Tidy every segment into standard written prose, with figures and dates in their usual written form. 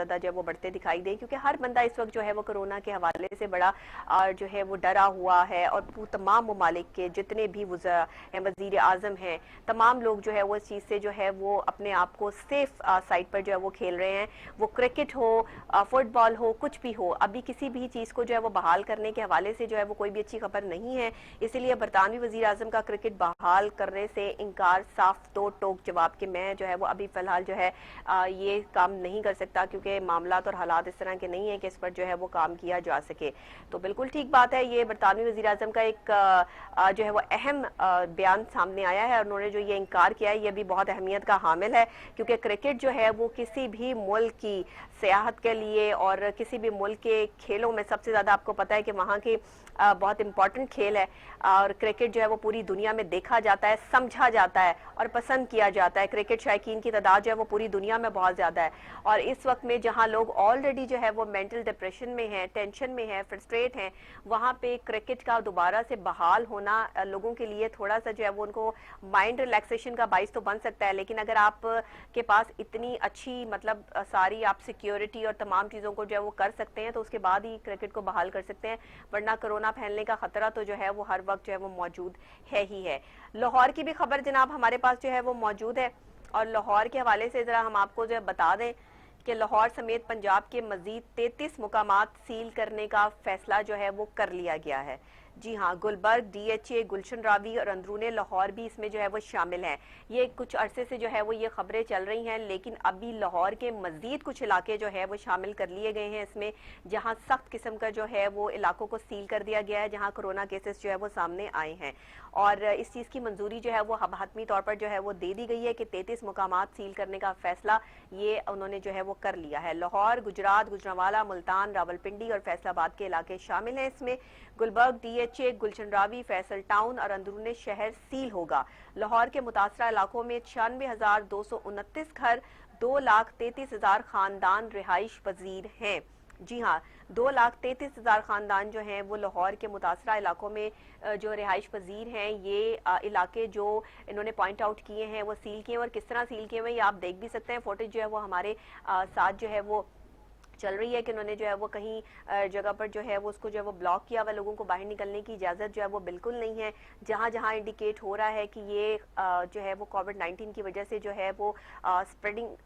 ज्यादा जो है वो बढ़ते दिखाई दें, क्योंकि हर बंदा इस वक्त जो है वो कोरोना के हवाले से बड़ा जो है वो डरा हुआ है। और तमाम ममालिक के जितने भी वजीर आजम हैं, तमाम लोग जो है वो इस चीज़ से जो है वो अपने आप को सेफ साइड पर जो है वो खेल रहे हैं। वो क्रिकेट हो, फुटबॉल हो, कुछ भी हो, अभी किसी भी चीज़ को जो है वो बहाल करने के हवाले से जो है वो कोई भी अच्छी खबर नहीं है। इसीलिए बरतानवी वजीर आजम का क्रिकेट बहाल करने से इनकार साफ दो टोक जवाब के मैं जो है वो अभी फिलहाल जो है ये काम नहीं कर सकता, क्योंकि मामला और हालात इस तरह के नहीं है कि इस पर जो है वो काम किया जा सके। तो बिल्कुल ठीक बात है, ये बरतानवी वजीर आजम का एक जो है वो अहम बयान सामने आया है। और उन्होंने जो ये इनकार किया है ये भी बहुत अहमियत का हामिल है, क्योंकि क्रिकेट जो है वो किसी भी मुल्क की सियाहत के लिए और किसी भी मुल्क के खेलों में सबसे ज़्यादा आपको पता है कि वहाँ की बहुत इंपॉर्टेंट खेल है। और क्रिकेट जो है वो पूरी दुनिया में देखा जाता है, समझा जाता है और पसंद किया जाता है। क्रिकेट शायकीन की तादाद जो है वो पूरी दुनिया में बहुत ज़्यादा है। और इस वक्त में जहाँ लोग ऑलरेडी जो है वो मेंटल डिप्रेशन में हैं, टेंशन में हैं, फ्रस्ट्रेट हैं, वहाँ पे क्रिकेट का दोबारा से बहाल होना लोगों के लिए थोड़ा सा जो है वो उनको माइंड रिलैक्सेशन का बाइस तो बन सकता है। लेकिन अगर आप के पास इतनी अच्छी मतलब सारी आप सिक्योरिटी और तमाम चीज़ों को जो है वो कर सकते हैं तो उसके बाद ही क्रिकेट को बहाल कर सकते हैं, वरना कोरोना फैलने का खतरा तो जो है वो हर वक्त जो है वो मौजूद है ही है। लाहौर की भी खबर जनाब हमारे पास जो है वो मौजूद है, और लाहौर के हवाले से जरा हम आपको जो है बता दें कि लाहौर समेत पंजाब के मजीद 33 मुकामात सील करने का फैसला जो है वो कर लिया गया है। जी हाँ, गुलबर्ग, डीएचए, गुलशन रावी और अंदरूने लाहौर भी इसमें जो है वो शामिल हैं। ये कुछ अरसे से जो है वो ये खबरें चल रही हैं, लेकिन अभी लाहौर के मजीद कुछ इलाके जो है वो शामिल कर लिए गए हैं इसमें, जहाँ सख्त किस्म का जो है वो इलाकों को सील कर दिया गया है, जहाँ कोरोना केसेस जो है वो सामने आए हैं। और इस चीज़ की मंजूरी जो है वो हतमी तौर पर जो है वो दे दी गई है कि 33 मुकामात सील करने का फैसला ये उन्होंने जो है वो कर लिया है। लाहौर, गुजरात, गुजरांवाला, मुल्तान, रावलपिंडी और फैसलाबाद के इलाके शामिल हैं इसमें। गुलबर्ग, डीएचए, गुलशन रावी, फैसल टाउन और अंदरूनी शहर सील होगा। लाहौर के मुतासरा इलाकों में 96,229 घर, 2,33,000 खानदान रिहाइश पजीर हैं। जी हाँ, 2,33,000 खानदान जो हैं वो लाहौर के मुतासरा इलाकों में जो रिहाइश पजीर हैं, ये इलाके जो इन्होंने पॉइंट आउट किए हैं वो सील किए हैं। और किस तरह सील किए हुए ये आप देख भी सकते हैं, फुटेज जो है वो हमारे साथ जो है वो चल रही है कि उन्होंने जो है वो कहीं जगह पर जो है वो उसको जो है वो ब्लॉक किया हुआ, लोगों को बाहर निकलने की इजाज़त जो है वो बिल्कुल नहीं है। जहाँ जहाँ इंडिकेट हो रहा है कि ये जो है वो कोविड-19 की वजह से जो है वो स्प्रेडिंग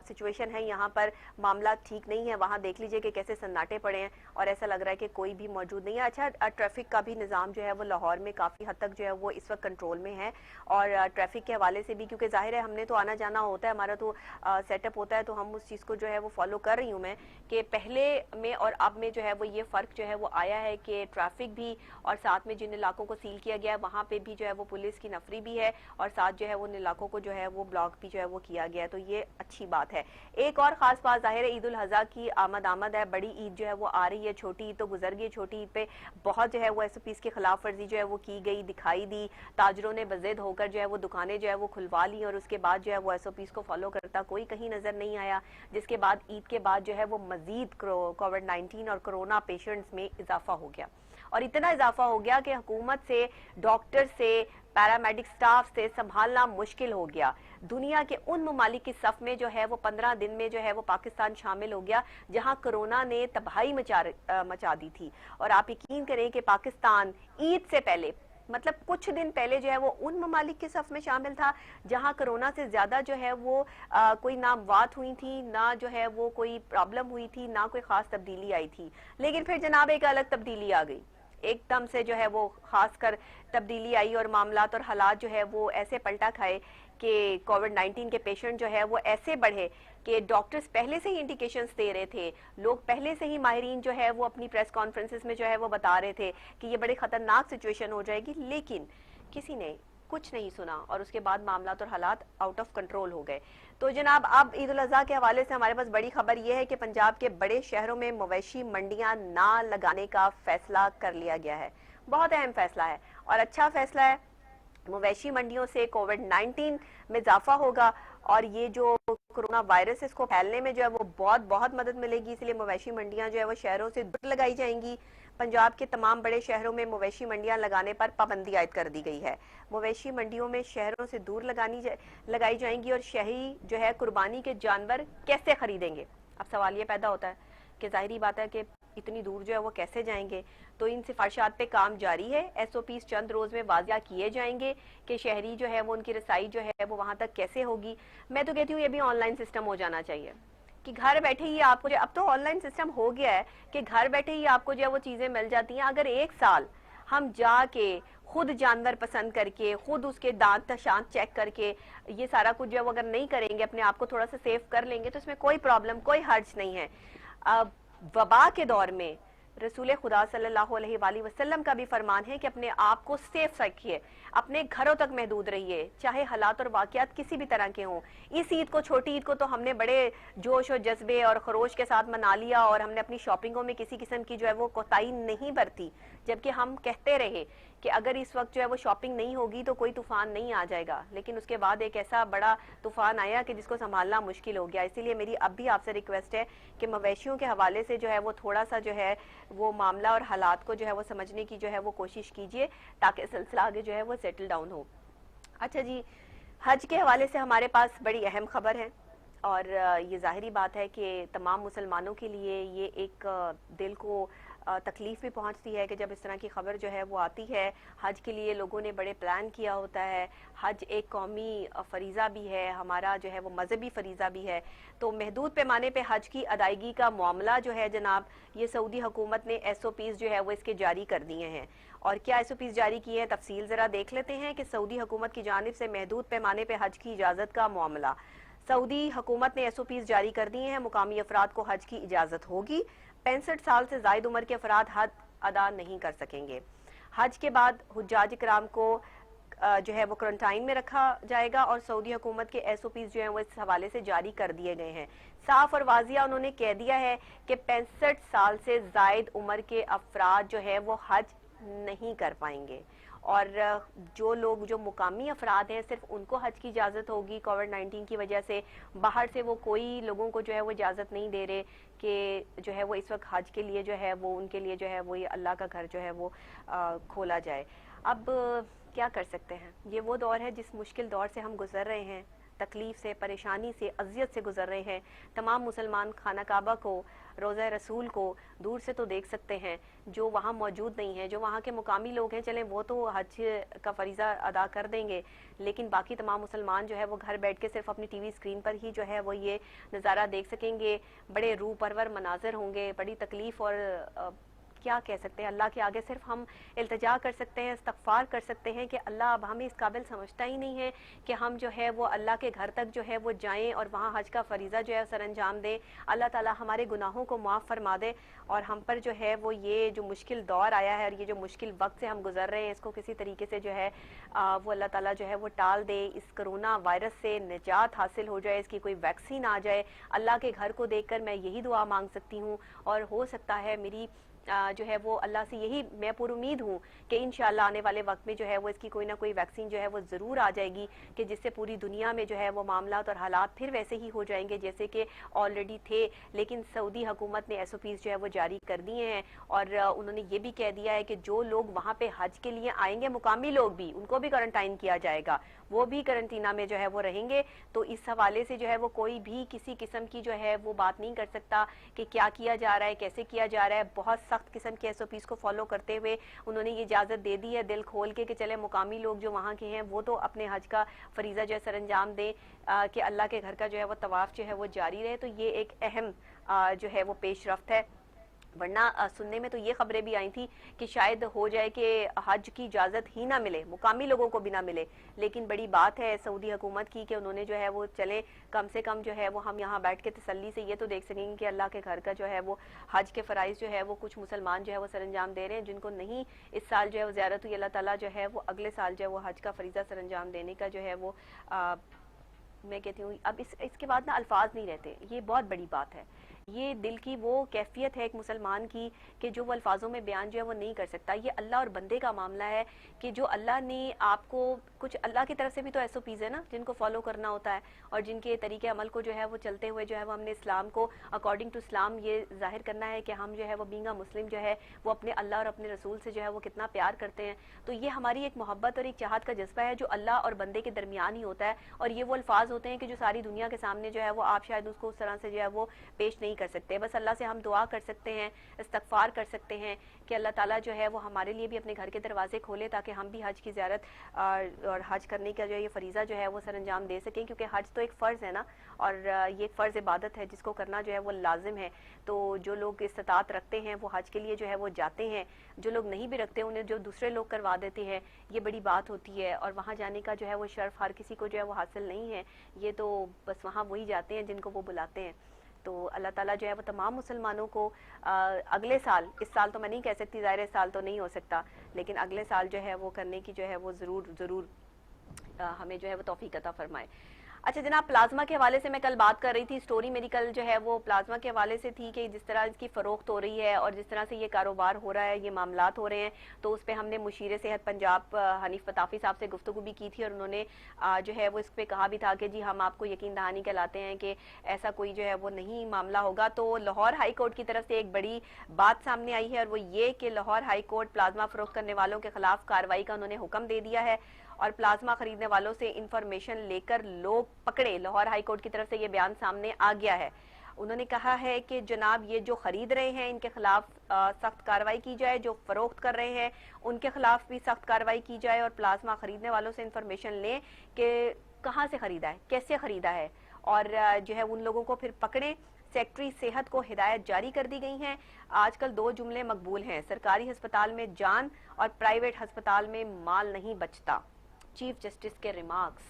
सिचुएशन है, यहाँ पर मामला ठीक नहीं है, वहाँ देख लीजिए कि कैसे सन्नाटे पड़े हैं और ऐसा लग रहा है कि कोई भी मौजूद नहीं है। अच्छा, ट्रैफिक का भी निज़ाम जो है वो लाहौर में काफ़ी हद तक जो है वो इस वक्त कंट्रोल में है। और ट्रैफिक के हवाले से भी, क्योंकि जाहिर है हमने तो आना जाना होता है, हमारा तो सेटअप होता है, तो हम उस चीज़ को जो है वो फॉलो कर रही हूँ मैं कि पहले में और अब में जो है वो ये फ़र्क जो है वो आया है कि ट्रैफिक भी और साथ में जिन इलाकों को सील किया गया है वहाँ पे भी जो है वो पुलिस की नफरी भी है और साथ जो है वो उन इलाकों को जो है वो ब्लॉक भी जो है वो किया गया है, तो ये अच्छी बात है। एक और खास बात, जाहिर है ईद उल अज़हा की आमद है, बड़ी ईद जो है वो आ रही है, छोटी ईद तो गुजर गई, छोटी ईद पे बहुत जो है वो एसओपीज़ की खिलाफ वर्जी जो है वो की गई, दिखाई दी। ताजरों ने बज़िद होकर जो है वो दुकानें जो है वो खुलवा ली और उसके बाद जो है वो एसओपीज़ को फॉलो करता कोई कहीं नजर नहीं आया, जिसके बाद ईद के बाद जो है वो मजीद कोविड-19 और कोरोना पेशेंट्स में इजाफा हो गया। और इतना इजाफा हो गया कि हुकूमत से, डॉक्टर से, पैरामेडिक स्टाफ से संभालना मुश्किल हो गया। दुनिया के उन ममालिक की सफ में जो है वो 15 दिन में जो है वो पाकिस्तान शामिल हो गया, जहां कोरोना ने तबाही मचा दी थी। और आप यकीन करें कि पाकिस्तान ईद से पहले, मतलब कुछ दिन पहले जो है वो उन ममालिक के सफ में शामिल था जहां कोरोना से ज्यादा जो है वो कोई ना वात हुई थी, ना जो है वो कोई प्रॉब्लम हुई थी, ना कोई खास तब्दीली आई थी। लेकिन फिर जनाब एक अलग तब्दीली आ गई, एकदम से जो है वो खासकर तब्दीली आई और मामलात और हालात जो है वो ऐसे पलटा खाए कि कोविड-19 के पेशेंट जो है वो ऐसे बढ़े कि डॉक्टर्स पहले से ही इंडिकेशंस दे रहे थे, लोग पहले से ही माहिरीन जो है वो अपनी प्रेस कॉन्फ्रेंसेस में जो है वो बता रहे थे कि ये बड़ी खतरनाक सिचुएशन हो जाएगी, लेकिन किसी ने कुछ नहीं सुना और उसके बाद मामला और हालात आउट ऑफ कंट्रोल हो गए। तो जनाब अब ईद उल अज़हा के हवाले से हमारे पास बड़ी खबर यह है कि पंजाब के बड़े शहरों में मवेशी मंडियां ना लगाने का फैसला कर लिया गया है। बहुत अहम फैसला है और अच्छा फैसला है। मवेशी मंडियों से कोविड-19 में इजाफा होगा और ये जो कोरोना वायरस इसको फैलने में जो है वो बहुत बहुत मदद मिलेगी, इसलिए मवेशी मंडियां जो है वो शहरों से दूर लगाई जाएंगी। पंजाब के तमाम बड़े शहरों में मवेशी मंडियां लगाने पर पाबंदी आयद कर दी गई है। मवेशी मंडियों में शहरों से दूर लगाई जाएंगी और शहरी जो है कुर्बानी के जानवर कैसे खरीदेंगे, अब सवाल ये पैदा होता है कि जाहिर बात है कि इतनी दूर जो है वो कैसे जाएंगे। तो इन सिफारिशात पे काम जारी है। एसओपीज चंद रोज में वाजिया किए जाएंगे कि शहरी जो है वो उनकी रसाई जो है वो वहां तक कैसे होगी। मैं तो कहती हूँ ये भी ऑनलाइन सिस्टम हो जाना चाहिए कि घर बैठे ही आपको जो, अब तो ऑनलाइन सिस्टम हो गया है कि घर बैठे ही आपको जो है वो चीजें मिल जाती हैं। अगर एक साल हम जाके खुद जानवर पसंद करके खुद उसके दांत शांत चेक करके ये सारा कुछ जो है वो अगर नहीं करेंगे, अपने आप को थोड़ा सा सेफ कर लेंगे, तो इसमें कोई प्रॉब्लम कोई हर्ज नहीं है। अब वबा के दौर में रसूल खुदा सल्लल्लाहु अलैहि वसल्लम का भी फरमान है कि अपने आप को सेफ रखिए, अपने घरों तक महदूद रहिए, चाहे हालात और वाकयात किसी भी तरह के हों। इस ईद को, छोटी ईद को तो हमने बड़े जोश और जज्बे और खरोश के साथ मना लिया और हमने अपनी शॉपिंगों में किसी किस्म की जो है वो कोताही नहीं बरती, जबकि हम कहते रहे कि अगर इस वक्त जो है वो शॉपिंग नहीं होगी तो कोई तूफान नहीं आ जाएगा। लेकिन उसके बाद एक ऐसा बड़ा तूफान आया कि जिसको संभालना मुश्किल हो गया। इसीलिए मेरी अब भी आपसे रिक्वेस्ट है कि मवेशियों के हवाले से जो है वो थोड़ा सा जो है वो मामला और हालात को जो है वो समझने की जो है वो कोशिश कीजिए, ताकि सिलसिला आगे जो है वो सेटल डाउन हो। अच्छा जी, हज के हवाले से हमारे पास बड़ी अहम खबर है और ये ज़ाहिरी बात है कि तमाम मुसलमानों के लिए ये एक दिल को तकलीफ भी पहुंचती है कि जब इस तरह की खबर जो है वो आती है। हज के लिए लोगों ने बड़े प्लान किया होता है। हज एक कौमी फरीज़ा भी है, हमारा जो है वो मजहबी फरीज़ा भी है। तो महदूद पैमाने पे हज की अदायगी का मामला जो है जनाब, ये सऊदी हुकूमत ने एसओपीज जो है वो इसके जारी कर दिए हैं। और क्या एसओपीज जारी किए हैं, तफसील ज़रा देख लेते हैं कि सऊदी हुकूमत की जानिब से महदूद पैमाने पे हज की इजाज़त का मामला। सऊदी हुकूमत ने एसओपीज जारी कर दिए हैं। मुकामी अफराद को हज की इजाज़त होगी। 65 साल से जायद उम्र के अफराद हज अदा नहीं कर सकेंगे। हज के बाद हुज्जाज कराम को जो है वो क्वारंटाइन में रखा जाएगा और सऊदी हुकूमत के एसओपीज जो हैं वो इस हवाले से जारी कर दिए गए हैं। साफ और वाजिया उन्होंने कह दिया है कि 65 साल से जायद उम्र के अफराद जो है वो हज नहीं कर पाएंगे और जो लोग जो मुकामी अफराद हैं सिर्फ उनको हज की इजाज़त होगी। कोविड-19 की वजह से बाहर से वो कोई लोगों को जो है वो इजाज़त नहीं दे रहे कि जो है वो इस वक्त हज के लिए जो है वो उनके लिए जो है वो ये अल्लाह का घर जो है वो खोला जाए। अब क्या कर सकते हैं, ये वो दौर है जिस मुश्किल दौर से हम गुजर रहे हैं, तकलीफ से, परेशानी से, अजियत से गुजर रहे हैं। तमाम मुसलमान खाना काबा को, रोज़ा रसूल को दूर से तो देख सकते हैं, जो वहाँ मौजूद नहीं है, जो वहाँ के मुकामी लोग हैं, चलें वो तो हज का फरीज़ा अदा कर देंगे, लेकिन बाकी तमाम मुसलमान जो है वो घर बैठ के सिर्फ अपनी टीवी स्क्रीन पर ही जो है वो ये नज़ारा देख सकेंगे। बड़े रूह परवर मनाजिर होंगे, बड़ी तकलीफ़ और क्या कह सकते हैं, अल्लाह के आगे सिर्फ हम इल्तिजा कर सकते हैं, इस्तग़फ़ार कर सकते हैं कि अल्लाह अब हमें इस काबिल समझता ही नहीं है कि हम जो है वो अल्लाह के घर तक जो है वो जाएं और वहाँ हज का फरीज़ा जो है सर अंजाम दें। अल्लाह ताला हमारे गुनाहों को माफ़ फरमा दे और हम पर जो है वो ये जो मुश्किल दौर आया है और ये जो मुश्किल वक्त से हम गुजर रहे हैं, इसको किसी तरीके से जो है वो अल्लाह ताला जो है वो टाल दे। इस कोरोना वायरस से निजात हासिल हो जाए, इसकी कोई वैक्सीन आ जाए। अल्लाह के घर को देखकर मैं यही दुआ मांग सकती हूँ और हो सकता है मेरी जो है वो अल्लाह से यही मैं पूरी उम्मीद हूँ कि इंशाअल्लाह आने वाले वक्त में जो है वो इसकी कोई ना कोई वैक्सीन जो है वो ज़रूर आ जाएगी कि जिससे पूरी दुनिया में जो है वो मामलात और हालात फिर वैसे ही हो जाएंगे जैसे कि ऑलरेडी थे। लेकिन सऊदी हुकूमत ने एसओपीज जो है वो जारी कर दिए हैं और उन्होंने ये भी कह दिया है कि जो लोग वहाँ पे हज के लिए आएंगे, मुकामी लोग भी, उनको भी क्वारंटाइन किया जाएगा, वो भी करंटीना में जो है वो रहेंगे। तो इस हवाले से जो है वो कोई भी किसी किस्म की जो है वो बात नहीं कर सकता कि क्या किया जा रहा है, कैसे किया जा रहा है। बहुत सख्त किस्म के एसओपीज को फॉलो करते हुए उन्होंने ये इजाज़त दे दी है दिल खोल के कि चले मुकामी लोग जो वहाँ के हैं वो तो अपने हज का फरीज़ा जो है सर अंजाम दें कि अल्लाह के घर का जो है वो तवाफ़ जो है वो जारी रहे। तो ये एक अहम जो है वो पेशरफ्त है। वरना सुनने में तो ये खबरें भी आई थी कि शायद हो जाए कि हज की इजाज़त ही ना मिले, मुकामी लोगों को भी ना मिले। लेकिन बड़ी बात है सऊदी हुकूमत की कि उन्होंने जो है वो चले कम से कम जो है वो हम यहाँ बैठ के तसल्ली से ये तो देख सकेंगे कि अल्लाह के घर का जो है वो हज के फ़राइज़ जो है वो कुछ मुसलमान जो है वो सर अंजाम दे रहे हैं, जिनको नहीं इस साल जो है वो ज़ियारत हुई, अल्लाह ताला जो है वो अगले साल जो है वो हज का फरीज़ा सर अंजाम देने का जो है वो मैं कहती हूँ अब इसके बाद ना अल्फाज नहीं रहते। ये बहुत बड़ी बात है ये दिल की वो कैफियत है एक मुसलमान की कि जो वो अल्फाजों में बयान जो है वो नहीं कर सकता। ये अल्लाह और बंदे का मामला है कि जो अल्लाह ने आपको कुछ, अल्लाह की तरफ से भी तो एसओपीज है ना जिनको फॉलो करना होता है, और जिनके तरीके अमल को जो है वो चलते हुए जो है वो हमने इस्लाम को अकॉर्डिंग टू इस्लाम ये जाहिर करना है कि हम जो है वो बींगा मुस्लिम जो है वो अपने अल्लाह और अपने रसूल से जो है वो कितना प्यार करते हैं। तो ये हमारी एक मोहब्बत और एक चाहत का जज्बा है जो अल्लाह और बंदे के दरमियान ही होता है, और ये वो अल्फाज होते हैं कि जो सारी दुनिया के सामने जो है वो आप शायद उसको उस तरह से जो है वो पेश नहीं कर सकते। बस अल्लाह से हम दुआ कर सकते हैं, इस्तगफार कर सकते हैं कि अल्लाह ताला जो है वो हमारे लिए भी अपने घर के दरवाजे खोले ताकि हम भी हज की ज़ियारत और हज करने का जो ये फरीज़ा जो है वो सर अंजाम दे सकें, क्योंकि हज तो एक फ़र्ज़ है ना, और ये एक फ़र्ज़ इबादत है जिसको करना जो है वो लाजिम है। तो जो लोग इस्तात रखते हैं वो हज के लिए जो है वो जाते हैं, जो लोग नहीं भी रखते उन्हें जो दूसरे लोग करवा देते हैं, ये बड़ी बात होती है। और वहाँ जाने का जो है वो शर्फ हर किसी को जो है वो हासिल नहीं है, ये तो बस वहाँ वही जाते हैं जिनको वो बुलाते हैं। तो अल्लाह ताला जो है वो तमाम मुसलमानों को अगले साल, इस साल तो मैं नहीं कह सकती, ज़ाहिर साल तो नहीं हो सकता, लेकिन अगले साल जो है वो करने की जो है वो ज़रूर ज़रूर हमें जो है वो तौफीक अता फरमाए। अच्छा जनाब, प्लाज्मा के हवाले से मैं कल बात कर रही थी, स्टोरी मेरी कल जो है वो प्लाज्मा के हवाले से थी कि जिस तरह इसकी फ़रोख्त हो रही है और जिस तरह से ये कारोबार हो रहा है, ये मामलात हो रहे हैं, तो उस पर हमने मुशीर सेहत पंजाब हनीफ पताफ़ी साहब से गुफ्तगू भी की थी, और उन्होंने जो है वो इस पर कहा भी था कि जी हम आपको यकीन दहानी कहलाते हैं कि ऐसा कोई जो है वो नहीं मामला होगा। तो लाहौर हाई कोर्ट की तरफ से एक बड़ी बात सामने आई है, और वो ये कि लाहौर हाई कोर्ट प्लाज्मा फ़रोख्त करने वालों के खिलाफ कार्रवाई का उन्होंने हुक्म दे दिया है, और प्लाज्मा खरीदने वालों से इंफॉर्मेशन लेकर लोग पकड़े। लाहौर हाई कोर्ट की तरफ से ये बयान सामने आ गया है। उन्होंने कहा है कि जनाब ये जो खरीद रहे हैं इनके खिलाफ सख्त कार्रवाई की जाए, जो फरोख्त कर रहे हैं उनके खिलाफ भी सख्त कार्रवाई की जाए, और प्लाज्मा खरीदने वालों से इंफॉर्मेशन लें कि कहाँ से खरीदा है, कैसे खरीदा है, और जो है उन लोगों को फिर पकड़े। सेक्रेटरी सेहत को हिदायत जारी कर दी गई हैं। आजकल दो जुमले मकबूल हैं, सरकारी अस्पताल में जान और प्राइवेट अस्पताल में माल नहीं बचता। चीफ जस्टिस के रिमार्क्स,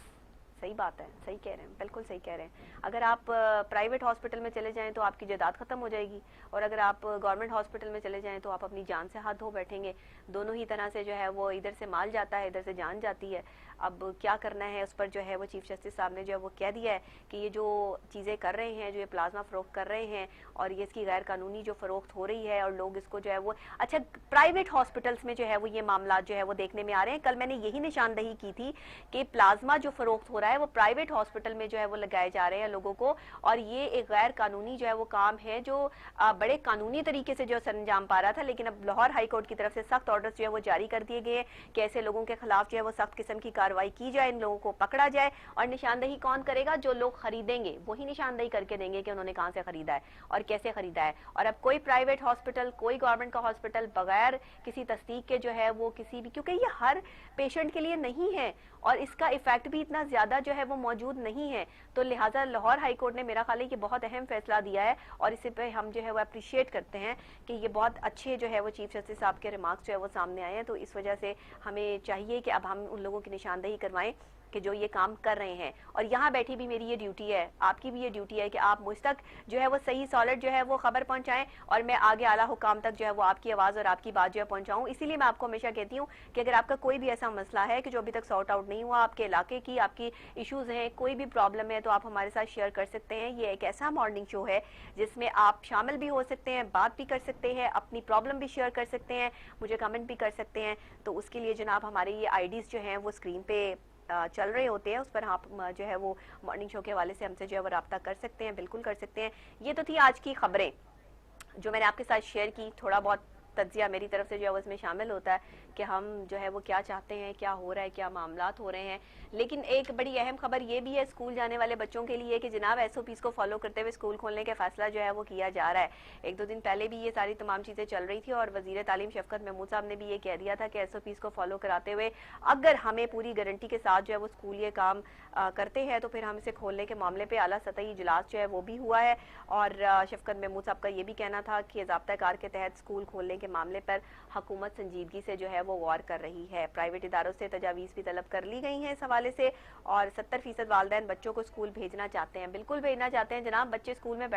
सही बात है, सही कह रहे हैं, बिल्कुल सही कह रहे हैं। अगर आप प्राइवेट हॉस्पिटल में चले जाएं तो आपकी जायदाद खत्म हो जाएगी, और अगर आप गवर्नमेंट हॉस्पिटल में चले जाएं तो आप अपनी जान से हाथ धो बैठेंगे। दोनों ही तरह से जो है वो इधर से माल जाता है, इधर से जान जाती है। अब क्या करना है उस पर जो है वो चीफ जस्टिस साहब ने जो है वो कह दिया है कि ये जो चीज़ें कर रहे हैं, जो ये प्लाज्मा फरोख्त कर रहे हैं, और ये इसकी गैर कानूनी जो फरोख्त हो रही है और लोग इसको जो है वो, अच्छा प्राइवेट हॉस्पिटल्स में जो है वो ये मामला जो है वो देखने में आ रहे हैं। कल मैंने यही निशानदही की थी कि प्लाज्मा जो फरोख्त हो रहा है वो प्राइवेट हॉस्पिटल में जो है वो लगाए जा रहे हैं लोगों को, और ये एक गैर कानूनी जो है वो काम है जो बड़े कानूनी तरीके से जो सरंजाम पा रहा था। लेकिन अब लाहौर हाई कोर्ट की तरफ से सख्त ऑर्डर्स जो है वो जारी कर दिए गए कि ऐसे लोगों के खिलाफ जो है वो सख्त किस्म की कार्रवाई की जाए, इन लोगों को पकड़ा जाए। और निशानदही कौन करेगा? जो लोग खरीदेंगे वही निशानदही करके देंगे कि उन्होंने कहां से खरीदा है और कैसे खरीदा है। और अब कोई प्राइवेट हॉस्पिटल, कोई गवर्नमेंट का हॉस्पिटल बगैर किसी तस्दीक के जो है वो किसी भी, क्योंकि ये हर पेशेंट के लिए नहीं है और इसका इफेक्ट भी इतना ज्यादा जो है वो मौजूद नहीं है, तो लिहाजा लाहौर हाई कोर्ट ने मेरा ख्याल है कि बहुत अहम फैसला दिया है, और इसे पे हम जो है वो अप्रिशिएट करते हैं कि ये बहुत अच्छे जो है वो चीफ जस्टिस साहब के रिमार्क्स जो है वो सामने आए हैं। तो इस वजह से हमें चाहिए कि अब हम उन लोगों की निशानदही करवाएं कि जो ये काम कर रहे हैं। और यहाँ बैठी भी मेरी ये ड्यूटी है, आपकी भी ये ड्यूटी है कि आप मुझ तक जो है वो सही सॉलिड जो है वो खबर पहुंचाएं, और मैं आगे आला हुकाम तक जो है वो आपकी आवाज़ और आपकी बात जो है पहुंचाऊं। इसीलिए मैं आपको हमेशा कहती हूँ कि अगर आपका कोई भी ऐसा मसला है कि जो अभी तक सॉर्ट आउट नहीं हुआ, आपके इलाके की आपकी इशूज़ हैं, कोई भी प्रॉब्लम है, तो आप हमारे साथ शेयर कर सकते हैं। ये एक ऐसा मॉर्निंग शो है जिसमें आप शामिल भी हो सकते हैं, बात भी कर सकते हैं, अपनी प्रॉब्लम भी शेयर कर सकते हैं, मुझे कमेंट भी कर सकते हैं। तो उसके लिए जनाब हमारे ये आईडीज़ जो हैं वो स्क्रीन पे चल रहे होते हैं, उस पर आप जो है वो मॉर्निंग शो के हवाले से हमसे जो है वो रब्ता कर सकते हैं, बिल्कुल कर सकते हैं। ये तो थी आज की खबरें जो मैंने आपके साथ शेयर की। थोड़ा बहुत तज्जिया मेरी तरफ से जो है वो इसमें शामिल होता है कि हम जो है वो क्या चाहते हैं, क्या हो रहा है, क्या मामलात हो रहे हैं। लेकिन एक बड़ी अहम खबर ये भी है स्कूल जाने वाले बच्चों के लिए कि जनाब एसओपीज़ को फॉलो करते हुए स्कूल खोलने का फैसला जो है वो किया जा रहा है। एक दो दिन पहले भी ये सारी तमाम चीज़ें चल रही थी और वज़ीर तालीम शफकत महमूद साहब ने भी ये कह दिया था कि एसओपीज़ को फॉलो कराते हुए अगर हमें पूरी गारंटी के साथ जो है वो स्कूल ये काम करते हैं तो फिर हम इसे खोलने के मामले पर आला सतही इजलास जो है वो भी हुआ है। और शफकत महमूद साहब का ये भी कहना था कि ज़ाब्ता कार के तहत स्कूल खोलने के मामले पर हुकूमत संजीदगी से जो है वो गौर कर रही है। प्राइवेट इदारों से तजावीज़ भी तलब कर ली गई हैं इस हवाले से, और 70% वालिदैन बच्चों को स्कूल भेजना चाहते हैं, बिल्कुल भेजना चाहते हैं जनाब। बच्चे स्कूल में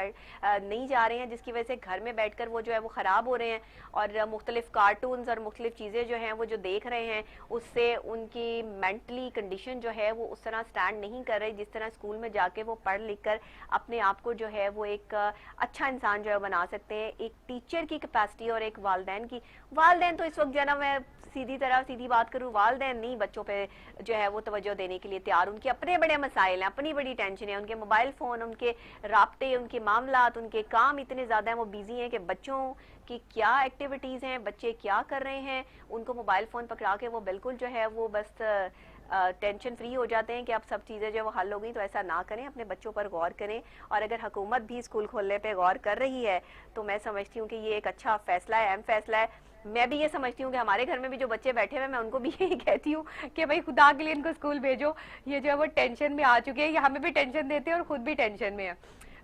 नहीं जा रहे हैं, जिसकी वजह से घर में बैठ कर वो जो है वो ख़राब हो रहे हैं, और मुख्तलिफ कार्टून्स और मुख्तलिफ चीज़ें जो हैं वो जो देख रहे हैं, उससे उनकी मेंटली कंडीशन जो है वो उस तरह स्टैंड नहीं कर रही जिस तरह स्कूल में जाके वो पढ़ लिख कर अपने आप को जो है वो एक अच्छा इंसान जो है बना सकते हैं। एक टीचर की कैपेसिटी और एक वालदैन तो इस वक्त जो है ना, मैं सीधी बात करूं, वालदैन नहीं बच्चों पे जो है वो तवज्जो देने के लिए तैयार। उनके अपने बड़े मसाइल हैं, अपनी बड़ी टेंशन है, उनके मोबाइल फोन, उनके राब्ते, उनके मामलात, उनके काम इतने ज्यादा हैं, वो बिजी हैं कि बच्चों की क्या एक्टिविटीज हैं, बच्चे क्या कर रहे हैं, उनको मोबाइल फोन पकड़ा के वो बिल्कुल जो है वो बस टेंशन फ्री हो जाते हैं कि अब सब चीज़ें जो वो हल हो गई। तो ऐसा ना करें, अपने बच्चों पर गौर करें। और अगर हुकूमत भी स्कूल खोलने पे गौर कर रही है तो मैं समझती हूँ कि ये एक अच्छा फैसला है, अहम फैसला है। मैं भी ये समझती हूँ कि हमारे घर में भी जो बच्चे बैठे हुए, मैं उनको भी यही कहती हूँ कि भाई खुदा के लिए इनको स्कूल भेजो। ये जो है वो टेंशन में आ चुके हैं, ये हमें भी टेंशन देते हैं और खुद भी टेंशन में है।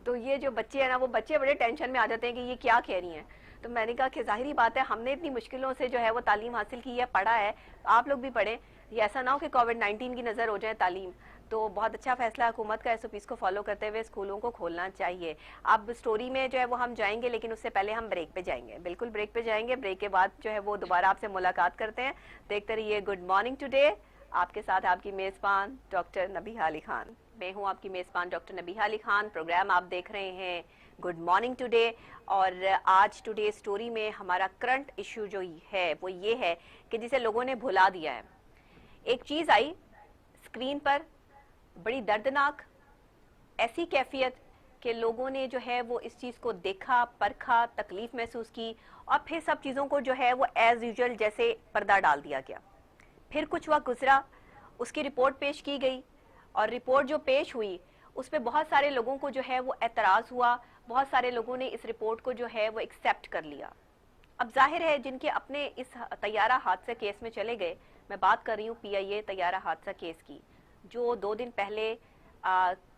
तो ये जो बच्चे हैं ना, वो बच्चे बड़े टेंशन में आ जाते हैं कि ये क्या कह रही हैं। तो मैंने कहा कि जाहिर बात है, हमने इतनी मुश्किलों से जो है वो तालीम हासिल की है, पढ़ा है, आप लोग भी पढ़ें। ये ऐसा ना हो कि कोविड-19 की नज़र हो जाए तालीम। तो बहुत अच्छा फैसला हुकूमत का, एसओपीज़ को फॉलो करते हुए स्कूलों को खोलना चाहिए। अब स्टोरी में जो है वो हम जाएंगे, लेकिन उससे पहले हम ब्रेक पे जाएंगे, बिल्कुल ब्रेक पे जाएंगे। ब्रेक के बाद जो है वो दोबारा आपसे मुलाकात करते हैं। देखते रहिए गुड मॉर्निंग टुडे, आपके साथ आपकी मेज़बान डॉक्टर नबीहा अली खान। मैं हूँ आपकी मेज़बान डॉक्टर नबीहा अली खान। प्रोग्राम आप देख रहे हैं गुड मॉर्निंग टुडे, और आज टुडे स्टोरी में हमारा करंट इशू जो है वो ये है कि जिसे लोगों ने भुला दिया है। एक चीज़ आई स्क्रीन पर, बड़ी दर्दनाक, ऐसी कैफियत कि लोगों ने जो है वो इस चीज़ को देखा, परखा, तकलीफ महसूस की, और फिर सब चीज़ों को जो है वो एज यूजुअल जैसे पर्दा डाल दिया गया। फिर कुछ वक्त गुजरा, उसकी रिपोर्ट पेश की गई, और रिपोर्ट जो पेश हुई उस पर बहुत सारे लोगों को जो है वो एतराज़ हुआ, बहुत सारे लोगों ने इस रिपोर्ट को जो है वो एक्सेप्ट कर लिया। अब जाहिर है जिनके अपने इस तैयारा हादसा केस में चले गए, मैं बात कर रही हूँ PIA तैयारा हादसा केस की, जो 2 दिन पहले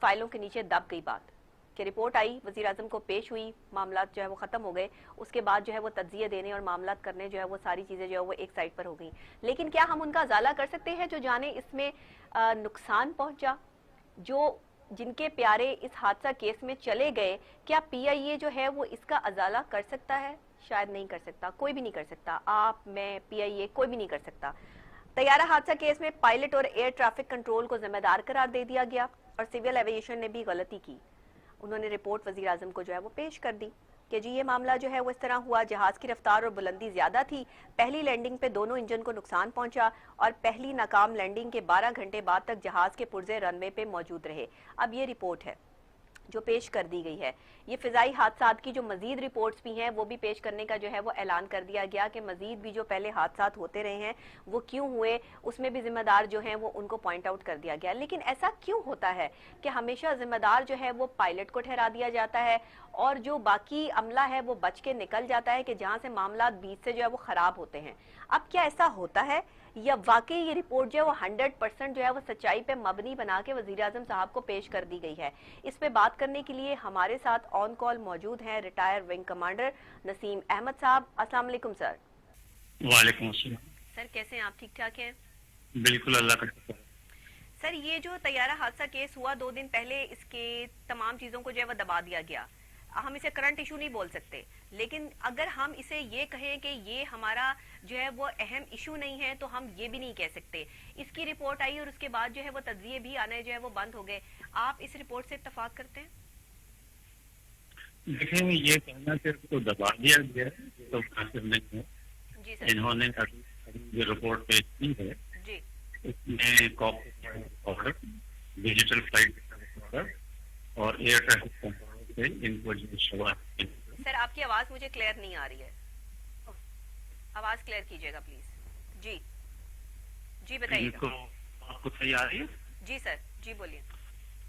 फाइलों के नीचे दब गई बात कि रिपोर्ट आई, वज़ीर आज़म को पेश हुई, मामला जो है वो ख़त्म हो गए। उसके बाद जो है वो तज्ज़िया देने और मामला करने जो है वो सारी चीज़ें जो है वो एक साइड पर हो गई। लेकिन क्या हम उनका अज़ाला कर सकते हैं जो जाने इसमें नुकसान पहुंचा, जो जिनके प्यारे इस हादसा केस में चले गए? क्या PIA जो है वो इसका अज़ाला कर सकता है? शायद नहीं कर सकता, कोई भी नहीं कर सकता। आप, मैं, PIA कोई भी नहीं कर सकता। तैयारा हादसा केस में पायलट और एयर ट्रैफिक कंट्रोल को जिम्मेदार करार दे दिया गया, और सिविल एविएशन ने भी गलती की। उन्होंने रिपोर्ट वज़ीर आज़म को जो है वो पेश कर दी कि जी ये मामला जो है वो इस तरह हुआ, जहाज की रफ्तार और बुलंदी ज्यादा थी, पहली लैंडिंग पे दोनों इंजन को नुकसान पहुंचा, और पहली नाकाम लैंडिंग के 12 घंटे बाद तक जहाज के पुर्जे रनवे पे मौजूद रहे। अब ये रिपोर्ट है जो पेश कर दी गई है। ये फिजाई हादसात की जो मजीद रिपोर्ट्स भी हैं वो भी पेश करने का जो है वो ऐलान कर दिया गया कि मजीद भी जो पहले हादसात होते रहे हैं वो क्यों हुए, उसमें भी जिम्मेदार जो हैं वो उनको पॉइंट आउट कर दिया गया। लेकिन ऐसा क्यों होता है कि हमेशा जिम्मेदार जो है वो पायलट को ठहरा दिया जाता है, और जो बाकी अमला है वो बच के निकल जाता है कि जहाँ से मामला बीच से जो है वो खराब होते हैं? अब क्या ऐसा होता है, या वाकई ये रिपोर्ट जो है वो 100% जो है वो सच्चाई पे मबनी बना के वज़ीर आज़म साहब को पेश कर दी गई है? इस पे बात करने के लिए हमारे साथ ऑन कॉल मौजूद हैं retired wing commander Naseem Ahmad साहब। अस्सलाम वालेकुम सर। वालेकुम अस्सलाम। सर कैसे हैं आप? ठीक ठाक हैं? बिल्कुल, अल्लाह का शुक्र। सर ये जो तैयारा हादसा केस हुआ 2 दिन पहले, इसके तमाम चीज़ों को जो है वो दबा दिया गया। हम इसे करंट इशू नहीं बोल सकते, लेकिन अगर हम इसे ये कहें कि ये हमारा जो है वो अहम इशू नहीं है, तो हम ये भी नहीं कह सकते। इसकी रिपोर्ट आई और उसके बाद जो है वो तज्जिए भी आने जो है वो बंद हो गए। आप इस रिपोर्ट से इत्तफाक करते हैं? देखें, ये कहना कि इसको दबा दिया गया तो मुनासिब नहीं है। जी सर। इन्होंने अभी जो रिपोर्ट पेश की है जी। उसमें corporate order, digital flight order और एयर ट्रैफिक कंट्रोल से इनको जो शवाहिद। सर आपकी आवाज मुझे क्लियर नहीं आ रही है, आवाज क्लियर कीजिएगा प्लीज। जी जी बताइएगा। आपको सही आ रही है? जी सर, जी बोलिए।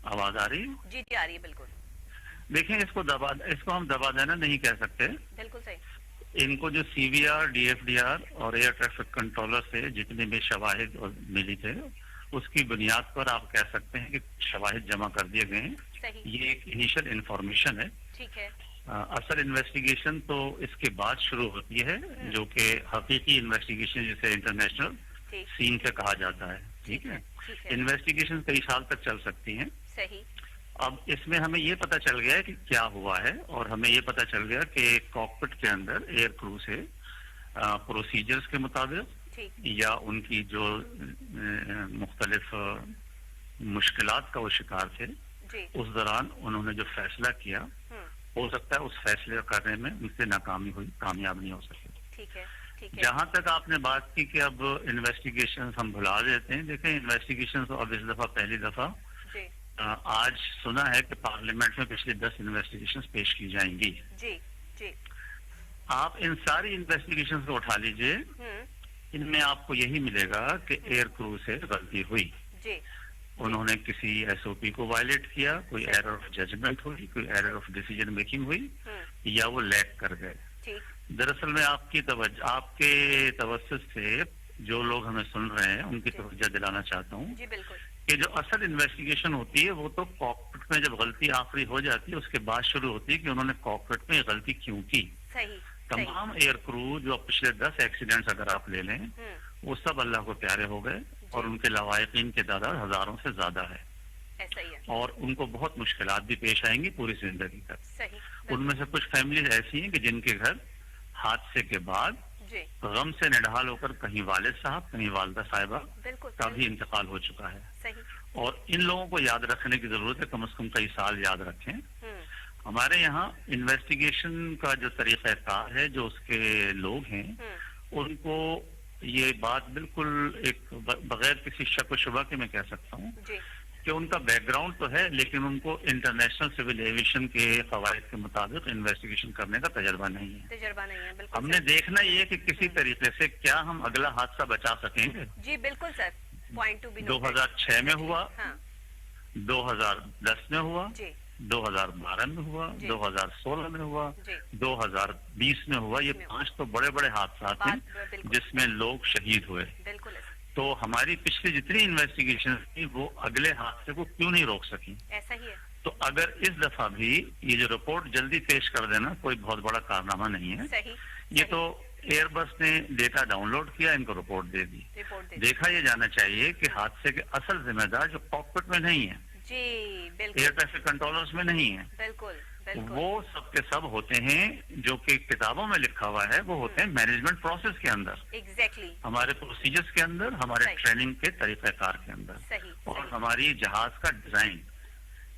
आवाज आ रही है? जी जी आ रही है बिल्कुल। देखें, इसको हम दबा देना नहीं कह सकते। बिल्कुल सही। इनको जो CVR, DFDR और एयर ट्रैफिक कंट्रोलर से जितने भी शवाहिद मिली थे उसकी बुनियाद पर आप कह सकते हैं कि शवाहिद जमा कर दिए गए हैं। सही। ये एक इनिशियल इंफॉर्मेशन है। ठीक है। असल इन्वेस्टिगेशन तो इसके बाद शुरू होती है, जो कि हकीकी इन्वेस्टिगेशन जिसे इंटरनेशनल ठीक सीन से कहा जाता है। ठीक है। ठीक है। इन्वेस्टिगेशन कई साल तक चल सकती हैं। सही। अब इसमें हमें ये पता चल गया है कि क्या हुआ है, और हमें ये पता चल गया कि कॉकपिट के अंदर एयर क्रू से प्रोसीजर्स के मुताबिक ठीक या उनकी जो मुख्तलिफ मुश्किलात का वो शिकार थे, जी। उस दौरान उन्होंने जो फैसला किया, हो सकता है उस फैसले करने में उनसे नाकामी हुई, कामयाब नहीं हो सके। ठीक है। ठीक है। जहां तक आपने बात की कि अब इन्वेस्टिगेशन हम भुला देते हैं, देखें इन्वेस्टिगेशन तो अब इस दफा पहली दफा जी आज सुना है कि पार्लियामेंट में पिछले 10 इन्वेस्टिगेशन पेश की जाएंगी। जी जी। आप इन सारी इन्वेस्टिगेशन को उठा लीजिए, इनमें आपको यही मिलेगा कि एयर क्रू से गलती हुई, जी। उन्होंने किसी एसओपी को वायलेट किया, कोई एरर ऑफ जजमेंट हुई, कोई एरर ऑफ डिसीजन मेकिंग हुई, या वो लैग कर गए। ठीक। दरअसल मैं आपके तवज्जो से जो लोग हमें सुन रहे हैं उनकी तवज्जो दिलाना चाहता हूँ जी बिल्कुल। कि जो असल इन्वेस्टिगेशन होती है वो तो कॉकपिट में जब गलती आखिरी हो जाती है उसके बाद शुरू होती है कि उन्होंने कॉकपिट में गलती क्यों की। सही। तमाम एयर क्रू जो पिछले 10 एक्सीडेंट्स अगर आप ले लें, वो सब अल्लाह को प्यारे हो गए, और उनके लवाहिकीन की तादाद हजारों से ज्यादा है। ऐसा ही है। और उनको बहुत मुश्किलात भी पेश आएंगी पूरी जिंदगी तक। सही। उनमें से कुछ फैमिलीज ऐसी हैं कि जिनके घर हादसे के बाद जी गम से निढाल होकर कहीं वालिद साहब, कहीं वालदा साहिबा बिल्कुल का भी इंतकाल हो चुका है। सही। और इन लोगों को याद रखने की जरूरत है, कम से कम कई साल याद रखें। हमारे यहाँ इन्वेस्टिगेशन का जो तरीक़ाकार है, जो उसके लोग हैं, उनको ये बात बिल्कुल एक बगैर किसी शक व शुबा के मैं कह सकता हूँ कि उनका बैकग्राउंड तो है, लेकिन उनको इंटरनेशनल सिविल एविएशन के कवायद के मुताबिक इन्वेस्टिगेशन करने का तजर्बा नहीं है। तजर्बा नहीं है, बिल्कुल। हमने देखना ये कि किसी तरीके से क्या हम अगला हादसा बचा सकेंगे। जी बिल्कुल sir, point to be noted. 2006 में हुआ, हाँ। 2010 में हुआ, जी 2012 में हुआ, 2016 में हुआ, जी 2020 में हुआ। ये 5 तो बड़े बड़े हादसा हैं जिसमें लोग शहीद हुए। बिल्कुल ऐसा। तो हमारी पिछली जितनी इन्वेस्टिगेशन थी वो अगले हादसे को क्यों नहीं रोक सकी। ऐसा ही है। तो अगर इस दफा भी ये जो रिपोर्ट जल्दी पेश कर देना कोई बहुत बड़ा कारनामा नहीं है। सही। ये तो एयरबस ने डेटा डाउनलोड किया, इनको रिपोर्ट दे दी। देखा ये जाना चाहिए कि हादसे के असल जिम्मेदार जो कॉकपिट में नहीं है, जी बिल्कुल, एयर ट्रैफिक कंट्रोलर्स में नहीं है, बिल्कुल बिल्कुल, वो सब के सब होते हैं जो कि किताबों में लिखा हुआ है, वो होते हैं मैनेजमेंट प्रोसेस के अंदर, एग्जैक्टली हमारे प्रोसीजर्स के अंदर, हमारे ट्रेनिंग के तरीक़ाकार के अंदर, सही, और सही। हमारी जहाज का डिजाइन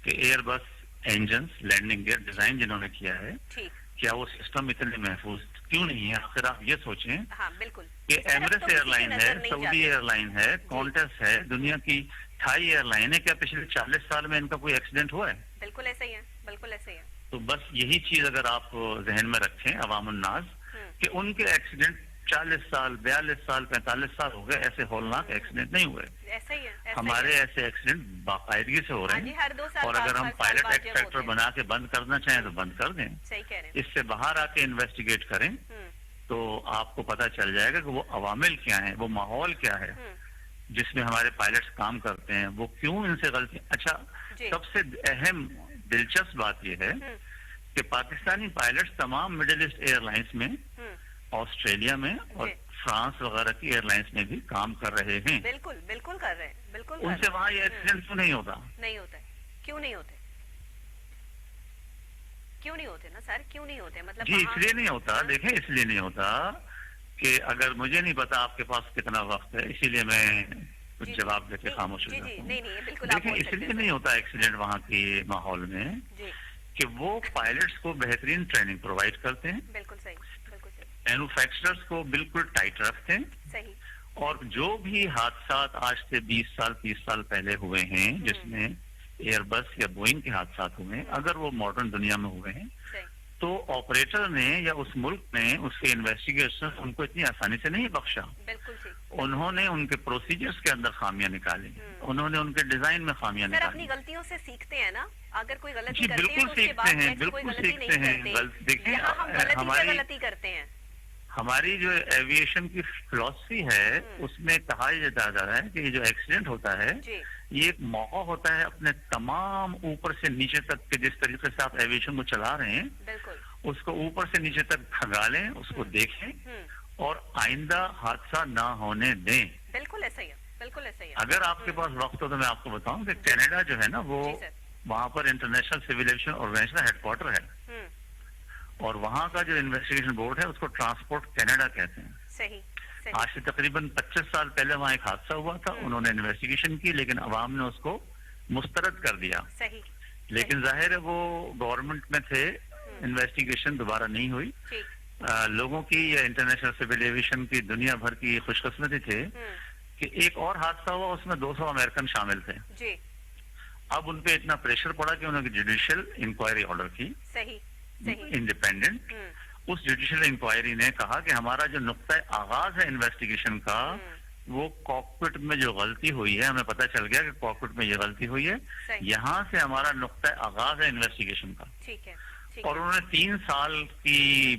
कि Airbus engine landing gear design जिन्होंने किया है, ठीक, क्या वो सिस्टम इतने महफूज क्यों नहीं है। आखिर आप ये सोचें हाँ बिल्कुल, कि एमिरेट्स एयरलाइन है, सऊदी एयरलाइन है, कॉन्टेस है, दुनिया की थाई एयरलाइन है, क्या पिछले 40 साल में इनका कोई एक्सीडेंट हुआ है? बिल्कुल ऐसा ही है, बिल्कुल ऐसा ही है। तो बस यही चीज अगर आप जहन में रखें अवामुन्नास कि उनके एक्सीडेंट 40 साल, 42 साल, 45 साल हो गए, ऐसे हौलनाक एक्सीडेंट नहीं हुए। ऐसा ही है, हमारे ऐसे एक्सीडेंट बाकायदगी से हो रहे हैं, हर 2 साल और अगर हम पायलट एक्ट फैक्टर बना के बंद करना चाहें तो बंद कर दें। सही कह रहे हैं। इससे बाहर आके इन्वेस्टिगेट करें तो आपको पता चल जाएगा कि वो अवामिल क्या है, वो माहौल क्या है जिसमें हमारे पायलट्स काम करते हैं, वो क्यों इनसे गलती। अच्छा, सबसे अहम दिलचस्प बात यह है कि पाकिस्तानी पायलट्स तमाम मिडिल ईस्ट एयरलाइंस में, ऑस्ट्रेलिया में और फ्रांस वगैरह की एयरलाइंस में भी काम कर रहे हैं। बिल्कुल बिल्कुल कर रहे हैं, बिल्कुल। उनसे वहाँ ये एक्सीडेंट क्यों नहीं होता? नहीं होता है, क्यों नहीं होते? क्यों नहीं होते ना सर, क्यों नहीं होते? मतलब जी इसलिए नहीं होता, देखें इसलिए नहीं होता कि अगर मुझे नहीं पता आपके पास कितना वक्त है, इसीलिए मैं कुछ जवाब देके खामोश हो जाता हूं। देखें इसलिए नहीं होता एक्सीडेंट वहाँ के माहौल में कि वो पायलट्स को बेहतरीन ट्रेनिंग प्रोवाइड करते हैं, बिल्कुल सही, बिल्कुल सही, मैन्युफैक्चरर्स को बिल्कुल टाइट रखते हैं, सही। और जो भी हादसा आज से 20 साल 30 साल पहले हुए हैं जिसमें एयरबस या बोइंग के हादसा हुए, अगर वो मॉडर्न दुनिया में हुए हैं तो ऑपरेटर ने या उस मुल्क ने उसके इन्वेस्टिगेशन उनको इतनी आसानी से नहीं बख्शा। बिल्कुल ठीक। उन्होंने उनके प्रोसीजर्स के अंदर खामियां निकाली, उन्होंने उनके डिजाइन में खामियां निकाली। अपनी गलतियों से सीखते हैं ना, अगर कोई गलती जी करते हैं बिल्कुल तो सीखते हैं, बिल्कुल सीखते हैं। देखिए हमारी गलती करते हैं, हमारी जो एविएशन की फिलॉसफी है उसमें कहा जा रहा है कि ये जो एक्सीडेंट होता है ये एक मौका होता है अपने तमाम ऊपर से नीचे तक के जिस तरीके से आप एविएशन को चला रहे हैं, बिल्कुल, उसको ऊपर से नीचे तक खंगालें, उसको देखें और आइंदा हादसा ना होने दें। बिल्कुल ऐसा ही है, बिल्कुल ऐसा ही है। अगर आपके पास वक्त हो तो मैं आपको बताऊं कि कनाडा जो है ना, वो जी सर। वहां पर international civil aviation organisation headquarter है, और वहां का जो इन्वेस्टिगेशन बोर्ड है उसको ट्रांसपोर्ट कनाडा कहते हैं। सही, सही। आज से तकरीबन 25 साल पहले वहां एक हादसा हुआ था, उन्होंने इन्वेस्टिगेशन की, लेकिन अवाम ने उसको मुस्तरद कर दिया। सही, लेकिन जाहिर है वो गवर्नमेंट में थे, इन्वेस्टिगेशन दोबारा नहीं हुई। ठीक, लोगों की या इंटरनेशनल सिविल एविएशन की दुनिया भर की खुशकिस्मती थे कि एक और हादसा हुआ, उसमें 200 अमेरिकन शामिल थे। जी, अब उनपे इतना प्रेशर पड़ा कि उन्होंने जुडिशियल इंक्वायरी ऑर्डर की, सही, सही। इंडिपेंडेंट। उस जुडिशियल इंक्वायरी ने कहा कि हमारा जो नुक्ता आगाज है इन्वेस्टिगेशन का, वो कॉकपिट में जो गलती हुई है, हमें पता चल गया कि कॉकपिट में ये गलती हुई है, सही। यहाँ से हमारा नुक्ता आगाज है इन्वेस्टिगेशन का। ठीक है, ठीक और है। उन्होंने 3 साल की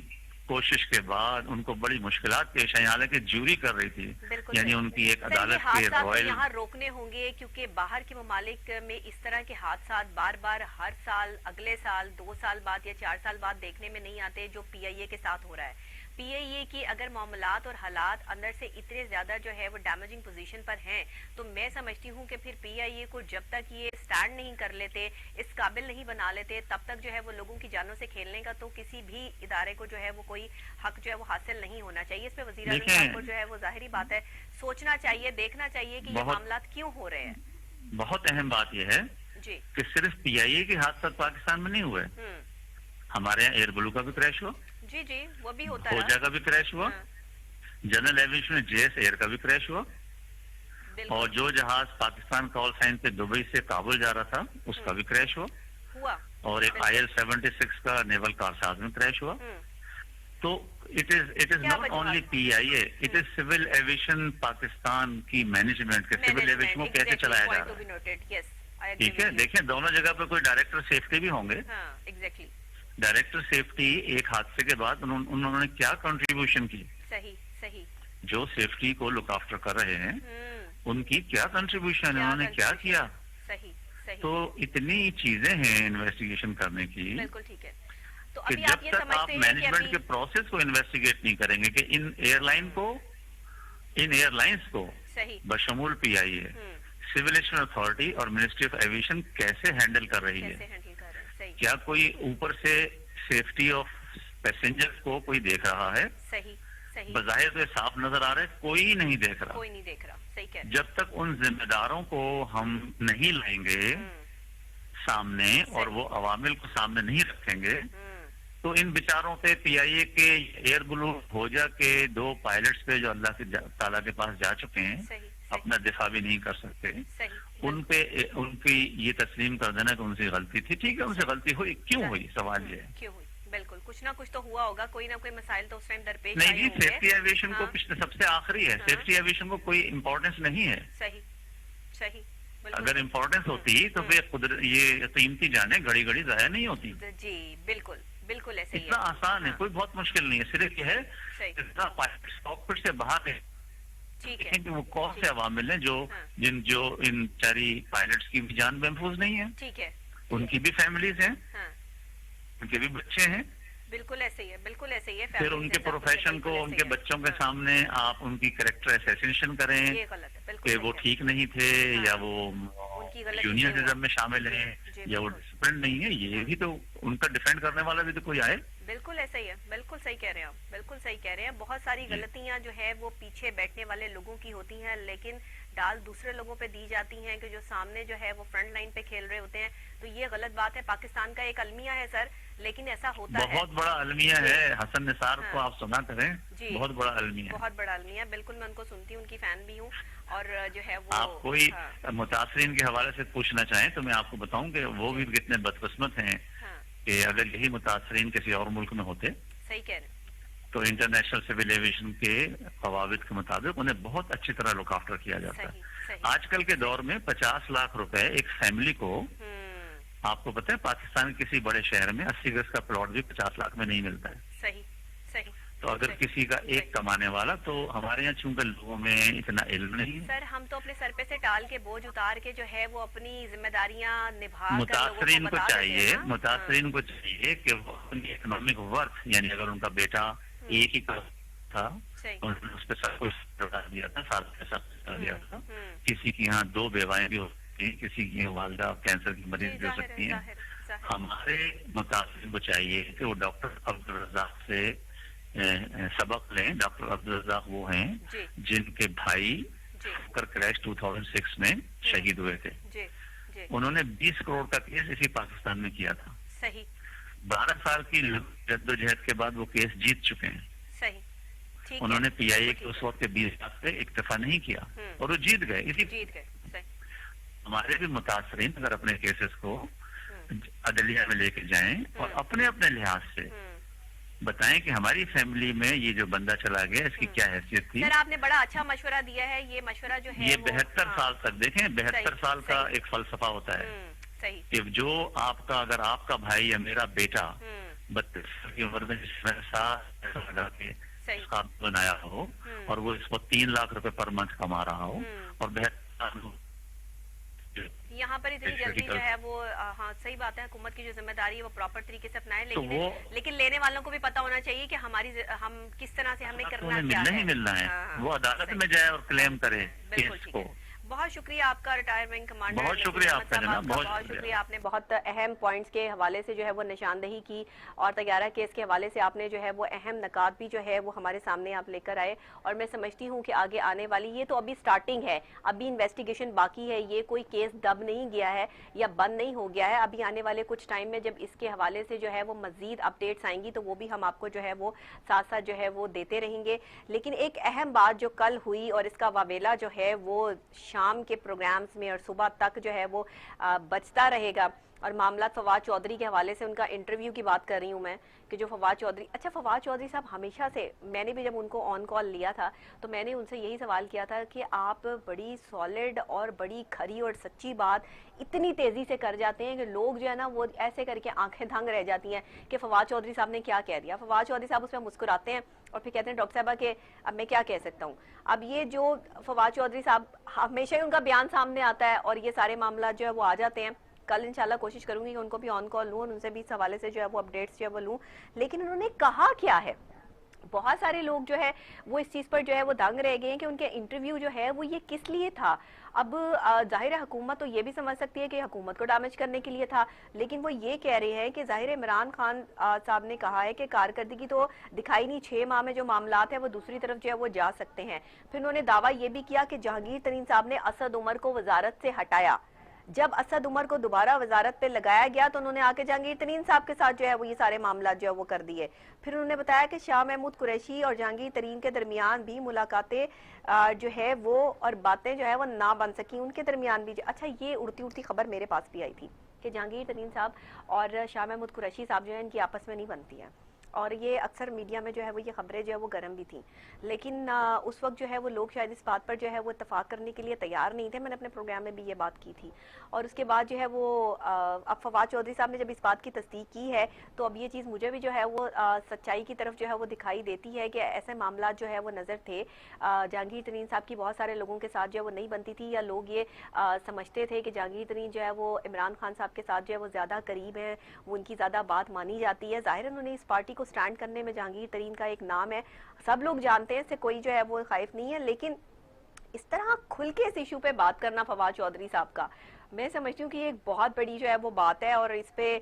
कोशिश के बाद उनको बड़ी मुश्किलात पेश आई, हालांकि ज्यूरी कर रही थी, बिल्कुल यानी सही। उनकी एक सर, ये अदालत के हादसा रॉयल। यहाँ रोकने होंगे क्योंकि बाहर के ममालिक में इस तरह के हादसा बार बार हर साल, अगले साल, 2 साल बाद या 4 साल बाद देखने में नहीं आते जो पीआईए के साथ हो रहा है। पीआईए की अगर मामलात और हालात अंदर से इतने ज्यादा जो है वो डैमेजिंग पोजीशन पर हैं, तो मैं समझती हूँ कि फिर पीआईए को जब तक ये स्टैंड नहीं कर लेते, इस काबिल नहीं बना लेते, तब तक जो है वो लोगों की जानों से खेलने का तो किसी भी इदारे को जो है वो कोई हक जो है वो हासिल नहीं होना चाहिए। इस पे वज़ीर आज़म साहब को जो है वो जाहिर बात है सोचना चाहिए, देखना चाहिए कि ये मामलात क्यों हो रहे हैं। बहुत अहम बात यह है जी कि सिर्फ पीआईए के हादसा पाकिस्तान में नहीं हुए, हमारे यहाँ एयर ब्लू का भी क्रैश हुआ, जी जी, वो भी होता खोजा का भी क्रैश हुआ, जनरल एविएशन में जेएस एयर का भी क्रैश हुआ, और जो जहाज पाकिस्तान कॉल साइन पे दुबई से काबुल जा रहा था उसका भी क्रैश हुआ, और एक IL-76 का नेवल कारसाज में क्रैश हुआ। तो it is not only PIA, it is civil aviation Pakistan की मैनेजमेंट के सिविल एविएशन को कैसे चलाया जा रहा है। ठीक है, देखें दोनों जगह पे कोई डायरेक्टर सेफ्टी भी होंगे। एग्जैक्टली। डायरेक्टर सेफ्टी एक हादसे के बाद उन्होंने क्या कंट्रीब्यूशन की, सही, सही। जो सेफ्टी को लुक आफ्टर कर रहे हैं उनकी क्या कंट्रीब्यूशन है, उन्होंने क्या किया। सही, सही। तो इतनी चीजें हैं इन्वेस्टिगेशन करने की, बिल्कुल ठीक है। तो कि अभी जब आप ये तक आप समझते हैं मैनेजमेंट के प्रोसेस को इन्वेस्टिगेट नहीं करेंगे कि इन एयरलाइंस को सही बशमूल पीआईए, सिविल एविएशन अथॉरिटी और मिनिस्ट्री ऑफ एविएशन कैसे हैंडल कर रही है, क्या कोई ऊपर से सेफ्टी ऑफ पैसेंजर्स को कोई देख रहा है। सही, सही। बज़ाहिर तो साफ नजर आ रहा है, कोई नहीं देख रहा, कोई नहीं देख रहा। सही कह रहे हैं। जब तक उन जिम्मेदारों को हम नहीं लाएंगे सामने और वो अवामिल को सामने नहीं रखेंगे, तो इन बेचारों पे पीआईए के एयर ब्लू भोजा के 2 पायलट्स पे जो अल्लाह के ताला के पास जा चुके हैं, अपना दिफा भी नहीं कर सकते, उन पे उनकी ये तस्लीम कर देना कि उनसे गलती थी। ठीक है, उनसे गलती हुई, क्यों हुई, सवाल ये है। क्यों हुई? बिल्कुल, कुछ ना कुछ तो हुआ होगा, कोई ना कोई मसाइल तो उस टाइम दरपेश नहीं जी, सेफ्टी एविएशन को पिछले सबसे आखिरी है, सेफ्टी एविएशन को कोई इम्पोर्टेंस नहीं है। सही, सही। अगर इम्पोर्टेंस होती तो फिर ये कीमती जाने घड़ी घड़ी जाया नहीं होती। जी बिल्कुल, बिल्कुल ऐसे ही इतना आसान है, कोई बहुत मुश्किल नहीं है, सिर्फ ये है कॉकपिट से बाहर है। ठीक है कि वो कौन से अवामिल हैं जो इन चारी पायलट्स की भी जान महफूज नहीं है, ठीक है, उनकी भी फैमिलीज हैं, उनके भी बच्चे हैं। बिल्कुल ऐसे ही है, बिल्कुल ऐसे ही है। फिर उनके प्रोफेशन को उनके बच्चों के सामने आप उनकी कैरेक्टर असैसिनेशन करें, ये गलत है, बिल्कुल कि वो ठीक नहीं थे, या वो यूनियनिज्म में शामिल हैं, या वो डिसिप्लिन नहीं है, ये भी तो उनका डिफेंड करने वाला भी तो कोई आए। बिल्कुल ऐसा ही है, बिल्कुल सही कह रहे हैं आप, बिल्कुल सही कह रहे हैं। बहुत सारी गलतियां जो है वो पीछे बैठने वाले लोगों की होती हैं, लेकिन डाल दूसरे लोगों पे दी जाती हैं कि जो सामने जो है वो फ्रंट लाइन पे खेल रहे होते हैं। तो ये गलत बात है। पाकिस्तान का एक अलमिया है सर, लेकिन ऐसा होता है, बहुत बड़ा अलमिया है। हसन निसार को आप सुना करें, बहुत बड़ा अलमिया, बहुत बड़ा अलमिया। बिल्कुल, मैं उनको सुनती हूँ, उनकी फैन भी हूँ। और जो है वो आप कोई मुतासरीन के हवाले से पूछना चाहें तो मैं आपको बताऊं कि वो भी कितने बदकिस्मत हैं कि अगर यही मुतासरीन किसी और मुल्क में होते, सही कह रहे हैं, तो इंटरनेशनल सिविल एविएशन के क़वाबिद के मुताबिक उन्हें बहुत अच्छी तरह लुक आफ्टर किया जाता है। आजकल के दौर में 50 लाख रुपए एक फैमिली को, आपको पता है पाकिस्तान के किसी बड़े शहर में 80 गज का प्लॉट भी 50 लाख में नहीं मिलता है। सही, सही। तो अगर किसी का एक कमाने वाला, तो हमारे यहाँ चूंकि लोगों में इतना इल्म नहीं है। सर हम तो अपने सर पे से टाल के बोझ उतार के जो है वो अपनी जिम्मेदारियां निभा कर मुतासरीन लोगों को बता चाहिए, देते हैं ना। मुतासरीन को चाहिए कि वो अपनी इकोनॉमिक वर्थ, यानी अगर उनका बेटा एक ही था, सही। उन्होंने उस पर सब कुछ लगा दिया था, सारा पैसा लगा दिया था। हम्म। किसी की यहाँ 2 बेवाएं भी हो सकती हैं, किसी की वालदा कैंसर की मरीज भी हो जाहिर सकती है, हैं। जाहिर। हमारे मुतासरीन को चाहिए कि वो डॉक्टर अब्दुल रज़ाक से सबक लें। डॉक्टर अब्दुल रज़ाक वो हैं जी जिनके भाई जी कर क्रैश 2006 में शहीद हुए थे। जी जी उन्होंने 20 करोड़ का केस इसी पाकिस्तान में किया था। सही 12 साल की जद्दोजहद के बाद वो केस जीत चुके हैं। सही ठीक उन्होंने है, पीआईए ठीक के है। उस वक्त 20 लाख से इक्तफा नहीं किया हम्म। और वो जीत गए। इसी जीत गए, सही। हमारे भी मुतासरीन अगर अपने केसेस को हम्म। अदलिया में लेके जाएं और अपने अपने लिहाज से बताएं कि हमारी फैमिली में ये जो बंदा चला गया इसकी क्या हैसियत थी। सर आपने बड़ा अच्छा मशवरा दिया है। ये मशवरा जो है ये वो 72 हाँ, साल तक देखें, 72 सही, साल का सही। एक फलसफा होता है सही। कि जो आपका, अगर आपका भाई या मेरा बेटा हम्म। 32 साल की उम्र में जिसमें साथ लगा के सही। इसका बनाया हो और वो इसको 3 लाख रुपए पर मंथ कमा रहा हो और 72 यहाँ पर इतनी जल्दी जो है वो हाँ सही बात है, हुकूमत की जो जिम्मेदारी है वो प्रॉपर तरीके से अपनाए, लेकिन लेने वालों को भी पता होना चाहिए कि हम किस तरह से हमें करना क्या है। नहीं मिलना है, वो अदालत में जाए और क्लेम करे केस को। बहुत शुक्रिया आपका रिटायरमेंट कमांडर, बहुत शुक्रिया आपका जनाब, बहुत शुक्रिया। आपने बहुत अहम पॉइंट्स के हवाले से जो है वो निशानदही की और तैयारा केस के हवाले से आपने जो है वो अहम नकात भी जो है वो हमारे सामने आप लेकर आए। और मैं समझती हूँ कि आगे आने वाली, ये तो अभी स्टार्टिंग है, अभी इन्वेस्टिगेशन बाकी है, ये कोई केस दब नहीं गया है या बंद नहीं हो गया है। अभी आने वाले कुछ टाइम में जब इसके हवाले से जो है वो मजीद अपडेट्स आएंगी तो वो भी हम आपको जो है वो साथ साथ जो है वो देते रहेंगे। लेकिन एक अहम बात जो कल हुई और इसका वावेला जो है वो शाम के प्रोग्राम्स में और सुबह तक जो है वो बचता रहेगा। और मामला फवाद चौधरी के हवाले से उनका इंटरव्यू की बात कर रही हूँ मैं कि जो फवाद चौधरी, अच्छा फवाद चौधरी साहब हमेशा से, मैंने भी जब उनको ऑन कॉल लिया था तो मैंने उनसे यही सवाल किया था कि आप बड़ी सॉलिड और बड़ी खरी और सच्ची बात इतनी तेजी से कर जाते हैं कि लोग जो है ना वो ऐसे करके आंखें दंग रह जाती हैं कि फवाद चौधरी साहब ने क्या कह दिया। फवाद चौधरी साहब उस पर मुस्कुराते हैं और फिर कहते हैं डॉक्टर साहबा के अब मैं क्या कह सकता हूँ। अब ये जो फवाद चौधरी साहब, हमेशा ही उनका बयान सामने आता है और ये सारे मामला जो है वो आ जाते हैं। कल इंशाल्लाह कोशिश करूंगी कि उनको भी ऑन कॉल लूं और उनसे भी इस हवाले से जो है वो अपडेट्स जो है वो लूं। लेकिन उन्होंने कहा क्या है, बहुत सारे लोग जो है वो इस चीज पर जो है वो दंग रह गए हैं कि उनके इंटरव्यू जो है वो ये किस लिए था। अब जाहिर है हुकूमत तो ये भी समझ सकती है कि हुकूमत को डैमेज करने के लिए था, लेकिन वो ये कह रहे हैं कि जाहिर है इमरान खान साहब ने कहा है कि कारकर्दगी तो दिखाई नहीं, 6 माह में जो मामलात है वो दूसरी तरफ जो है वो जा सकते हैं। फिर उन्होंने दावा ये भी किया कि जहांगीर तरीन साहब ने असद उमर को वजारत से हटाया। जब असद उमर को दोबारा वजारत पे लगाया गया तो उन्होंने आके जहांगीर तरीन साहब के साथ जो है वो ये सारे मामला जो है वो कर दिए। फिर उन्होंने बताया कि शाह महमूद कुरैशी और जहांगीर तरीन के दरमियान भी मुलाकातें जो है वो और बातें जो है वो ना बन सकी, उनके दरमियान भी। अच्छा, ये उड़ती उड़ती खबर मेरे पास भी आई थी कि जहांगीर तरीन साहब और शाह महमूद कुरैशी साहब जो है इनकी आपस में नहीं बनती है और ये अक्सर मीडिया में जो है वो ये खबरें जो है वो गर्म भी थी। लेकिन उस वक्त जो है वो लोग शायद इस बात पर जो है वो इत्तेफाक करने के लिए तैयार नहीं थे। मैंने अपने प्रोग्राम में भी ये बात की थी और उसके बाद जो है वो अब फवाद चौधरी साहब ने जब इस बात की तस्दीक की है तो अब ये चीज़ मुझे भी जो है वो सच्चाई की तरफ जो है वो दिखाई देती है कि ऐसे मामला जो है वो नज़र थे। जहांगीर तरीन साहब की बहुत सारे लोगों के साथ जो है वो नहीं बनती थी या लोग ये समझते थे कि जहांगीर तरीन जो है वो इमरान खान साहब के साथ जो है वो ज़्यादा करीब है, वो उनकी ज़्यादा बात मानी जाती है। ज़ाहिर उन्होंने इस पार्टी को स्टैंड करने में जहांगीर तरीन का एक नाम है, सब लोग जानते हैं, इससे कोई जो है वो खौफ नहीं है। लेकिन इस तरह खुल के इस इशू पे बात करना फवाद चौधरी साहब का, मैं समझती हूँ कि ये एक बहुत बड़ी जो है वो बात है और इस पे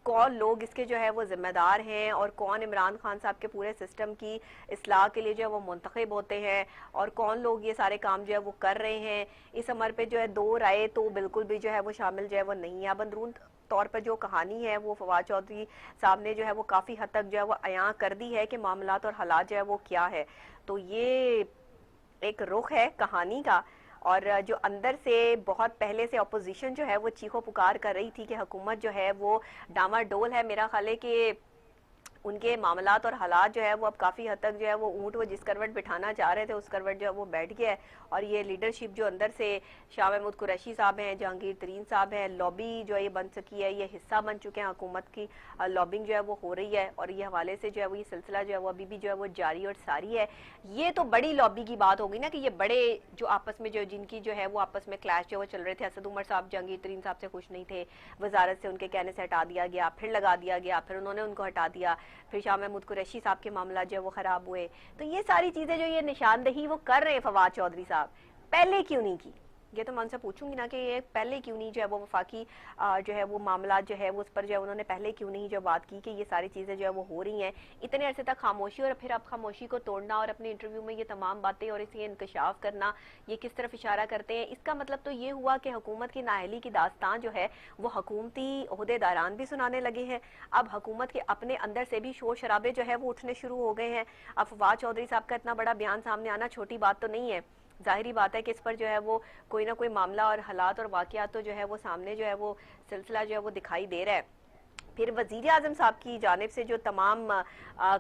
कौन लोग इसके जो है वो जिम्मेदार हैं और कौन इमरान खान साहब के पूरे सिस्टम की इस्लाह के लिए जो है वो मुंतखब होते हैं और कौन लोग ये सारे काम जो है वो कर रहे हैं। इस अमर पे जो है दो राय तो बिल्कुल भी जो है वो शामिल जो है वो नहीं है। अब अंदरून तौर पर जो कहानी है वो फवाद चौधरी साहब ने जो है वो काफ़ी हद तक जो है वो अयां कर दी है कि मामलात और हालात जो है वो क्या है। तो ये एक रुख है कहानी का और जो अंदर से बहुत पहले से अपोजिशन जो है वो चीखो पुकार कर रही थी कि हुकूमत जो है वो डामाडोल है। मेरा ख्याल है कि उनके मामलात और हालात जो है वो अब काफ़ी हद तक जो है वो ऊँट वो जिस करवट बिठाना चाह रहे थे उस करवट जो है वो बैठ गया है। और ये लीडरशिप जो अंदर से शाह महमूद कुरैशी साहब हैं, जहांगीर तरीन साहब हैं, लॉबी जो है ये बन सकी है, ये हिस्सा बन चुके हैं हुकूमत की, लॉबिंग जो है वो हो रही है और ये हवाले से जो है वो ये सिलसिला जो है वो अभी भी जो है वो जारी और सारी है। ये तो बड़ी लॉबी की बात होगी ना कि ये बड़े जो आपस में जो जिनकी जो है वो आपस में क्लैश जो वो चल रहे थे। असद उमर साहब जहांगीर तरीन साहब से खुश नहीं थे, वजारत से उनके कहने से हटा दिया गया, फिर लगा दिया गया, फिर उन्होंने उनको हटा दिया, फिर शाह महमूद कुरैशी साहब के मामला जो है वो खराब हुए। तो ये सारी चीजें जो ये निशानदही वो कर रहे हैं फवाद चौधरी साहब, पहले क्यों नहीं की? ये तो मैं उनसे पूछूंगी ना कि ये पहले क्यों नहीं जो है वो वफाकी जो है वो मामला जो है वो उस पर जो है उन्होंने पहले क्यों नहीं जो बात की कि ये सारी चीज़ें जो है वो हो रही हैं। इतने अरसे तक खामोशी और फिर अब खामोशी को तोड़ना और अपने इंटरव्यू में ये तमाम बातें और इसे इंकशाफ करना, ये किस तरफ इशारा करते हैं? इसका मतलब तो ये हुआ कि हुकूमत की नाअहली की दास्तान जो है वो हुकूमती ओहदेदारान भी सुनाने लगे हैं। अब हुकूमत के अपने अंदर से भी शोर शराबे जो है वो उठने शुरू हो गए हैं। अब फवाद चौधरी साहब का इतना बड़ा बयान सामने आना छोटी बात तो नहीं है। जाहिर बात है कि इस पर जो है वो कोई ना कोई मामला और हालात और वाकयात तो जो है वो सामने जो है वो सिलसिला जो है वो दिखाई दे रहा है। फिर वज़ीर आज़म साहब की जानिब से जो तमाम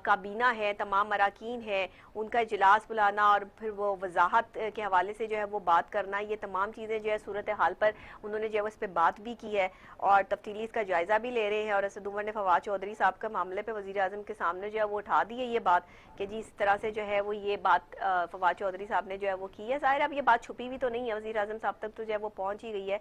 काबीना है, तमाम अराकीन है, उनका इजलास बुलाना और फिर वो वजाहत के हवाले से जो है वो बात करना, ये तमाम चीज़ें जो है सूरत हाल पर उन्होंने जो है उस पर बात भी की है और तफ्तीली इसका जायज़ा भी ले रहे हैं। और असद उमर ने फवाद चौधरी साहब का मामले पर वज़ीर आज़म के सामने जो है वो उठा दी है ये बात कि जी इस तरह से जो है वो ये बात फवाद चौधरी साहब ने जो है वो की है। ज़ाहिर अब ये बात छुपी हुई तो नहीं है, वज़ीर आज़म साहब तक तो जो है वो पहुँच ही गई है।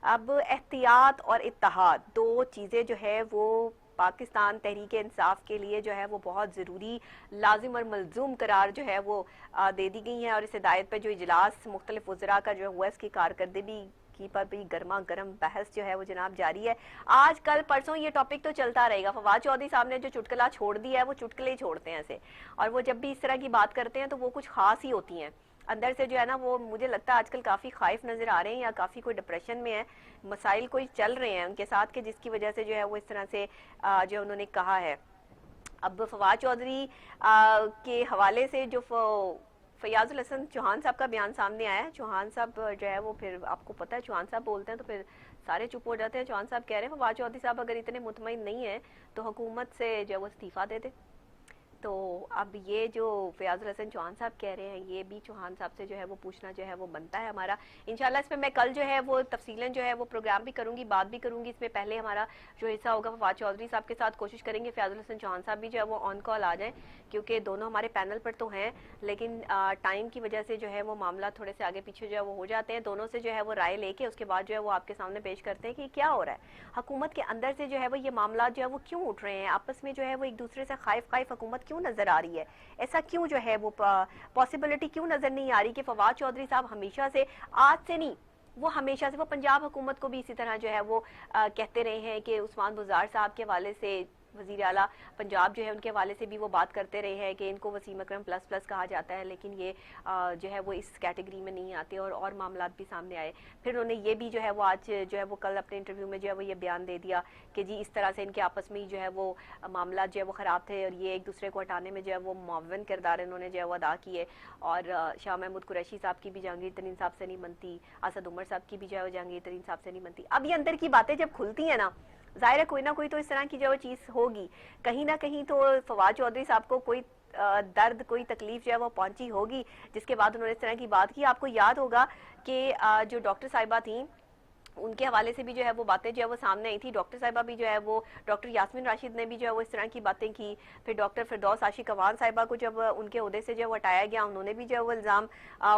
अब एहतियात और इत्तेहाद दो चीज़ें जो है वो पाकिस्तान तहरीक इंसाफ के लिए जो है वो बहुत ज़रूरी, लाजिम और मलजूम करार जो है वो दे दी गई हैं। और इस हिदायत पर जो इजलास मुख्तलिफ वज़रा का जो हुआ इसकी कारकर्दगी की पर भी गर्मा गर्म बहस जो है वो जनाब जारी है। आज कल परसों ये टॉपिक तो चलता रहेगा। फवाद चौधरी साहब ने जो चुटकुला छोड़ दिया है वो चुटकुले ही छोड़ते हैं ऐसे, और वो जब भी इस तरह की बात करते हैं तो वो कुछ खास ही होती हैं अंदर से जो है ना। वो मुझे लगता है आजकल काफ़ी खाइफ नज़र आ रहे हैं या काफ़ी कोई डिप्रेशन में है, मसाइल कोई चल रहे हैं उनके साथ के जिसकी वजह से जो है वो इस तरह से जो उन्होंने कहा है। अब फवाद चौधरी के हवाले से जो फयाजुल हसन चौहान साहब का बयान सामने आया है, चौहान साहब जो है वो फिर आपको पता है चौहान साहब बोलते हैं तो फिर सारे चुप हो जाते हैं। चौहान साहब कह रहे हैं फवाद चौधरी साहब अगर इतने मुतमईन नहीं है तो हुकूमत से जो है वो इस्तीफ़ा दे दे। तो अब ये जो फयाजुल हसन चौहान साहब कह रहे हैं ये भी चौहान साहब से जो है वो पूछना जो है वो बनता है हमारा। इंशाल्लाह इस पर मैं कल जो है वो तफसीलन जो है वो प्रोग्राम भी करूंगी, बात भी करूंगी। इसमें पहले हमारा जो हिस्सा होगा फवाद चौधरी साहब के साथ कोशिश करेंगे फयाजुल हसन चौहान साहब भी जो है वो ऑन कॉल आ जाएं, क्योंकि दोनों हमारे पैनल पर तो हैं लेकिन टाइम की वजह से जो है वो मामला थोड़े से आगे पीछे जो है वो हो जाते हैं। दोनों से जो है वो राय लेके उसके बाद जो है वो आपके सामने पेश करते हैं कि क्या हो रहा है हुकूमत के अंदर से जो है वो ये मामला जो है वो क्यों उठ रहे हैं, आपस में जो है वो एक दूसरे से खाइफ हुकूमत क्यों नजर आ रही है, ऐसा क्यों जो है वो पॉसिबिलिटी क्यों नजर नहीं आ रही कि फवाद चौधरी साहब हमेशा से, आज से नहीं वो हमेशा से, वो पंजाब हुकूमत को भी इसी तरह जो है वो कहते रहे हैं कि उस्मान बुज़ार साहब के हवाले से वज़ीर आला पंजाब जो है उनके हवाले से भी वो बात करते रहे हैं कि इनको वसीम अकरम प्लस प्लस कहा जाता है, लेकिन ये जो है वो इस कैटेगरी में नहीं आते और मामला भी सामने आए। फिर उन्होंने ये भी जो है वो आज जो है वो कल अपने इंटरव्यू में जो है वो ये बयान दे दिया कि जी इस तरह से इनके आपस में ही जो है वो मामला जो है वो ख़राब थे और ये एक दूसरे को हटाने में जो है वो मुआवन किरदार इन्होंने जो है वो अदा किए। और शाह महमूद कुरैशी साहब की भी जहांगीर तरीन साहब से नहीं बनती, असद उमर साहब की भी जो है वो जहांगीर तरीन साहब से नहीं बनती। अब ये अंदर की बातें जब खुलती हैं ना, जाहिर है कोई ना कोई तो इस तरह की जो चीज़ होगी, कहीं ना कहीं तो फवाद चौधरी साहब को कोई दर्द, कोई तकलीफ जो है वो पहुंची होगी जिसके बाद उन्होंने इस तरह की बात की। आपको याद होगा कि जो डॉक्टर साहिबा थी उनके हवाले से भी जो है वो बातें जो है वो सामने आई थी। डॉक्टर साहिबा भी जो है वो, डॉक्टर यास्मीन राशिद ने भी जो है वो इस तरह की बातें की। फिर डॉक्टर फिरदौस आशिक अवान साहिबा को जब उनके ओहदे से जो है वो हटाया गया, उन्होंने भी जो है वो इल्ज़ाम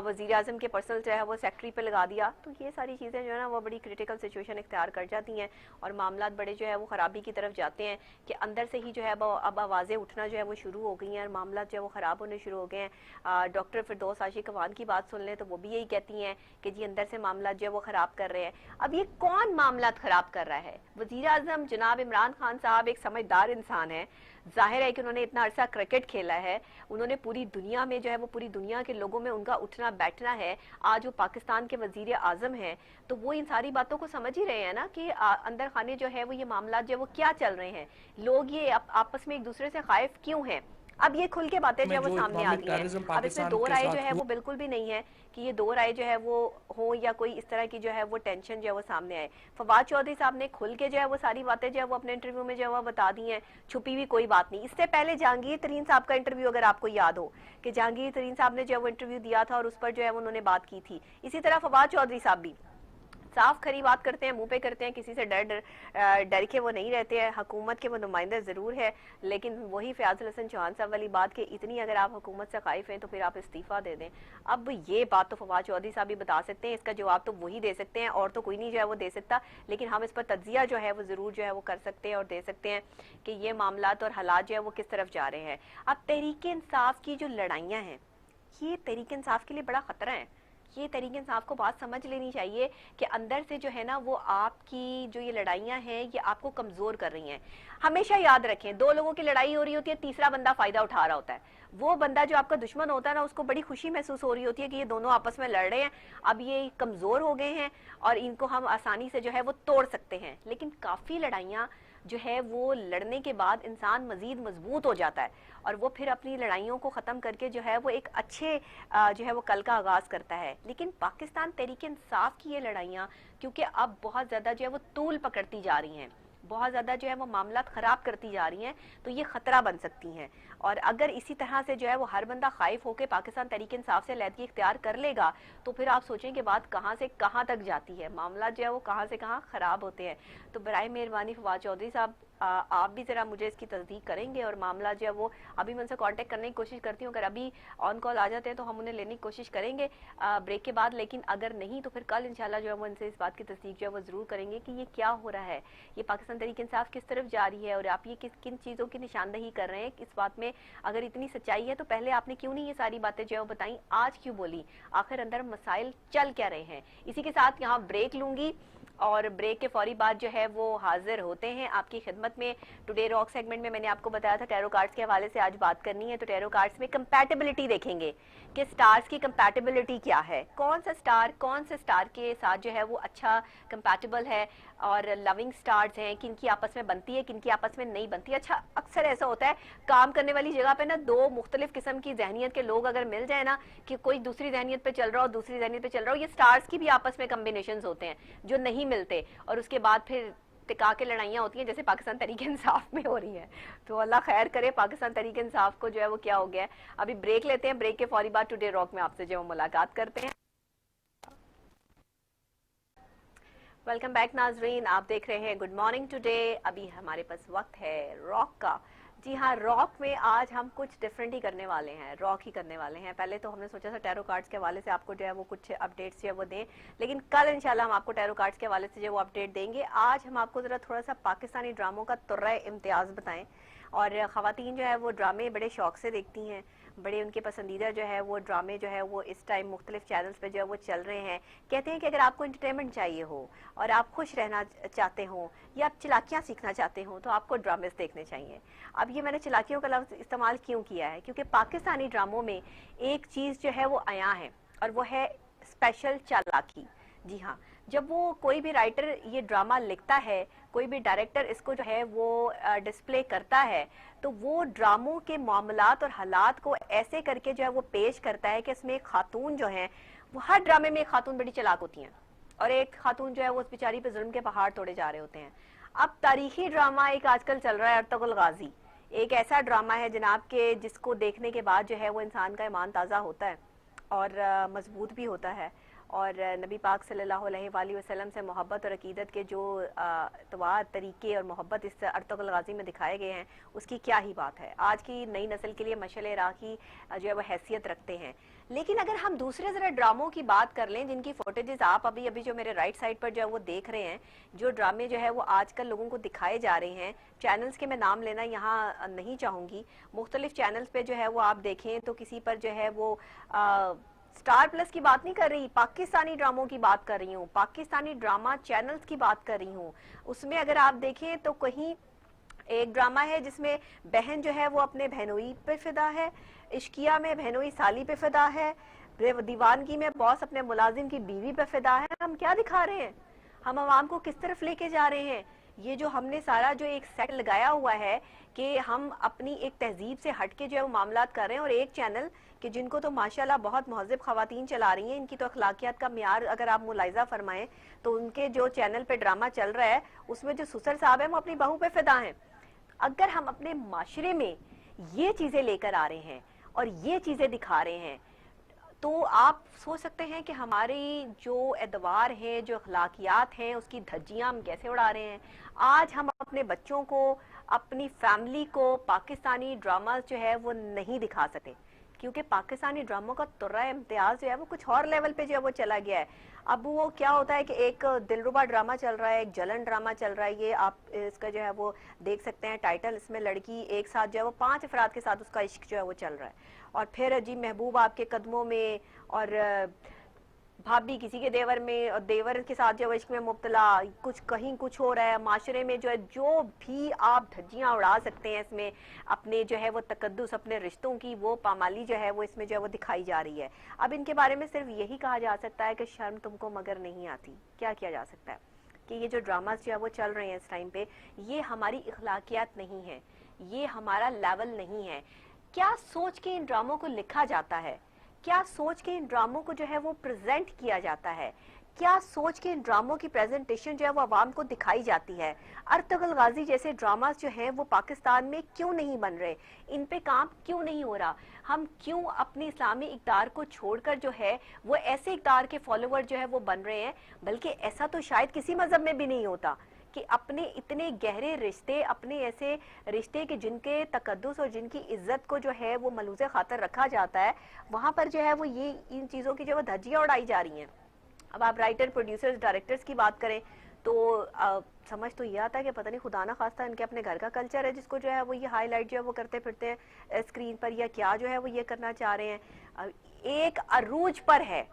वज़ीर आज़म के पर्सनल जो है वो सेक्रेटरी पे लगा दिया। तो ये सारी चीज़ें जो है ना वो बड़ी क्रिटिकल सिचुएशन इख्तियार कर जाती हैं और मामला बड़े जो है वो ख़राबी की तरफ जाते हैं कि अंदर से ही जो है अब आवाज़ें उठना जो है वो शुरू हो गई हैं और मामला जो है वो ख़राब होने शुरू हो गए हैं। डॉक्टर फिरदौस आशिक अवान की बात सुन लें तो वो भी यही कहती हैं कि जी अंदर से मामला जो है वो ख़राब कर रहे हैं। अब ये कौन मामला खराब कर रहा है? वजीर आजम जनाब इमरान खान साहब एक समझदार इंसान है, जाहिर है कि उन्होंने इतना अरसा क्रिकेट खेला है, उन्होंने पूरी दुनिया में जो है वो पूरी दुनिया के लोगों में उनका उठना बैठना है। आज वो पाकिस्तान के वजीर आजम हैं तो वो इन सारी बातों को समझ ही रहे हैं ना कि अंदर खाने जो है वो ये मामला जो है वो क्या चल रहे हैं, लोग ये आपस में एक दूसरे से खाइफ क्यों हैं। अब ये खुल के बातें जो है वो जो सामने आ इकोनॉमिक गई हैं। टेररिज्म अब इसमें पाकिस्तान दो के राय जो साथ है हुआ, वो बिल्कुल भी नहीं है कि ये दो राय जो है वो हो या कोई इस तरह की जो है वो टेंशन जो है वो सामने आए। फवाद चौधरी साहब ने खुल के जो है वो सारी बातें जो है वो अपने इंटरव्यू में जो है वो बता दी हैं, छुपी हुई कोई बात नहीं। इससे पहले जहांगीर तरीन साहब का इंटरव्यू अगर आपको याद हो कि जहांगीर तरीन साहब ने जो है वो इंटरव्यू दिया था और उस पर जो है उन्होंने बात की थी। इसी तरह फवाद चौधरी साहब भी साफ खरी बात करते हैं, मुंह पे करते हैं, किसी से डर के वो नहीं रहते हैं। हुकूमत के वो नुमाइंदे ज़रूर है, लेकिन वही फयाजुल हसन चौहान साहब वाली बात कि इतनी अगर आप हुकूमत से खाइफ हैं तो फिर आप इस्तीफ़ा दे दें। अब ये बात तो फवाद चौधरी साहब भी बता सकते हैं, इसका जवाब तो वही दे सकते हैं और तो कोई नहीं जो है वो दे सकता। लेकिन हम इस पर तज्जिया जो है वो ज़रूर जो है वो कर सकते हैं और दे सकते हैं कि ये मामलात और हालात जो है वो किस तरफ जा रहे हैं। अब तहरीक इंसाफ की जो लड़ाइयाँ हैं, ये तहरीक इंसाफ के लिए बड़ा ख़तरा है। ये तहरीक इंसाफ को बात समझ लेनी चाहिए कि अंदर से जो है ना वो आपकी जो ये लड़ाइयाँ हैं ये आपको कमज़ोर कर रही हैं। हमेशा याद रखें, दो लोगों की लड़ाई हो रही होती है, तीसरा बंदा फ़ायदा उठा रहा होता है। वो बंदा जो आपका दुश्मन होता है ना, उसको बड़ी खुशी महसूस हो रही होती है कि ये दोनों आपस में लड़ रहे हैं, अब ये कमज़ोर हो गए हैं और इनको हम आसानी से जो है वो तोड़ सकते हैं। लेकिन काफ़ी लड़ाइयाँ जो है वो लड़ने के बाद इंसान मज़ीद मजबूत हो जाता है और वो फिर अपनी लड़ाइयों को ख़त्म करके जो है वो एक अच्छे जो है वो कल का आगाज़ करता है। लेकिन पाकिस्तान तहरीक इंसाफ की ये लड़ाइयाँ क्योंकि अब बहुत ज़्यादा जो है वो तूल पकड़ती जा रही हैं, बहुत ज़्यादा जो है वो मामलात ख़राब करती जा रही हैं, तो ये ख़तरा बन सकती हैं। और अगर इसी तरह से जो है वो हर बंदा खाइफ होकर पाकिस्तान तहरीक इंसाफ से अलहदगी इख्तियार कर लेगा तो फिर आप सोचें कि बात कहाँ से कहाँ तक जाती है, मामला जो है वो कहाँ से कहाँ ख़राब होते हैं। तो बराए मेहरबानी फवाद चौधरी साहब आप भी ज़रा मुझे इसकी तस्दीक करेंगे और मामला जो है वो अभी मैं उनसे कांटेक्ट करने की कोशिश करती हूँ। अगर अभी ऑन कॉल आ जाते हैं तो हम उन्हें लेने की कोशिश करेंगे ब्रेक के बाद, लेकिन अगर नहीं तो फिर कल इंशाल्लाह जो है वो इनसे इस बात की तस्दीक जो है वो ज़रूर करेंगे कि ये क्या हो रहा है, ये पाकिस्तान तहरीक इंसाफ किस तरफ जा रही है और आप ये किन चीज़ों की निशानदही कर रहे हैं। इस बात में अगर इतनी सच्चाई है तो पहले आपने क्यों नहीं ये सारी बातें जो है वो बताई, आज क्यों बोली, आखिर अंदर मसाइल चल क्या रहे हैं। इसी के साथ यहाँ ब्रेक लूँगी और ब्रेक के फौरी बाद जो है वो हाजिर होते हैं आपकी खिदमत में। टुडे रॉक सेगमेंट में मैंने आपको बताया था टैरो कार्ड्स के हवाले से आज बात करनी है, तो टैरो कार्ड्स में कंपैटिबिलिटी देखेंगे कि स्टार्स की कंपैटिबिलिटी क्या है, कौन से स्टार के साथ जो है वो अच्छा कंपैटिबल है और लविंग स्टार्स हैं, किन की आपस में बनती है, किन की आपस में नहीं बनती। अच्छा अक्सर ऐसा होता है काम करने वाली जगह पे ना दो मुख्तलिफ किस्म की जहनीत के लोग अगर मिल जाए ना कि कोई दूसरी जहनीत पे चल रहा हो, दूसरी जहनीत पे चल रहा हो, ये स्टार्स की भी आपस में कम्बिनेशंस होते हैं जो नहीं मिलते और उसके बाद फिर टिका के लड़ाइयाँ होती हैं जैसे पाकिस्तान तहरीक इंसाफ में हो रही हैं। तो अल्लाह खैर करे पाकिस्तान तहरीक इंसाफ को जो है वो क्या हो गया है। अभी ब्रेक लेते हैं, ब्रेक के फौरी बाद टुडे रॉक में आपसे जो मुलाकात करते हैं। वेलकम बैक नाजरीन, आप देख रहे हैं गुड मॉर्निंग टुडे। अभी हमारे पास वक्त है रॉक का। जी हाँ, रॉक में आज हम कुछ डिफरेंट ही करने वाले हैं, रॉक ही करने वाले हैं। पहले तो हमने सोचा था टैरो कार्ड्स के हवाले से आपको जो है वो कुछ अपडेट्स जो है वो दें, लेकिन कल इंशाल्लाह हम आपको टैरो कार्ड्स के हवाले से जो वो अपडेट देंगे। आज हम आपको ज़रा थोड़ा सा पाकिस्तानी ड्रामों का तुर्रा इम्तियाज़ बताएं। और ख़वातीन जो है वो ड्रामे बड़े शौक से देखती हैं, बड़े उनके पसंदीदा जो है वो ड्रामे जो है वो इस टाइम मुख्तलिफ चैनल्स पे जो है वो चल रहे हैं। कहते हैं कि अगर आपको एंटरटेनमेंट चाहिए हो और आप खुश रहना चाहते हो या आप चलाकियाँ सीखना चाहते हो तो आपको ड्रामेस देखने चाहिए। अब ये मैंने चलाकियों का लफ्ज़ इस्तेमाल क्यों किया है, क्योंकि पाकिस्तानी ड्रामों में एक चीज़ जो है वो आया है और वो है स्पेशल चालाकी। जी हाँ, जब वो कोई भी राइटर ये ड्रामा लिखता है, कोई भी डायरेक्टर इसको जो है वो डिस्प्ले करता है, तो वो ड्रामों के मामलात और हालात को ऐसे करके जो है वो पेश करता है कि इसमें एक खातून जो है वो, हर ड्रामे में एक खातून बड़ी चालाक होती हैं और एक खातून जो है वो उस बेचारी पे जुल्म के पहाड़ तोड़े जा रहे होते हैं। अब तारीखी ड्रामा एक आजकल चल रहा है अर्तुगरुल गाजी, एक ऐसा ड्रामा है जनाब के जिसको देखने के बाद जो है वो इंसान का ईमान ताज़ा होता है और मजबूत भी होता है। और नबी पाक सल्लल्लाहु अलैहि वसल्लम से मोहब्बत और अकीदत के जो तवार तरीके और मोहब्बत इस अर्तुगरुल गाजी में दिखाए गए हैं उसकी क्या ही बात है। आज की नई नस्ल के लिए मशाल राह की जो है वो हैसियत रखते हैं। लेकिन अगर हम दूसरे ज़रा ड्रामों की बात कर लें जिनकी फुटेजेस आप अभी अभी जो मेरे राइट साइड पर जो है वो देख रहे हैं, जो ड्रामे जो है वो आजकल लोगों को दिखाए जा रहे हैं, चैनल्स के मैं नाम लेना यहाँ नहीं चाहूँगी, मुख्तलिफ चैनल्स पे जो है वो आप देखें तो किसी पर जो है वो स्टार प्लस की बात नहीं कर रही, पाकिस्तानी ड्रामों की बात कर रही हूँ, पाकिस्तानी ड्रामा चैनल्स की बात कर रही हूँ। उसमें अगर आप देखें तो कहीं एक ड्रामा है जिसमें बहन जो है वो अपने बहनोई पे फिदा है, इश्किया में बहनोई साली पे फिदा है, दीवानगी में बॉस अपने मुलाजिम की बीवी पे फिदा है। हम क्या दिखा रहे हैं, हम आवाम को किस तरफ लेके जा रहे हैं ये जो हमने सारा जो एक सेट लगाया हुआ है कि हम अपनी एक तहजीब से हटके जो है वो मामलात कर रहे हैं, और एक चैनल कि जिनको तो माशाल्लाह बहुत महज़िब ख़वातीन चला रही हैं, इनकी तो अखलाकियात का मियार अगर आप मुलाहिज़ा फरमाएं तो उनके जो चैनल पे ड्रामा चल रहा है उसमें जो सुसर साहब हैं वो अपनी बहू पे फिदा हैं। अगर हम अपने माशरे में ये चीज़ें लेकर आ रहे हैं और ये चीज़ें दिखा रहे हैं, तो आप सोच सकते हैं कि हमारी जो एतबार है, जो अखलाकियात हैं, उसकी धज्जियां हम कैसे उड़ा रहे हैं। आज हम अपने बच्चों को, अपनी फैमिली को पाकिस्तानी ड्रामा जो है वो नहीं दिखा सकते, क्योंकि पाकिस्तानी ड्रामों का तुर्रा इम्तियाज जो है वो कुछ और लेवल पे जो है वो चला गया है। अब वो क्या होता है कि एक दिलरुबा ड्रामा चल रहा है, एक जलन ड्रामा चल रहा है, ये आप इसका जो है वो देख सकते हैं टाइटल, इसमें लड़की एक साथ जो है वो 5 अफराद के साथ उसका इश्क जो है वो चल रहा है, और फिर जी महबूब आपके कदमों में, और भाभी किसी के देवर में, और देवर के साथ जो इश्क में मुब्तला, कुछ कहीं कुछ हो रहा है माशरे में, जो है जो भी आप धज्जियां उड़ा सकते हैं इसमें, अपने जो है वो तकद्दुस, अपने रिश्तों की वो पामाली जो है वो इसमें जो है वो दिखाई जा रही है। अब इनके बारे में सिर्फ यही कहा जा सकता है कि शर्म तुमको मगर नहीं आती। क्या किया जा सकता है कि ये जो ड्रामास जो है वो चल रहे हैं इस टाइम पे, ये हमारी इखलाकियात नहीं है, ये हमारा लेवल नहीं है। क्या सोच के इन ड्रामों को लिखा जाता है, क्या सोच के इन ड्रामों को जो है वो प्रेजेंट किया जाता है, क्या सोच के इन ड्रामों की प्रेजेंटेशन जो है वो आवाम को दिखाई जाती है। अर्तुगरुल गाजी जैसे ड्रामास जो हैं वो पाकिस्तान में क्यों नहीं बन रहे, इन पे काम क्यों नहीं हो रहा, हम क्यों अपनी इस्लामी इक़्तिदार को छोड़कर जो है वो ऐसे इक़्तिदार के फॉलोवर जो है वो बन रहे हैं। बल्कि ऐसा तो शायद किसी मजहब में भी नहीं होता कि अपने इतने गहरे रिश्ते, अपने ऐसे रिश्ते कि जिनके तकद्दुस और जिनकी इज्जत को जो है वो मलूज़े खातर रखा जाता है, वहाँ पर जो है वो ये इन चीज़ों की जो है धज्जियाँ उड़ाई जा रही हैं। अब आप राइटर, प्रोड्यूसर्स, डायरेक्टर्स की बात करें तो समझ तो ये आता है कि पता नहीं खुदा ना खास्ता इनके अपने घर का कल्चर है जिसको जो है वो ये हाईलाइट जो है वो करते फिरते हैं स्क्रीन पर, या क्या जो है वो ये करना चाह रहे हैं। एक अरूज पर है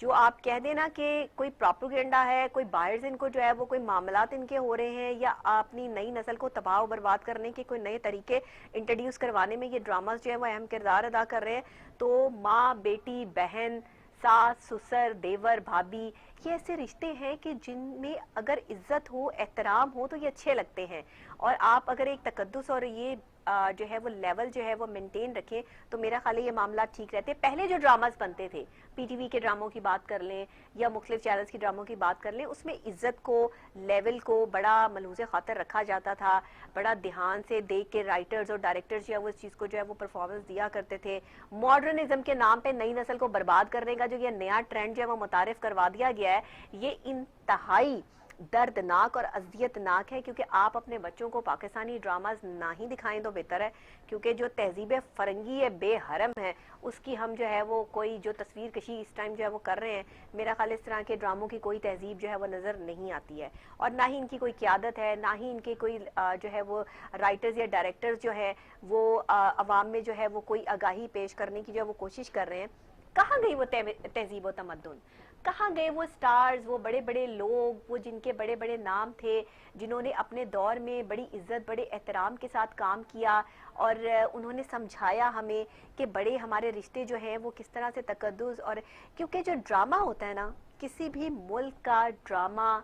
जो आप कह देना कि कोई प्रोपेगेंडा है, कोई बाहर से इनको जो है वो कोई मामलात इनके हो रहे हैं, या अपनी नई नस्ल को तबाह और बर्बाद करने के कोई नए तरीके इंट्रोड्यूस करवाने में ये ड्रामास जो है वो अहम किरदार अदा कर रहे हैं। तो माँ, बेटी, बहन, सास, ससुर, देवर, भाभी, ये ऐसे रिश्ते हैं कि जिनमें अगर इज्जत हो, एहतराम हो तो ये अच्छे लगते हैं। और आप अगर एक तकद्दुस और ये जो है वो लेवल जो है वो मेंटेन रखें तो मेरा ख्याल है ये मामला ठीक रहते। पहले जो ड्रामास बनते थे, पीटीवी के ड्रामों की बात कर लें या मुख्तलिफ चैनल्स की ड्रामों की बात कर लें, उसमें इज्जत को, लेवल को बड़ा मलूज़े खातर रखा जाता था, बड़ा ध्यान से देख के राइटर्स और डायरेक्टर्स जो है वो इस चीज़ को जो है वो परफॉर्मेंस दिया करते थे। मॉडर्निज्म के नाम पे नई नस्ल को बर्बाद करने का जो ये नया ट्रेंड जो है वो मुतारिफ करवा दिया गया है, ये इंतहाई दर्दनाक और अजियतनाक है। क्योंकि आप अपने बच्चों को पाकिस्तानी ड्रामाज ना ही दिखाएं तो बेहतर है, क्योंकि जो तहजीब फरंगी है, बेहरम है, उसकी हम जो है वो कोई जो तस्वीर कशी इस टाइम जो है वो कर रहे हैं, मेरा ख्याल इस तरह के ड्रामों की कोई तहजीब जो है वो नज़र नहीं आती है, और ना ही इनकी कोई क़यादत है, ना ही इनके कोई जो है वो राइटर्स या डायरेक्टर्स जो है वो अवाम में जो है वो कोई आगाही पेश करने की जो है वो कोशिश कर रहे हैं। कहाँ गई वो तहजीब व तमद्दुन, कहाँ गए वो स्टार्स, वो बड़े बड़े लोग, वो जिनके बड़े बड़े नाम थे, जिन्होंने अपने दौर में बड़ी इज्जत, बड़े एहतराम के साथ काम किया, और उन्होंने समझाया हमें कि बड़े हमारे रिश्ते जो हैं वो किस तरह से तकद्दुस। और क्योंकि जो ड्रामा होता है ना, किसी भी मुल्क का ड्रामा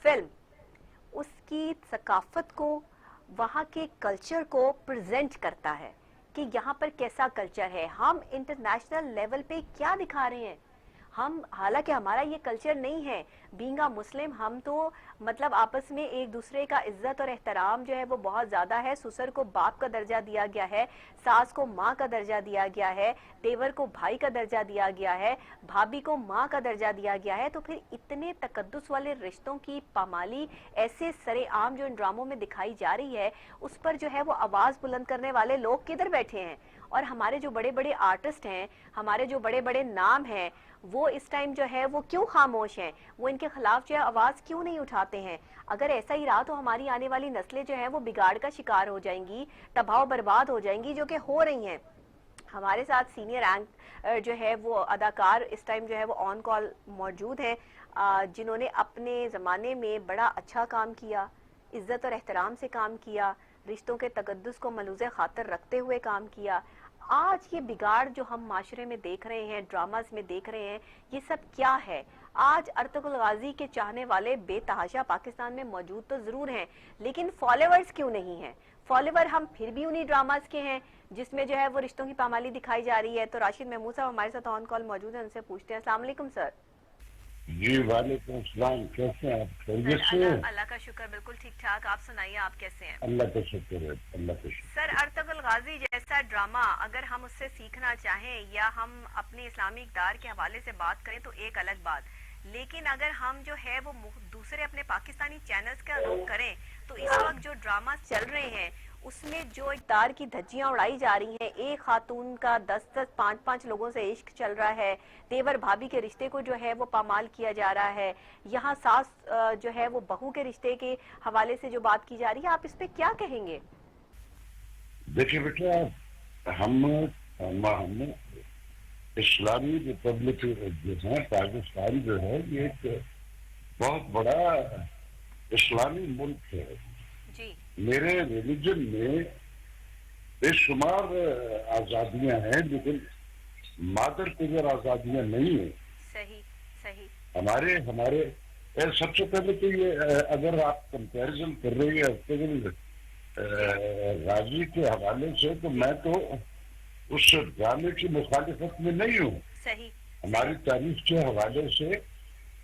फिल्म उसकी सकाफत को, वहाँ के कल्चर को प्रेजेंट करता है कि यहाँ पर कैसा कल्चर है, हम इंटरनेशनल लेवल पे क्या दिखा रहे हैं। हम, हालांकि हमारा ये कल्चर नहीं है, बीइंग अ मुस्लिम हम तो मतलब आपस में एक दूसरे का इज्जत और एहतराम जो है वो बहुत ज़्यादा है। ससुर को बाप का दर्जा दिया गया है, सास को माँ का दर्जा दिया गया है, देवर को भाई का दर्जा दिया गया है, भाभी को माँ का दर्जा दिया गया है। तो फिर इतने तकद्दुस वाले रिश्तों की पामाली ऐसे सरेआम जो इन ड्रामों में दिखाई जा रही है, उस पर जो है वो आवाज़ बुलंद करने वाले लोग किधर बैठे हैं। और हमारे जो बड़े बड़े आर्टिस्ट हैं, हमारे जो बड़े बड़े नाम हैं, वो इस टाइम जो है वो क्यों खामोश हैं, वो इनके खिलाफ जो है आवाज़ क्यों नहीं उठाते हैं। अगर ऐसा ही रहा तो हमारी आने वाली नस्लें जो हैं वो बिगाड़ का शिकार हो जाएंगी, तबाह बर्बाद हो जाएंगी, जो कि हो रही हैं। हमारे साथ सीनियर रैंक जो है वो अदाकार इस टाइम जो है वो ऑन कॉल मौजूद हैं, जिन्होंने अपने ज़माने में बड़ा अच्छा काम किया, इज्जत और एहतराम से काम किया, रिश्तों के तकद्दुस को मलूज़े खातर रखते हुए काम किया। आज ये बिगाड़ जो हम माशरे में देख रहे हैं, ड्रामास में देख रहे हैं, ये सब क्या है। आज अर्तुगरुल गाजी के चाहने वाले बेतहाशा पाकिस्तान में मौजूद तो जरूर हैं, लेकिन फॉलोअर्स क्यों नहीं हैं? फॉलोअर हम फिर भी उन्हीं ड्रामास के हैं जिसमें जो है वो रिश्तों की पामाली दिखाई जा रही है। तो राशिद महमूद साहब हमारे साथ ऑन कॉल मौजूद है, उनसे पूछते हैं। अस्सलाम वालेकुम सर। जी वालेकुम सलाम, कैसे हैं आप? खैरियत से? अल्लाह का शुक्र, बिल्कुल ठीक ठाक। आप सुनाइए, आप कैसे हैं? अल्लाह का शुक्र है, अल्लाह का शुक्र। सर, अर्तुगरुल गाजी जैसा ड्रामा अगर हम उससे सीखना चाहें या हम अपने इस्लामी इक़्तिदार के हवाले से बात करें तो एक अलग बात, लेकिन अगर हम जो है वो दूसरे अपने पाकिस्तानी चैनल्स का रुख करें तो इस वक्त जो ड्रामा चल रहे हैं उसमें जो इक़्तिदार की धज्जियां उड़ाई जा रही हैं, एक खातून का 10-10 5-5 लोगों से इश्क चल रहा है, देवर भाभी के रिश्ते को जो है वो पामाल किया जा रहा है, यहाँ सास जो है वो बहू के रिश्ते के हवाले से जो बात की जा रही है, आप इस पे क्या कहेंगे? देखिए बेटा, हम इस्लामी रिपब्लिक जो है पाकिस्तान जो है ये एक बहुत बड़ा इस्लामी मुल्क है जी। मेरे रिलीजन में बेशुमार आजादियां हैं, लेकिन मादर पितर आजादियां नहीं है। सही सही। हमारे सबसे पहले तो ये अगर आप कंपैरिजन कर रही है अर्तुगरुल गाजी के हवाले से, तो मैं तो उस ड्रामे की मुखालिफत में नहीं हूँ। सही। हमारी तारीख के हवाले से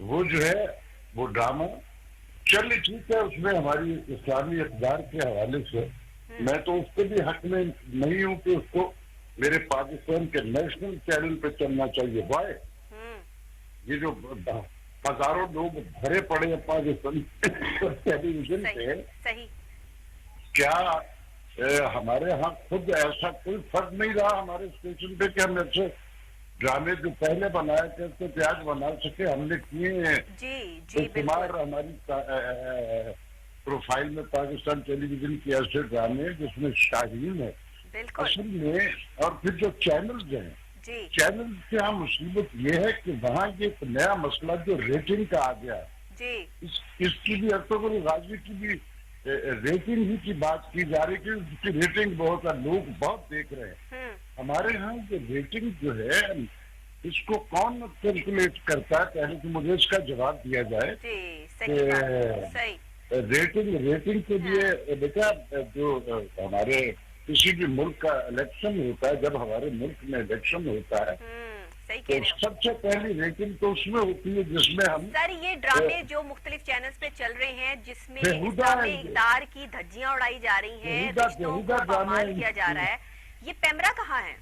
वो जो है वो ड्रामा चलिए ठीक है, उसमें हमारी इस्लामी इक़्तिदार के हवाले से मैं तो उसके भी हक में नहीं हूँ कि उसको मेरे पाकिस्तान के नेशनल चैनल पे चलना चाहिए। वाय ये जो हजारों लोग भरे पड़े हैं पाकिस्तान टेलीविजन पे, सही। क्या हमारे यहाँ खुद ऐसा कोई फर्क नहीं रहा हमारे स्टेशन पे कि हम ऐसे ड्रामे जो पहले बनाए करते थे आज बना सके? हमने किए हैं। जी शुमार हमारी प्रोफाइल में पाकिस्तान टेलीविजन के ऐसे ड्रामे जिसमें शाहीन है असल में। और फिर जो चैनल्स हैं, चैनल की यहाँ मुसीबत ये है कि वहाँ ये एक नया मसला जो रेटिंग का आ गया है, इसकी भी अर्तुगरुल गाजी की भी रेटिंग ही की बात की जा रही है कि उसकी रेटिंग बहुत है, लोग बहुत देख रहे हैं। हमारे यहाँ जो रेटिंग जो है इसको कौन कैलकुलेट करता है? पहले तो मुझे इसका जवाब दिया जाए। सही। रेटिंग के लिए बेटा, जो हमारे किसी भी मुल्क का इलेक्शन होता है, जब हमारे मुल्क में इलेक्शन होता है तो सबसे पहली रेटिंग तो उसमें होती है जिसमें हम सर ये ड्रामे जो मुख्तलिफ चैनल्स पे चल रहे हैं जिसमें इस्लामी इक़्तिदार की धज्जियां उड़ाई जा रही हैं, रिश्तों को पामाल किया जा रहा है, ये पैमरा कहाँ है?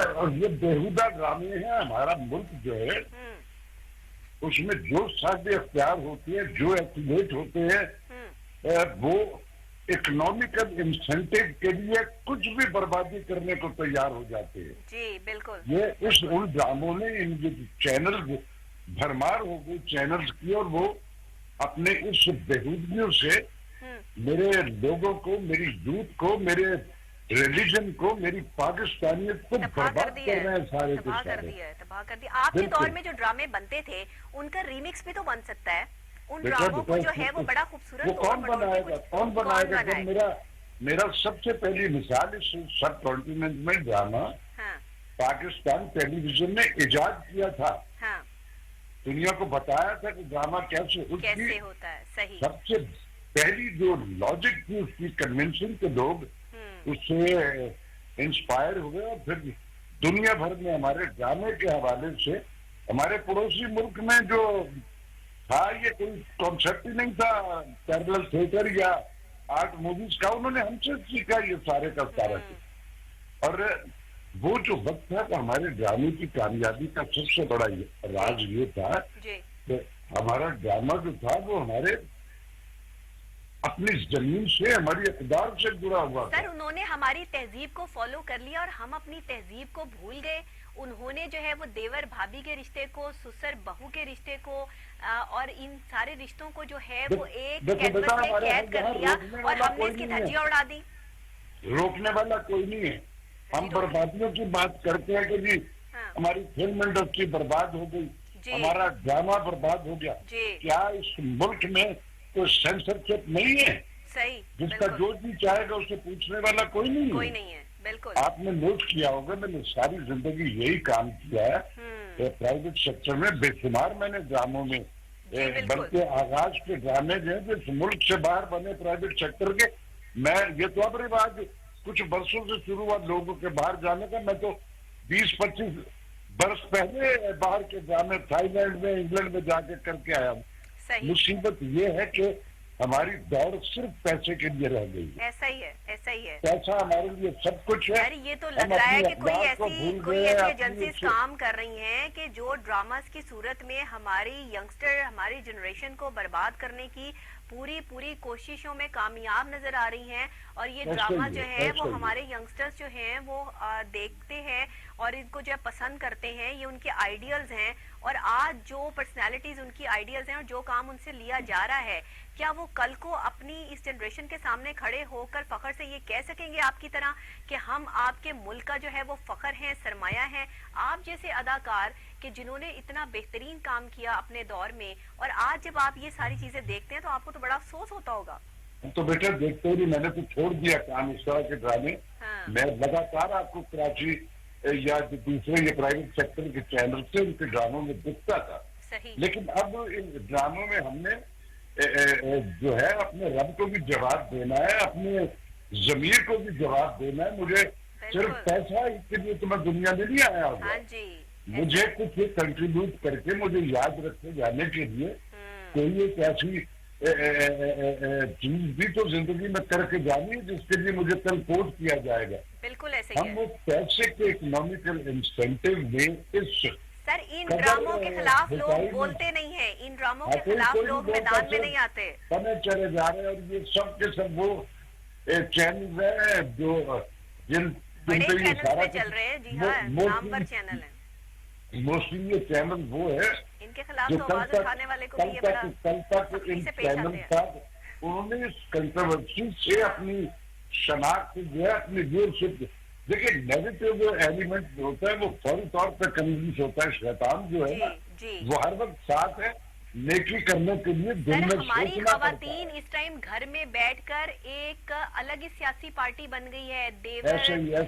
और ये बेहुदा ड्रामे हैं। हमारा मुल्क जो है उसमें जो साथ इख्तियार होती है, जो एक्टिवेट होते हैं, वो इकोनॉमिकल इंसेंटिव के लिए कुछ भी बर्बादी करने को तैयार हो जाते हैं। जी बिल्कुल। ये उन ड्रामों ने इन चैनल भरमार हो गई चैनल्स की, और वो अपने इस बेहूदगियों से मेरे लोगों को, मेरी यूथ को, मेरे रिलीजन को, मेरी पाकिस्तानियत को बर्बाद कर रहे हैं सारे के सारे। तबाह कर दिया। आपके दौर में जो ड्रामे बनते थे उनका रीमिक्स भी तो बन सकता है। उन ड्रामों को जो है वो बड़ा खूबसूरत वो कौन बनाएगा? जब मेरा सबसे पहली मिसाल इस सब कॉन्टिनेंट में ड्रामा पाकिस्तान टेलीविजन ने इजाद किया था। दुनिया को बताया था कि ड्रामा कैसे होता है। सही। सबसे पहली जो लॉजिक थी उसकी कन्वेंशन के लोग उससे इंस्पायर हुए, और फिर दुनिया भर में हमारे ड्रामे के हवाले से हमारे पड़ोसी मुल्क में जो था, ये कोई कॉन्सेप्ट ही नहीं था पैरेलल थिएटर या आर्ट मूवीज का, उन्होंने हमसे सीखा ये सारे का सारा। और वो जो वक्त था तो हमारे ड्रामे की कामयाबी का सबसे बड़ा राज ये था कि हमारा ड्रामा जो था वो हमारे अपनी जमीन से, हमारी इक़्तिदार से जुड़ा हुआ था। सर उन्होंने हमारी तहजीब को फॉलो कर लिया और हम अपनी तहजीब को भूल गए। उन्होंने जो है वो देवर भाभी के रिश्ते को, ससुर बहू के रिश्ते को और इन सारे रिश्तों को जो है वो एक कैनवस में कैद कर दिया और हमने इसकी धज्जियां उड़ा दी। रोकने वाला कोई नहीं है। हम बर्बादियों की बात करते हैं कि जी हमारी फिल्म इंडस्ट्री बर्बाद हो गई, हमारा ड्रामा बर्बाद हो गया। क्या इस मुल्क में कोई सेंसरशिप नहीं है? सही। जिसका जो भी चाहेगा उसे पूछने वाला कोई नहीं है। बिल्कुल। आपने नोट किया होगा, मैंने सारी जिंदगी यही काम किया है प्राइवेट सेक्टर में बेशुमार मैंने ड्रामों में बल्कि आगाज के ड्रामे जो है जो मुल्क से बाहर बने प्राइवेट सेक्टर के, मैं ये तो अब रिवाज कुछ बरसों से शुरू हुआ लोगों के बाहर जाने का। मैं तो 20-25 बरस पहले बाहर के ड्रामे थाईलैंड में, इंग्लैंड में जाके करके आया हूँ। मुसीबत ये है कि हमारी दौड़ सिर्फ पैसे के लिए रह गई है। ऐसा ही है, ऐसा ही है। पैसा हमारे लिए सब कुछ है। अरे ये तो लग रहा है कि कोई ऐसी एजेंसीज काम कर रही हैं कि जो ड्रामास की सूरत में हमारी यंगस्टर, हमारी जनरेशन को बर्बाद करने की पूरी कोशिशों में कामयाब नजर आ रही हैं। और ये ड्रामा जो है वो हमारे यंगस्टर्स जो हैं वो देखते हैं और इनको जो है पसंद करते हैं। ये उनके आइडियल्स हैं और आज जो पर्सनालिटीज उनकी आइडियल्स हैं और जो काम उनसे लिया जा रहा है, क्या वो कल को अपनी इस जनरेशन के सामने खड़े होकर फख्र से ये कह सकेंगे आपकी तरह कि हम आपके मुल्क का जो है वो फख्र है, सरमाया है? आप जैसे अदाकार कि जिन्होंने इतना बेहतरीन काम किया अपने दौर में, और आज जब आप ये सारी चीजें देखते हैं तो आपको तो बड़ा अफसोस होता होगा। तो बेटा देखते ही नहीं, मैंने तो छोड़ दिया काम इस तरह के ड्रामे। मैं लगातार आपको कराची या दूसरे ये प्राइवेट सेक्टर के चैनल से उनके ड्रामों में दिखता था। लेकिन अब इन ड्रामों में हमने जो है अपने रब को भी जवाब देना है, अपने जमीर को भी जवाब देना है। मुझे सिर्फ पैसा इसके लिए तो मैं दुनिया में नहीं आया हूँ। मुझे कुछ कंट्रीब्यूट करके मुझे याद रखे जाने के लिए कोई एक ऐसी चीज भी तो जिंदगी में करके जानी है जिसके लिए मुझे कल कोट किया जाएगा। बिल्कुल ऐसे हम वो पैसे के इकोनॉमिकल इंसेंटिव में इस सर इन ड्रामों के खिलाफ लोग बोलते नहीं है, इन ड्रामों के खिलाफ लोग मैदान में नहीं आते, समय चले जा रहे हैं। और ये सब के सब वो चैनल है जो जिन बड़े चैनल चल रहे हैं। जी हाँ, नामवर चैनल है। मोस्टली ये चैनल वो है इनके खिलाफ तो आवाज उठाने वाले को भी ये बड़ा कल तक इन चैनल तक उन्होंने इस कंट्रोवर्सी से अपनी शनाख्त जो है, अपनी व्यूअरशिप, देखिए नेगेटिव जो एलिमेंट होता है वो फौरी तौर पर कन्विंस होता है। शैतान जो है ना वो हर वक्त साथ है नेकी करने के लिए। सर हमारी खवातीन इस टाइम घर में बैठकर एक अलग ही सियासी पार्टी बन गई है। देवरानियां,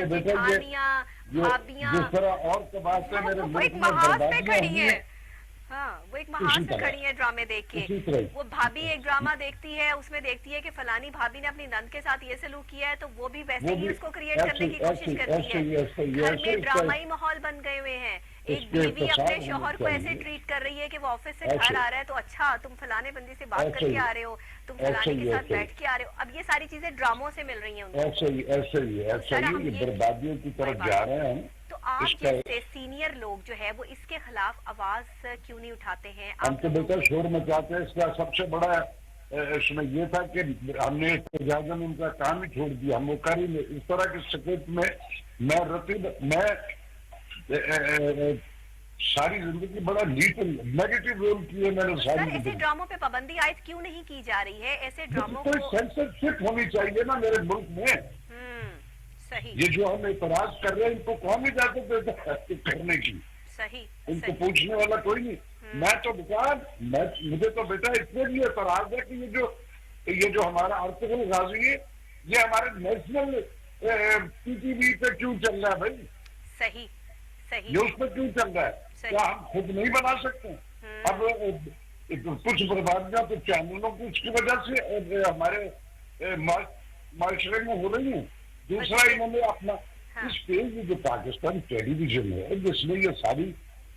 जेठानियां, भाभियां, जिस तरह और कबाते मेरे मुल्क में बर्बादी खड़ी है। हाँ, वो एक महान से खड़ी है ड्रामे देख के। वो भाभी एक ड्रामा देखती है, उसमें देखती है कि फलानी भाभी ने अपनी नंद के साथ ये सलूक किया है, तो वो भी वैसे ही उसको क्रिएट करने की कोशिश करती है। घर में ड्रामाई माहौल बन गए हुए हैं। एक बीवी अपने शौहर को ऐसे ट्रीट कर रही है कि वो ऑफिस से घर आ रहा है तो अच्छा तुम फलाने बंदी से बात करके आ रहे हो, तुम फलाने के साथ बैठ के आ रहे हो। अब ये सारी चीजें ड्रामों से मिल रही हैं उनको। ऐसे ही बर्बादियों की तरफ जा रहे हैं। तो आप जैसे सीनियर लोग जो है वो इसके खिलाफ आवाज क्यों नहीं उठाते हैं? हम तो बेटा शोर मचाते हैं। इसका सबसे बड़ा इसमें ये था कि हमने इजाजत उनका काम ही छोड़ दिया। हम वो कर ही नहीं। इस तरह के स्क्रिप्ट में मैं सारी जिंदगी बड़ा नेगेटिव रोल किए मैंने सारी। ऐसे ड्रामों पे पाबंदी आयद क्यों नहीं की जा रही है? ऐसे ड्रामों को सेंसरशिप होनी चाहिए ना मेरे मुल्क में। सही। ये जो हम एतराज कर रहे हैं इनको कौन इजाजत देता है करने की? सही। इनको पूछने वाला कोई नहीं। मैं तो मुझे तो बेटा इसलिए भी एतराज है कि ये जो हमारा आर्टिकल गाजी है ये हमारे नेशनल टीवी पे क्यों चल रहा है भाई? सही सही। ये उसमें क्यों चल रहा है? क्या हम खुद नहीं बना सकते? अब कुछ बर्बादियां तो चैनलों की उसकी वजह से हमारे माशरे में हो रही है। दूसरा इन्होंने अपना इस पेज जो पाकिस्तान टेलीविजन है जिसने ये सारी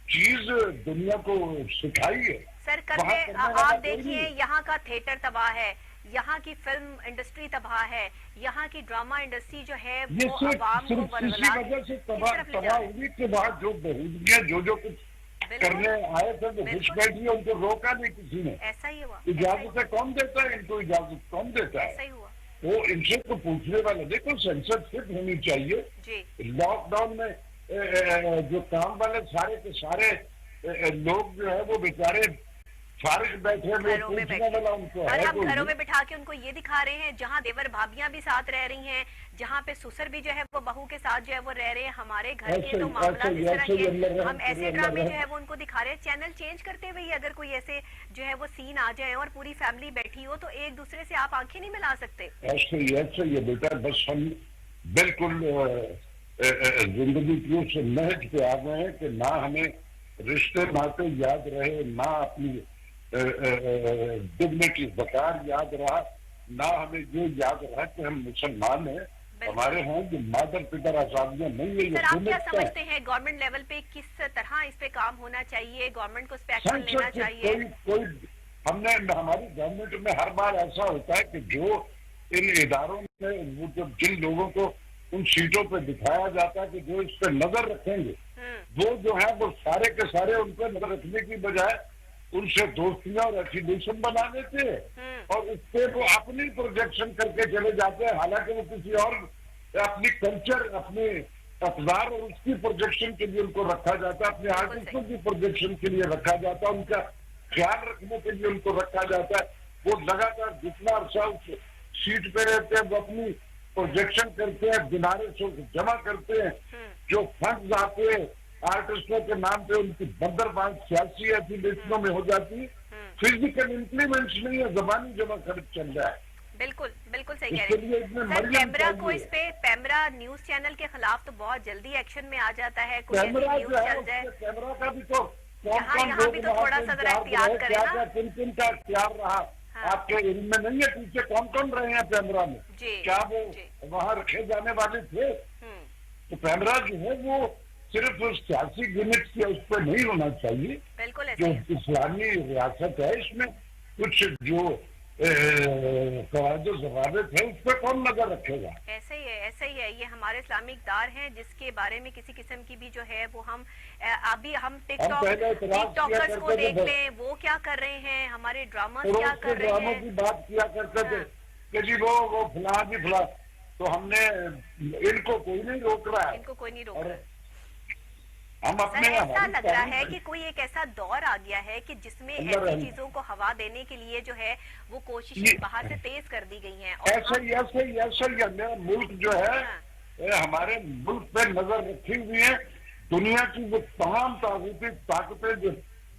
चीज दुनिया को सिखाई है। सर कल आप देखिए यहाँ का थिएटर तबाह है, यहाँ की फिल्म इंडस्ट्री तबाह है, यहाँ की ड्रामा इंडस्ट्री जो है वो आवाम को इसी वजह से तबाह होने के बाद जो बहूदियां जो कुछ करने आए थे वो घुस बैठी, उनको रोका नहीं किसी ने। ऐसा ही हुआ। इजाजत कौन देता है इनको? इजाजत कौन देता है? ऐसा ही हुआ। वो इनसे तो पूछने वाले। देखो सेंसरशिप होनी चाहिए। लॉकडाउन में जो काम वाले सारे के सारे लोग जो है वो बेचारे फारिग बैठे घरों में और हम घरों में बिठा के उनको ये दिखा रहे हैं जहाँ देवर भाभियां भी साथ रह रही हैं, जहाँ पे ससुर भी जो है वो बहू के साथ जो है वो रह रहे हैं। हमारे घर के तो मामला इस तरह के हम ऐसे ड्रामे जो है वो उनको दिखा रहे हैं। चैनल चेंज करते हुए अगर कोई ऐसे जो है वो सीन आ जाए और पूरी फैमिली बैठी हो तो एक दूसरे से आप आंखें नहीं मिला सकते। ऐसे ही है बेटा। बस हम बिल्कुल जिंदगी की उस नहज पे आ गए हैं कि ना हमें रिश्ते नाते याद रहे, ना अपनी डिग्निटी वकार याद रहा, ना हमें ये याद रहा कि हम मुसलमान हैं, हमारे यहाँ जो मादर पितर आजादियां नहीं है। सर, आप क्या समझते हैं गवर्नमेंट लेवल पे किस तरह इस पे काम होना चाहिए, गवर्नमेंट को इस पे एक्शन लेना चाहिए? कोई हमने हमारी गवर्नमेंट में हर बार ऐसा होता है कि जो इन इदारों में वो जो जिन लोगों को उन सीटों पे दिखाया जाता है कि जो इस पे नजर रखेंगे, वो जो है वो सारे के सारे उन पर नजर रखने की बजाय उनसे दोस्तियां और एफिलिएशन बना देते हैं और उससे वो अपनी प्रोजेक्शन करके चले जाते हैं, हालांकि वो किसी और अपनी कल्चर, अपने अखबार और उसकी प्रोजेक्शन के लिए उनको रखा जाता है, अपने आर्टिस्टों की प्रोजेक्शन के लिए रखा जाता है, उनका ख्याल रखने के लिए उनको रखा जाता है। वो लगातार जितना अर्सा उस सीट पे रहते हैं वो अपनी प्रोजेक्शन करते हैं, किनारे से जमा करते हैं, जो फंड आते हैं आर्टिस्टों के नाम पे उनकी बंदरबाज सियासी एफिलिएशनों में हो जाती है, फिजिकल इम्प्लीमेंट्स नहीं है, जबानी जमा खर्च चल रहा है। बिल्कुल बिल्कुल सही कह रहे हैं सर। पैमरा को इस पे, पैमरा न्यूज चैनल के खिलाफ तो बहुत जल्दी एक्शन में आ जाता है, कोई न्यूज चल जाए। पैमरा का भी तो यहाँ भी तो थोड़ा सा जरा एहतियात करें ना। किन किन का इख्तियार रहा आपके इल्म में नहीं है? पीछे कौन कौन रहे हैं पैमरा में? क्या वो वहाँ रखे जाने वाले थे? तो पैमरा जो है वो सिर्फ उस सियासी गिमिट के उस पर नहीं होना चाहिए। जो इस्लामी रियासत है इसमें कुछ जो जवाबित है उस पर कौन नजर रखेगा? ऐसे ही है, ऐसे ही है। ये हमारे इस्लामिक दार हैं जिसके बारे में किसी किस्म की भी जो है वो हम अभी हम टिकटॉकर्स को देख लें, वो क्या कर रहे हैं, हमारे ड्रामा क्या कर रहे हैं, की बात किया करते थे कि जी वो फलां जी फलां, तो हमने इनको कोई नहीं रोक रहा है, इनको कोई नहीं रोक रहा है। हम अपने ऐसा लग रहा है कि कोई एक ऐसा दौर आ गया है कि जिसमें ऐसी चीजों को हवा देने के लिए जो है वो कोशिशें बाहर से तेज कर दी गई हैं। ऐसा ही मेरा मुल्क जो है हमारे मुल्क पे नजर रखी हुई है दुनिया की वो तमाम ताकूती ताकतें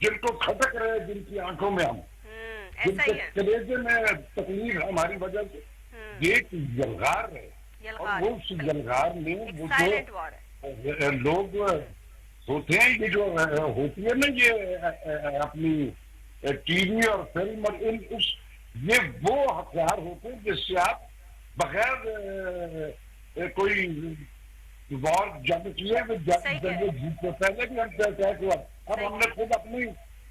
जिनको खटक रहे हैं, जिनकी आंखों में हम, जिनके कलेजे में तकलीफ है हमारी वजह से, ये जलगार है। और वो उस जलगार में वो जो लोग होते हैं, ये जो होती है ना ये अपनी टीवी और फिल्म और ये वो हथियार होते हैं जिससे आप बगैर कोई वॉर जंग किए जीतते। पहले भी हम तय हुआ, अब हमने खुद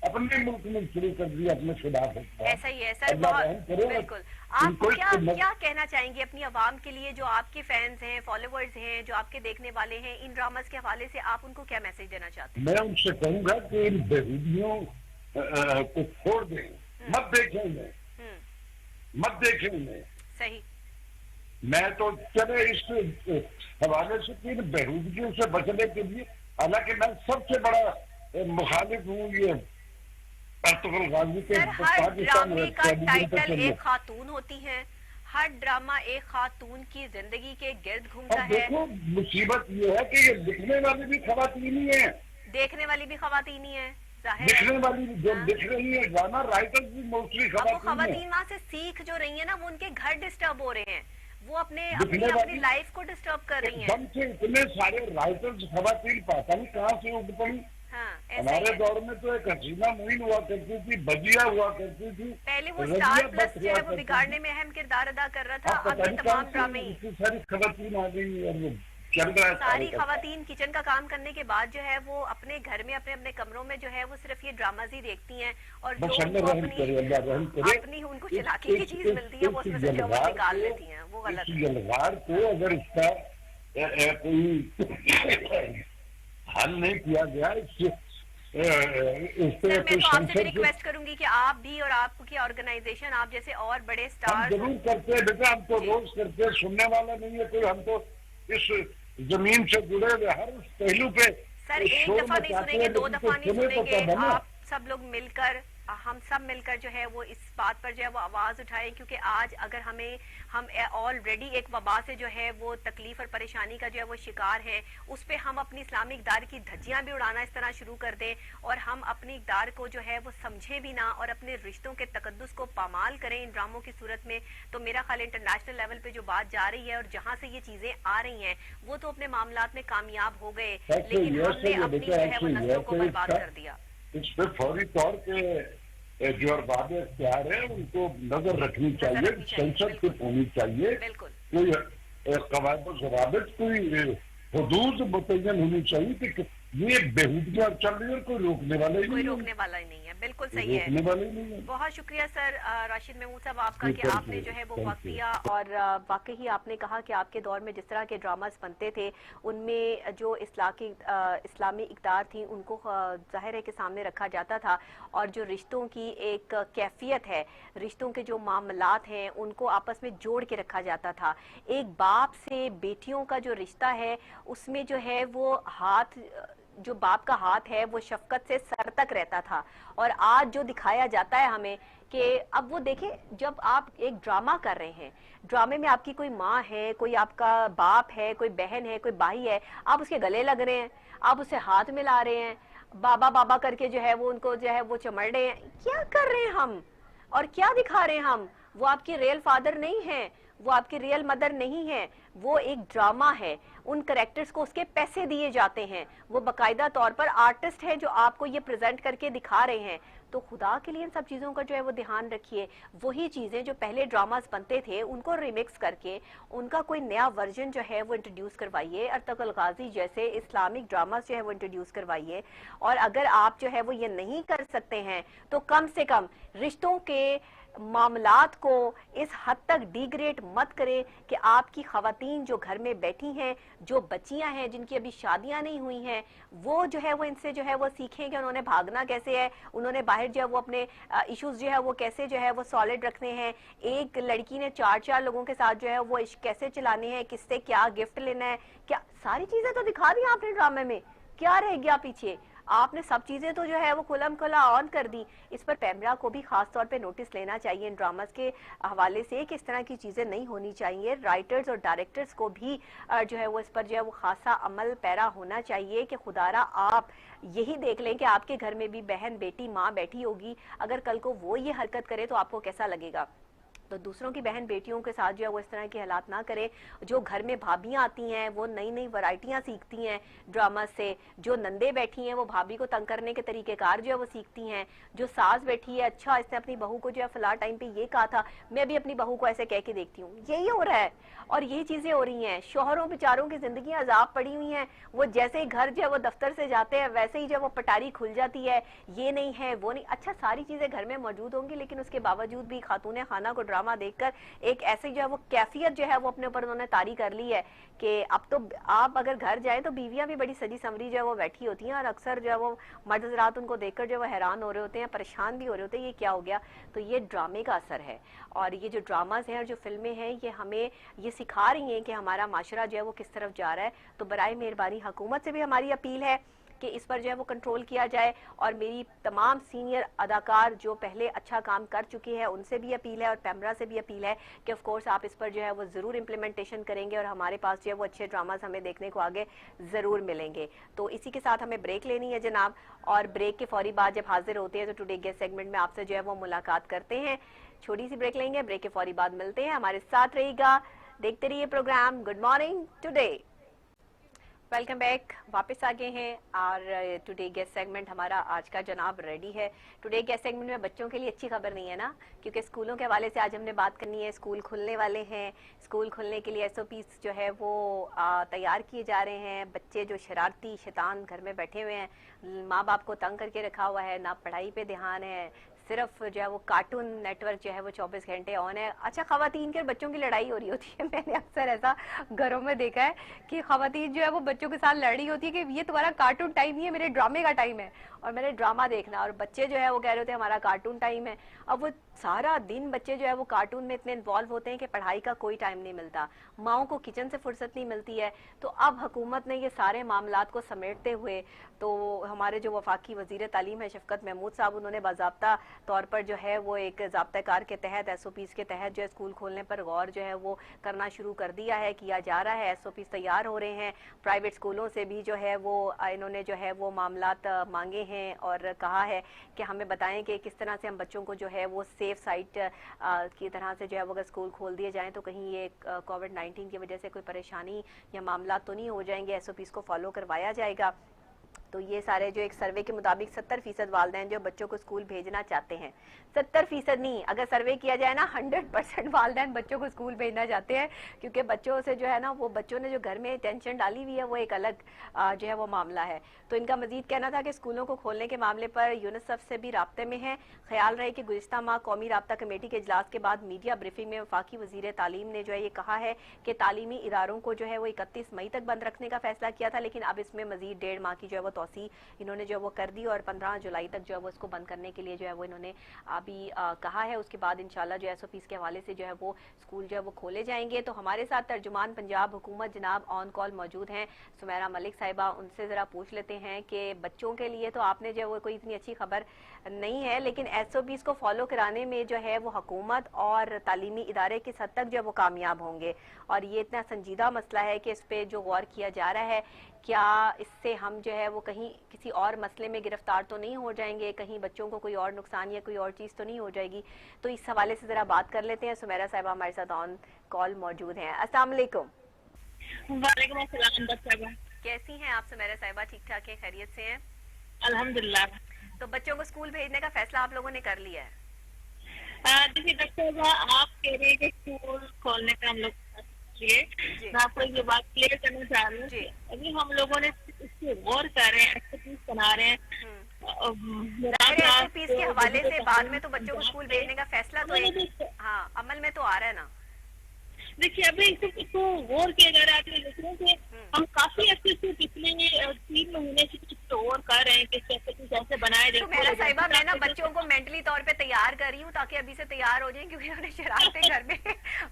अपने मुल्क में शुरू कर दिया अपने खिलाफ। ऐसा ही है सर, बिल्कुल। आप क्या कहना चाहेंगे अपनी आवाम के लिए, जो आपके फैंस हैं, फॉलोवर्स हैं, जो आपके देखने वाले हैं, इन ड्रामास के हवाले से आप उनको क्या मैसेज देना चाहते हैं? मैं उनसे कहूंगा कि इन बेहूदियों को छोड़ दें, मत देखेंगे। सही। मैं तो चले इस हवाले से कि इन बेहूदियों से बचने के लिए, हालांकि मैं सबसे बड़ा मुखालिफ हूँ ये सर, हर ड्रामे का टाइटल एक खातून होती है, हर ड्रामा एक खातून की जिंदगी के गिर्द घूमता है। देखो मुसीबत ये है कि ये लिखने वाली भी खवातीन ही है, देखने वाली भी खवातीन ही है, लिखने वाली भी जो लिख रही है गाना, राइटर भी मोस्टली खवातीन वहाँ से सीख जो रही है ना, वो उनके घर डिस्टर्ब हो रहे हैं, वो अपनी लाइफ को डिस्टर्ब कर रही हैं। इतने सारे राइटर्स खवातीन पता नहीं कहाँ से उठ पड़ी। हमारे दौर में तो एक हसीना मुइन हुआ करती थी, बजिया हुआ करती थी, पहले वो स्टार प्लस जो है वो बिगाड़ने में अहम किरदार अदा कर रहा था। अब ये तमाम ड्रामे सारी खवातीन आ गई और चल रहा है। सारी खवातीन किचन का काम करने के बाद जो है वो अपने घर में अपने अपने कमरों में जो है वो सिर्फ ये ड्रामाज ही देखती हैं और जो अपनी उनको चलाकी की चीज मिलती है वो उसमें से जो वो निकाल लेती हैं, वो गलत है। जलगार को अगर इसका कोई हल नहीं किया गया, मैं तो आपसे भी रिक्वेस्ट करूंगी कि आप भी और आपकी ऑर्गेनाइजेशन, आप जैसे और बड़े स्टार जरूर करते हैं बेटा, हम तो रोज करते हैं, सुनने वाला नहीं है कोई, हम तो इस जमीन से जुड़े हुए हर उस पहलू पे। सर, एक दफा नहीं सुनेंगे, 2 दफा नहीं सुनेंगे, आप सब लोग मिलकर हम सब मिलकर जो है वो इस बात पर जो है वो आवाज उठाएं, क्योंकि आज अगर हम ऑलरेडी एक वबा से जो है वो तकलीफ और परेशानी का जो है वो शिकार हैं, उस पे हम अपनी इस्लामी इक़दार की धज्जियां भी उड़ाना इस तरह शुरू कर दें और हम अपनी इक़दार को जो है वो समझें भी ना और अपने रिश्तों के तकद्दुस को पामाल करें इन ड्रामों की सूरत में, तो मेरा ख्याल इंटरनेशनल लेवल पे जो बात जा रही है और जहाँ से ये चीजें आ रही हैं वो तो अपने मामलात में कामयाब हो गए, लेकिन हमने अपनी जो है वो नस्लों को बर्बाद कर दिया। इस पे फौरी तौर पे जो अरबाब इख्तियार है उनको नजर रखनी चाहिए, सेंसरशिप होनी चाहिए, कोई कवायद ज़वाबित, कोई हुदूद मुतय्यन होनी चाहिए कि ये बेहूदियां चल रही है और कोई रोकने वाला ही नहीं है। बिल्कुल सही है। बहुत शुक्रिया सर राशिद महमूद साहब आपका कि आपने जो है वो वक्त दिया, और वाकई ही आपने कहा कि आपके दौर में जिस तरह के ड्रामास बनते थे उनमें जो इस्लामी इक़दार थी उनको जाहिर है कि सामने रखा जाता था, और जो रिश्तों की एक कैफियत है, रिश्तों के जो मामलात हैं उनको आपस में जोड़ के रखा जाता था। एक बाप से बेटियों का जो रिश्ता है उसमें जो है वो जो बाप का हाथ है वो शफकत से सर तक रहता था, और आज जो दिखाया जाता है हमें कि अब वो देखें, जब आप एक ड्रामा कर रहे हैं, ड्रामे में आपकी कोई माँ है, कोई आपका बाप है, कोई बहन है, कोई भाई है, आप उसके गले लग रहे हैं, आप उसे हाथ मिला रहे हैं, बाबा बाबा करके जो है वो उनको जो है वो चमड़ रहे हैं, क्या कर रहे हैं हम और क्या दिखा रहे हैं हम? वो आपके रियल फादर नहीं है, वो आपकी रियल मदर नहीं है, वो एक ड्रामा है। उन करेक्टर्स को उसके पैसे दिए जाते हैं, वो बाकायदा तौर पर आर्टिस्ट हैं जो आपको ये प्रेजेंट करके दिखा रहे हैं। तो खुदा के लिए इन सब चीज़ों का जो है वो ध्यान रखिए। वही चीज़ें जो पहले ड्रामास बनते थे उनको रिमिक्स करके उनका कोई नया वर्जन जो है वो इंट्रोड्यूस करवाइए। अर्तुगरुल गाजी जैसे इस्लामिक ड्रामास जो है वो इंट्रोड्यूस करवाइए। और अगर आप जो है वो ये नहीं कर सकते हैं तो कम से कम रिश्तों के मामलात को इस हद तक डिग्रेड मत करें कि आपकी खवातीन जो घर में बैठी हैं, जो बच्चियां हैं जिनकी अभी शादियां नहीं हुई हैं, वो जो है वो इनसे जो है वो सीखें कि उन्होंने भागना कैसे है, उन्होंने बाहर जो है वो अपने इश्यूज जो है वो कैसे जो है वो सॉलिड रखने हैं। एक लड़की ने 4 लोगों के साथ जो है वो इश्क कैसे चलाने हैं, किससे क्या गिफ्ट लेना है, क्या सारी चीजें तो दिखा दी आपने ड्रामे में, क्या रह गया पीछे? आपने सब चीजें तो जो है वो खुलम खुला ऑन कर दी। इस पर पैमरा को भी खास तौर पे नोटिस लेना चाहिए इन ड्रामास के हवाले से कि इस तरह की चीजें नहीं होनी चाहिए। राइटर्स और डायरेक्टर्स को भी जो है वो इस पर जो है वो खासा अमल पैरा होना चाहिए कि खुदारा आप यही देख लें कि आपके घर में भी बहन बेटी माँ बैठी होगी, अगर कल को वो ये हरकत करे तो आपको कैसा लगेगा? तो दूसरों की बहन बेटियों के साथ जो है वो इस तरह के हालात ना करें। जो घर में भाभियां आती हैं वो नई नई वैरायटियां सीखती हैं ड्रामा से, जो नंदे बैठी हैं वो भाभी को तंग करने के तरीकेकार जो है वो सीखती हैं, जो सास बैठी है अच्छा इसने अपनी बहू को जो है फला टाइम पे ये कहा था, मैं भी अपनी बहू को ऐसे कह के देखती हूँ, यही हो रहा है और यही चीजें हो रही हैं। शोहरों बेचारों की जिंदगी अजाब पड़ी हुई हैं, वो जैसे ही घर जो है वो दफ्तर से जाते हैं वैसे ही जो है वो पटारी खुल जाती है, ये नहीं है वो नहीं। अच्छा सारी चीजें घर में मौजूद होंगी लेकिन उसके बावजूद भी खातून खाना को ड्रामा देखकर एक ऐसे जो है वो कैफियत जो है वो अपने ऊपर उन्होंने तारी कर ली है कि अब तो आप अगर घर जाए तो बीवियां भी बड़ी सजी संवरी जो है वो बैठी होती हैं और अक्सर जो है वो मर्द हज़रात उनको देखकर जो है वो हैरान हो रहे होते हैं, परेशान भी हो रहे होते हैं, ये क्या हो गया। तो ये ड्रामे का असर है और ये जो ड्रामाज हैं और जो फिल्में हैं ये हमें ये सिखा रही हैं कि हमारा माशरा जो है वो किस तरफ जा रहा है। तो बराए मेहरबानी हुकूमत से भी हमारी अपील है कि इस पर जो है वो कंट्रोल किया जाए और मेरी तमाम सीनियर अदाकार जो पहले अच्छा काम कर चुके हैं उनसे भी अपील है और पैमरा से भी अपील है कि ऑफ कोर्स आप इस पर जो है वो ज़रूर इम्प्लीमेंटेशन करेंगे और हमारे पास जो है वो अच्छे ड्रामास हमें देखने को आगे ज़रूर मिलेंगे। तो इसी के साथ हमें ब्रेक लेनी है जनाब, और ब्रेक के फौरी बाद जब हाजिर होते हैं तो टुडे गेस्ट सेगमेंट में आपसे जो है वो मुलाकात करते हैं। छोटी सी ब्रेक लेंगे, ब्रेक के फौरी बाद मिलते हैं, हमारे साथ रहिएगा, देखते रहिए programme good morning today. Welcome back, वापस आ गए हैं और टुडे गेस्ट सेगमेंट हमारा आज का जनाब रेडी है। टुडे गेस्ट सेगमेंट में बच्चों के लिए अच्छी खबर नहीं है ना, क्योंकि स्कूलों के हवाले से आज हमने बात करनी है। स्कूल खुलने वाले हैं, स्कूल खुलने के लिए SOPs जो है वो तैयार किए जा रहे हैं। बच्चे जो शरारती शैतान घर में बैठे हुए हैं, माँ बाप को तंग करके रखा हुआ है, ना पढ़ाई पे ध्यान है, सिर्फ जो है वो कार्टून नेटवर्क जो है वो 24 घंटे ऑन है। अच्छा खवातीन के बच्चों की लड़ाई हो रही होती है, मैंने अक्सर ऐसा घरों में देखा है कि खवातीन जो है वो बच्चों के साथ लड़ रही होती है कि ये तुम्हारा कार्टून टाइम नहीं है, मेरे ड्रामे का टाइम है और मैंने ड्रामा देखना, और बच्चे जो है वो कह रहे होते हैं हमारा कार्टून टाइम है। अब वो सारा दिन बच्चे जो है वो कार्टून में इतने इन्वॉल्व होते हैं कि पढ़ाई का कोई टाइम नहीं मिलता, माओं को किचन से फुर्सत नहीं मिलती है। तो अब हुकूमत ने ये सारे मामलात को समेटते हुए, तो हमारे जो वफाकी वजीर तालीम है शफकत महमूद साहब, उन्होंने बाज़ाब्ता तौर पर जो है वो एक ज़ाब्ता-ए-कार के तहत, SOPs के तहत जो है स्कूल खोलने पर गौर जो है वो करना शुरू कर दिया है, किया जा रहा है। SOPs तैयार हो रहे हैं। प्राइवेट स्कूलों से भी जो है वो इन्होंने जो है वो मामलात मांगे हैं और कहा है कि हमें बताएं कि किस तरह से हम बच्चों को जो है वो सेफ साइट की तरह से जो है वो अगर स्कूल खोल दिए जाएं तो कहीं ये कोविड-19 की वजह से कोई परेशानी या मामला तो नहीं हो जाएंगे, SOPs को फॉलो करवाया जाएगा। तो ये सारे जो एक सर्वे के मुताबिक 70% वालिदैन जो बच्चों को स्कूल भेजना चाहते हैं, 70% नहीं, अगर सर्वे किया जाए ना 100% वालिदैन बच्चों को स्कूल भेजना चाहते हैं, क्योंकि बच्चों से जो है ना वो बच्चों ने जो घर में टेंशन डाली हुई है वो एक अलग जो है वो मामला है। तो इनका मजीद कहना था कि स्कूलों को खोलने के मामले पर यूनिसेफ से भी राब्ते में है। ख्याल रहे कि गुज़िश्ता माह कौमी राब्ता कमेटी के इजलास के बाद मीडिया ब्रीफिंग में वफाकी वजीर तालीम ने जो है ये कहा है कि तालीमी इदारों को जो है वो 31 मई तक बंद रखने का फैसला किया था, लेकिन अब इसमें मजीद 1.5 माह की जो है वो तोसी इन्होंने जो वो कर दी और 15 जुलाई तक जो है वो इसको बंद करने के लिए जो है वो इन्होंने अभी कहा है। उसके बाद इंशाल्लाह जो SOPs के हवाले से जो है वो स्कूल जो है वो खोले जाएंगे। तो हमारे साथ तर्जुमान पंजाब हुकूमत जनाब ऑन कॉल मौजूद हैं, सुमेरा मलिक साहिबा, उनसे ज़रा पूछ लेते हैं कि बच्चों के लिए तो आपने जो है वो कोई इतनी अच्छी खबर नहीं है, लेकिन SOPs को फॉलो कराने में जो है वो हुकूमत और तालीमी इदारे किस हद तक जो है वो कामयाब होंगे, और ये इतना संजीदा मसला है कि इस पर जो गौर किया जा रहा है, क्या इससे हम जो है वो कहीं किसी और मसले में गिरफ्तार तो नहीं हो जाएंगे, कहीं बच्चों को कोई और नुकसान या कोई और चीज़ तो नहीं हो जाएगी। तो इस हवाले से ज़रा बात कर लेते हैं। सुमेरा साहिबा हमारे साथ ऑन कॉल मौजूद हैं। अस्सलाम वालेकुम। वालेकुम अस्सलाम। कैसी हैं आप सुमेरा साहिबा? ठीक ठाक हैं, खैरियत से हैं? अल्हम्दुलिल्लाह। तो बच्चों को स्कूल भेजने का फैसला आप लोगों ने कर लिया है? देखिए डॉक्टर साहब, आप कह रहे हैं कि स्कूल खोलने का हम लोग लिए, मैं आपको ये बात क्लियर करना चाह रही हूँ। अभी हम लोगों ने इससे गौर कर रहे हैं, SOPs बना रहे हैं। SOPs के हवाले से बाद में तो बच्चों को स्कूल भेजने का फैसला तो हाँ अमल में तो आ रहा है ना। देखिए अभी इसको गौर किया जा रहा है कि हम काफी अच्छे से पिछले 3 महीने से कुछ और कर रहे हैं कि कैसे बनाए जाए। तो मेरा साहिबा, मैं ना बच्चों को मेंटली तौर पे तैयार कर रही हूँ ताकि अभी से तैयार हो जाएं, क्योंकि उन्होंने शरारतें घर में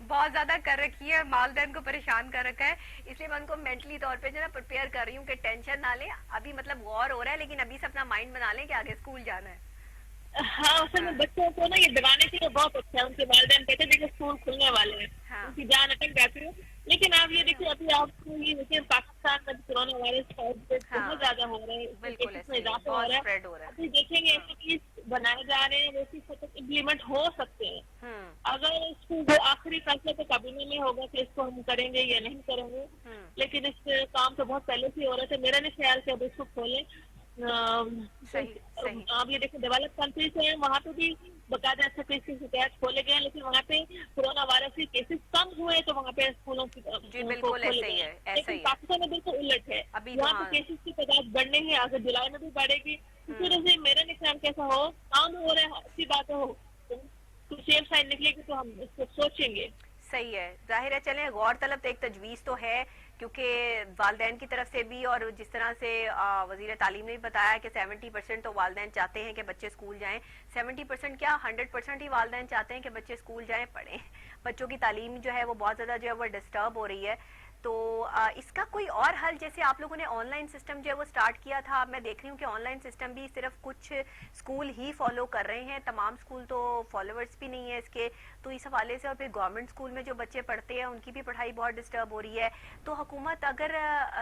बहुत ज्यादा कर रखी है, मालदैन को परेशान कर रखा है, इसलिए मैं उनको मेंटली तौर पे जो है प्रिपेयर कर रही हूँ कि टेंशन ना लें। अभी मतलब गौर हो रहा है, लेकिन अभी से अपना माइंड बना लें कि आगे स्कूल जाना है। हाँ, असल में बच्चों को ना ये दबाने के लिए बहुत अच्छा है। उनके वालिदैन कहते हैं कि स्कूल खुलने वाले हैं, उनकी जान अटक जाती है। लेकिन आप ये देखिए, अभी आपको ये देखिए पाकिस्तान में कोरोना वायरस बहुत ज्यादा हो रहे हैं, इसमें इजाफा हो रहा है। अभी देखेंगे SOPs बनाए जा रहे हैं, वो इम्प्लीमेंट हो सकते हैं। अगर इसको आखिरी फैसला तो कैबिनेट में होगा कि इसको हम करेंगे या नहीं करेंगे, लेकिन इस काम तो बहुत पहले से हो रहा था। मेरा नहीं ख्याल कि अब इसको खोलें। आप ये देखो डेवलप कंट्रीज हैं, वहाँ पे भी बकायदा SOPs के तहत खोले गए हैं, लेकिन वहाँ पे कोरोना वायरस के केसेस कम हुए तो वहाँ पे स्कूलों की बिल्कुल ऐसे ही है, लेकिन पाकिस्तान में बिल्कुल उलट है। वहाँ पे केसेस की तादाद बढ़ने ही, अगर जुलाई में भी बढ़ेगी। इस वजह से मेरा नहीं ख्याल कैसा हो, काम हो रहा है, अच्छी बात हो, तो सेफ साइड निकलेगी तो हम इसको सोचेंगे। सही है, जाहिर है। चलें, गौर तलब एक तजवीज़ तो है, क्योंकि वालिदैन की तरफ से भी और जिस तरह से वजीर तालीम ने भी बताया कि 70% तो वालिदैन चाहते हैं कि बच्चे स्कूल जाएं। 70% क्या 100% ही वालिदैन चाहते हैं कि बच्चे स्कूल जाएं, पढ़ें। बच्चों की तालीम जो है वो बहुत ज़्यादा जो है वो डिस्टर्ब हो रही है। तो इसका कोई और हल, जैसे आप लोगों ने ऑनलाइन सिस्टम जो है वो स्टार्ट किया था, मैं देख रही हूँ कि ऑनलाइन सिस्टम भी सिर्फ कुछ स्कूल ही फॉलो कर रहे हैं, तमाम स्कूल तो फॉलोवर्स भी नहीं है इसके। तो इस हवाले से, और फिर गवर्नमेंट स्कूल में जो बच्चे पढ़ते हैं उनकी भी पढ़ाई बहुत डिस्टर्ब हो रही है। तो हुकूमत अगर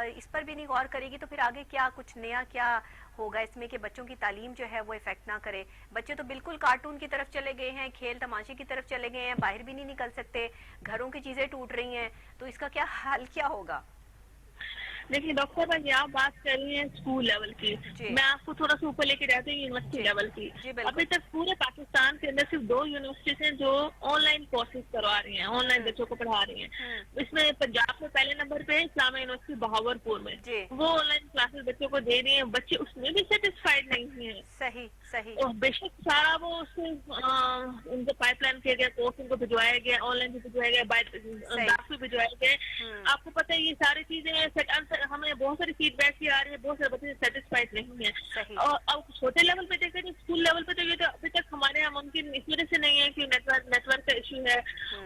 इस पर भी नहीं गौर करेगी तो फिर आगे क्या कुछ नया क्या होगा इसमें कि बच्चों की तालीम जो है वो इफेक्ट ना करे। बच्चे तो बिल्कुल कार्टून की तरफ चले गए हैं, खेल तमाशे की तरफ चले गए हैं, बाहर भी नहीं निकल सकते, घरों की चीजें टूट रही हैं। तो इसका क्या हल क्या होगा? देखिए डॉक्टर भाई, आप बात कर रही हैं स्कूल लेवल की, मैं आपको थोड़ा सा ऊपर लेके जाती हूँ यूनिवर्सिटी लेवल की। अभी तक पूरे पाकिस्तान के अंदर सिर्फ 2 यूनिवर्सिटीज हैं जो ऑनलाइन कोर्सेज करवा रही हैं, ऑनलाइन बच्चों को पढ़ा रही हैं। इसमें पंजाब में पहले नंबर पे है इस्लामिया यूनिवर्सिटी बहावलपुर में, वो ऑनलाइन क्लासेस बच्चों को दे रही है। बच्चे उसमें भी सेटिस्फाइड नहीं है। सही सही। और बेशक सारा वो उसमें उनको पाइपलाइन किया गया, कोर्स उनको भिजवाया गया, ऑनलाइन भी भिजवाया गया, डाक भी भिजवाया गया। आपको पता है ये सारी चीजें हमें बहुत सारी फीडबैक भी आ रही है, बहुत सारे बच्चे सेटिस्फाइड नहीं है। और अब छोटे लेवल पे देखें तो स्कूल लेवल पे तो ये तो अभी तक हमारे यहाँ मुमकिन इसलिए वजह से नहीं है कि नेटवर्क का इश्यू है,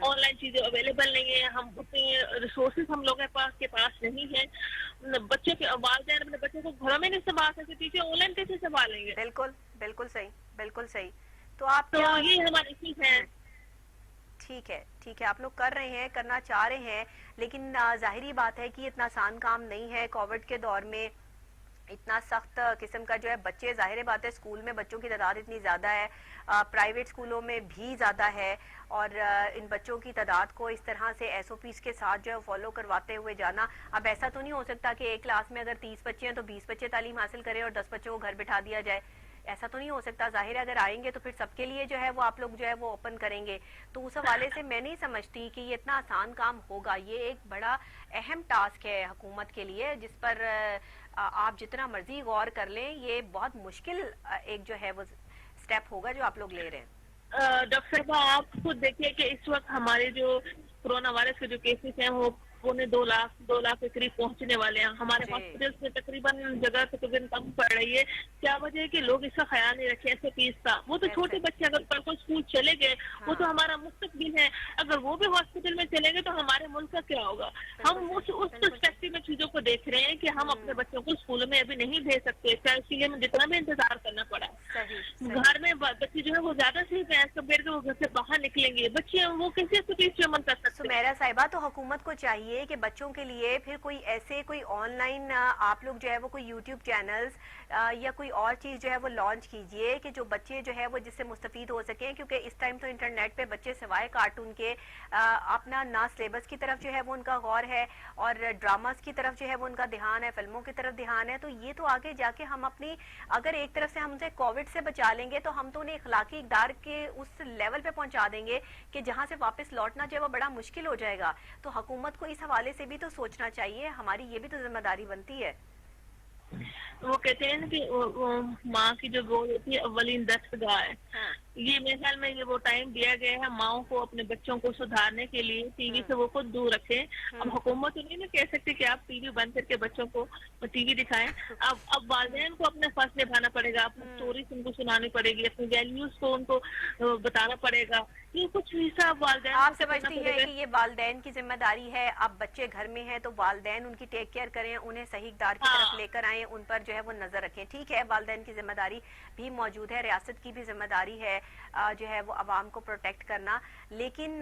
ऑनलाइन चीजें अवेलेबल नहीं है, हम उतने रिसोर्सेज हम लोगों के पास नहीं है। बच्चों के वालिदैन अपने बच्चों को घरों में नहीं संभाल सकते, टीचर ऑनलाइन कैसे संभालेंगे? बिल्कुल बिल्कुल सही, बिल्कुल सही। तो आप तो ये हमारे इश्यूज हैं। ठीक है, ठीक है, आप लोग कर रहे हैं, करना चाह रहे हैं, लेकिन जाहिर बात है कि इतना आसान काम नहीं है। कोविड के दौर में इतना सख्त किस्म का जो है, बच्चे जाहिर बात है स्कूल में बच्चों की तादाद इतनी ज़्यादा है, प्राइवेट स्कूलों में भी ज़्यादा है, और इन बच्चों की तादाद को इस तरह से एसओपीज के साथ जो है फॉलो करवाते हुए जाना। अब ऐसा तो नहीं हो सकता कि एक क्लास में अगर 30 बच्चे हैं तो 20 बच्चे तालीम हासिल करें और 10 बच्चों को घर बिठा दिया जाए, ऐसा तो नहीं हो सकता। जाहिर है अगर आएंगे तो फिर सबके लिए जो है वो आप लोग जो है वो ओपन करेंगे, तो उस हवाले से मैं नहीं समझती कि ये इतना आसान काम होगा। ये एक बड़ा अहम टास्क है हुकूमत के लिए, जिस पर आप जितना मर्जी गौर कर लें, ये बहुत मुश्किल एक जो है वो स्टेप होगा जो आप लोग ले रहे हैं। डॉक्टर साहब, आप खुद देखिए कि इस वक्त हमारे जो कोरोना वायरस के जो केसेस हैं वो 2 लाख के करीब पहुंचने वाले हैं। हमारे हॉस्पिटल्स में तकरीबन जगह तकरीबन कम पड़ रही है। क्या वजह है कि लोग इसका ख्याल नहीं रखे एसओपीज का। वो तो छोटे बच्चे अगर कल को स्कूल चले गए, वो तो हमारा मुस्तकबिल है, अगर वो भी हॉस्पिटल में चले गए तो हमारे मुल्क का क्या होगा? हम उस पर्सपेक्टिव में चीजों को देख रहे हैं कि हम अपने बच्चों को स्कूलों में अभी नहीं भेज सकते, चाहे इसलिए हमें जितना भी इंतजार करना पड़ा। घर में बच्चे जो है वो ज्यादा सेफ है कंपेयर वो घर से बाहर निकलेंगे बच्चे, वो कैसे एसओपीज पे अमल कर सकते? सुमेरा साहिबा, तो हुकूमत को चाहिए कि बच्चों के लिए फिर कोई ऑनलाइन आप लोग जो है वो कोई यूट्यूब चैनल्स या कोई और चीज जो है वो लॉन्च कीजिए कि जो बच्चे जो है वो जिससे मुस्तफीद हो सके, क्योंकि इस टाइम तो इंटरनेट पे बच्चे सिवाय कार्टून के अपना ना सिलेबस की तरफ जो है वो उनका गौर है और ड्रामास की तरफ जो है वो उनका ध्यान है, फिल्मों की तरफ ध्यान है। तो ये तो आगे जाके हम अपनी, अगर एक तरफ से हमसे कोविड से बचा लेंगे तो हम तो उन्हें इखलाकी इक़दार के उस लेवल पे पहुंचा देंगे कि जहां से वापस लौटना जो है वो बड़ा मुश्किल हो जाएगा। तो हुकूमत को इस हवाले से भी तो सोचना चाहिए, हमारी ये भी तो जिम्मेदारी बनती है। वो कहते हैं कि माँ की जो गोद होती है अव्वलीन दस्तगाह है। ये मेरे ख्याल में ये वो टाइम दिया गया है माओ को अपने बच्चों को सुधारने के लिए, टीवी से वो खुद दूर रखें। अब हुकूमत तो नहीं ना कह सकती कि आप टीवी बंद करके बच्चों को टीवी दिखाएं। अब वालिदैन को अपना फर्ज निभाना पड़ेगा, अपनी स्टोरी उनको सुनानी पड़ेगी, अपनी वैल्यूज को उनको बताना पड़ेगा। ये कुछ हिस्सा वालिदैन आप समझती हैं कि ये वालिदैन की जिम्मेदारी है? अब बच्चे घर में हैं तो वालिदैन उनकी टेक केयर करें, उन्हें सही इक़दार की तरफ लेकर आए, उन पर जो है वो नजर रखें। ठीक है, वालिदैन की जिम्मेदारी भी मौजूद है, रियासत की भी जिम्मेदारी है जो है वो अवाम को प्रोटेक्ट करना, लेकिन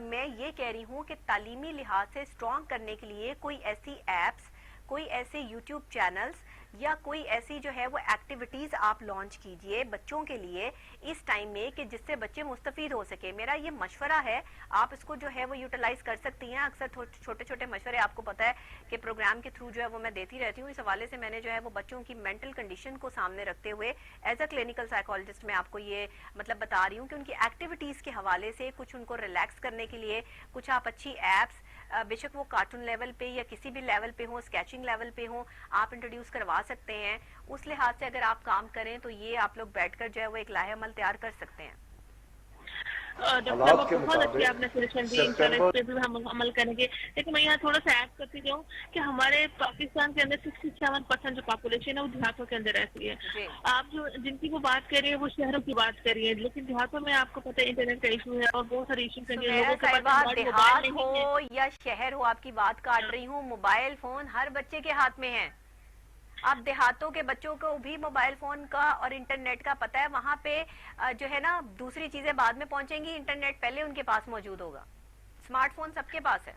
मैं ये कह रही हूँ कि तालीमी लिहाज से स्ट्रॉन्ग करने के लिए कोई ऐसी एप्स, कोई ऐसे यूट्यूब चैनल्स या कोई ऐसी जो है वो एक्टिविटीज आप लॉन्च कीजिए बच्चों के लिए इस टाइम में कि जिससे बच्चे मुस्तफीद हो सके। मेरा ये मशवरा है, आप इसको जो है वो यूटिलाइज कर सकती हैं। अक्सर छोटे छोटे मशवरे आपको पता है कि प्रोग्राम के थ्रू जो है वो मैं देती रहती हूँ। इस हवाले से मैंने जो है वो बच्चों की मेंटल कंडीशन को सामने रखते हुए एज अ क्लिनिकल साइकोलॉजिस्ट मैं आपको ये मतलब बता रही हूँ कि उनकी एक्टिविटीज के हवाले से कुछ उनको रिलैक्स करने के लिए कुछ आप अच्छी एप्स, बेशक वो कार्टून लेवल पे या किसी भी लेवल पे हो, स्केचिंग लेवल पे हो, आप इंट्रोड्यूस करवा सकते हैं। उस लिहाज से अगर आप काम करें तो ये आप लोग बैठकर जो है वो एक लाहे अमल तैयार कर सकते हैं। हालात के मुताबिक आपने सजेशन दी, इंटरनेट पे भी हम अमल करेंगे। लेकिन मैं यहाँ थोड़ा सा ऐड करती जाऊँ कि हमारे पाकिस्तान के अंदर 67% जो पॉपुलेशन है वो देहातों के अंदर रहती है। आप जो जिनकी वो बात कर रही है वो शहरों की बात कर रही है, लेकिन देहातों में आपको पता है इंटरनेट का इशू है और बहुत सारे इशू हैं। लोगों के पास देहात हो या शहर हो, आपकी बात काट रही हूँ, मोबाइल फोन हर बच्चे के हाथ में है। अब देहातों के बच्चों को भी मोबाइल फोन का और इंटरनेट का पता है, वहां पे जो है ना दूसरी चीजें बाद में पहुंचेंगी, इंटरनेट पहले उनके पास मौजूद होगा। स्मार्टफोन सबके पास है,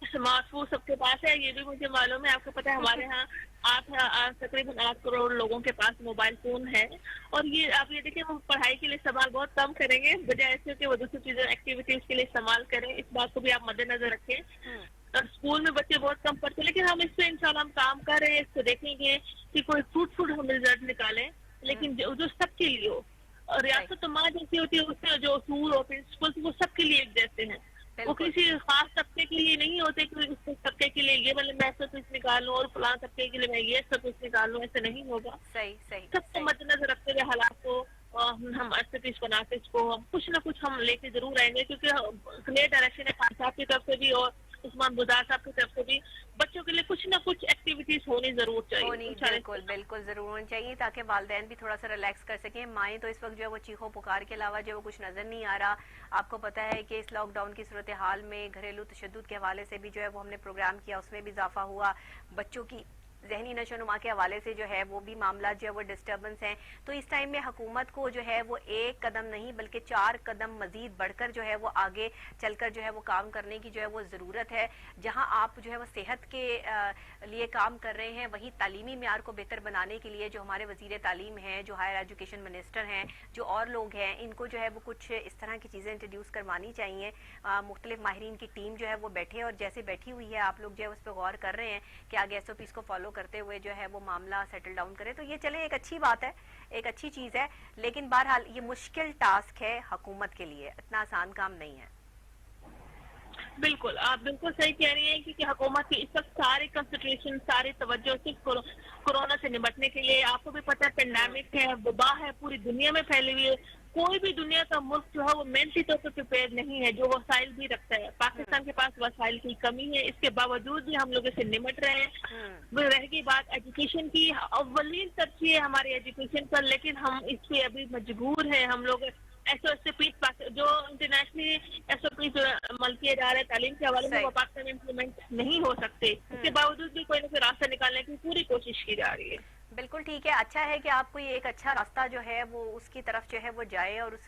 स्मार्टफोन सबके पास है, ये भी मुझे मालूम है। आपको पता है हमारे यहाँ तकरीबन 8 करोड़ लोगों के पास मोबाइल फोन है। और ये आप ये देखिए, हम पढ़ाई के लिए इस्तेमाल बहुत कम करेंगे, बजाय ऐसे कि वो दूसरी चीजें एक्टिविटीज के लिए इस्तेमाल करें। इस बात को भी आप मद्देनजर रखें। और स्कूल में बच्चे बहुत कम पढ़ते हैं, लेकिन हम इस पे इंशाल्लाह हम काम कर रहे हैं। इसको देखेंगे कि कोई फ्रूटफुल हम रिजल्ट निकालें, लेकिन जो सबके लिए हो। और रियासत तो माँ जैसी होती है, उसके जो असूल और प्रिंसिपल्स वो सबके लिए एक जैसे हैं। वो किसी खास तबके के लिए नहीं होते कि उस तबके के लिए ये मतलब मैं सब कुछ निकाल लूँ और फलां तबके के लिए मैं ये सब कुछ निकाल लूँ, ऐसे नहीं होगा। सबको मद्देनजर रखते हुए हालात को हम एक्टिविटीज बनाते इसको हम कुछ ना कुछ हम लेके जरूर आएंगे, क्योंकि क्लियर डायरेक्शन है खान साहब की तरफ से भी और उस्मान बुदार साहब की तरफ से भी। बच्चों के लिए कुछ ना कुछ एक्टिविटी चीज होनी जरूर होनी चाहिए। बिल्कुल बिल्कुल जरूर होनी चाहिए, ताकि वालिदैन भी थोड़ा सा रिलैक्स कर सकें। माएँ तो इस वक्त जो है वो चीखों पुकार के अलावा जो है वो कुछ नजर नहीं आ रहा। आपको पता है कि इस लॉकडाउन की सूरत हाल में घरेलू तशद्दुद के हवाले से भी जो है वो हमने प्रोग्राम किया, उसमें भी इजाफा हुआ। बच्चों की जहनी नशोनुमा के हवाले से जो है वो भी मामला जो है वो डिस्टर्बेंस हैं। तो इस टाइम में हुकूमत को जो है वो एक कदम नहीं बल्कि 4 कदम मजीद बढ़कर जो है वो आगे चलकर जो है वो काम करने की जो है वो ज़रूरत है। जहां आप जो है वो सेहत के लिए काम कर रहे हैं, वहीं तालीमी मेयार को बेहतर बनाने के लिए जो हमारे वजीर तालीम हैं, जो हायर एजुकेशन मिनिस्टर हैं, जो और लोग हैं, इनको जो है वो कुछ इस तरह की चीज़ें इंट्रोड्यूस करवानी चाहिए। मुख्तलिफ माहिरीन की टीम जो है वो बैठे और जैसे बैठी हुई है, आप लोग जो है उस पर गौर कर रहे हैं कि आगे SOPs को फॉलो करते हुए जो है वो मामला सेटल डाउन करे, तो ये चले एक अच्छी बात है, एक अच्छी चीज है। लेकिन बहरहाल ये मुश्किल टास्क है हुकूमत के लिए, इतना आसान काम नहीं है। बिल्कुल, आप बिल्कुल सही कह रही हैं क्योंकि हुकूमत की इस वक्त सारे कंसंट्रेशन, सारी तवज्जो सिर्फ कोरोना से निपटने के लिए। आपको भी पता है पेंडेमिक है, वबा है, पूरी दुनिया में फैली हुई है। कोई भी दुनिया का मुल्क जो है वो मेंटली तौर पर प्रिपेयर नहीं है, जो वसाइल भी रखता है। पाकिस्तान के पास वसाइल की कमी है, इसके बावजूद भी हम लोग इससे निपट रहे हैं। रह गई बात एजुकेशन की, अव्वलीन तरजीह है हमारी एजुकेशन पर, लेकिन हम इस पे अभी मजबूर हैं। हम लोग SOP जो इंटरनेशनली SOP जो अमल किए जा रहे हैं तालीम के हवाले में, वो पाकिस्तान में इम्प्लीमेंट नहीं हो सकते। इसके बावजूद भी कोई ना कोई रास्ता निकालने की पूरी कोशिश की जा रही है। बिल्कुल ठीक है, अच्छा है कि आपको ये एक अच्छा रास्ता जो है वो उसकी तरफ जो है वो जाए और उस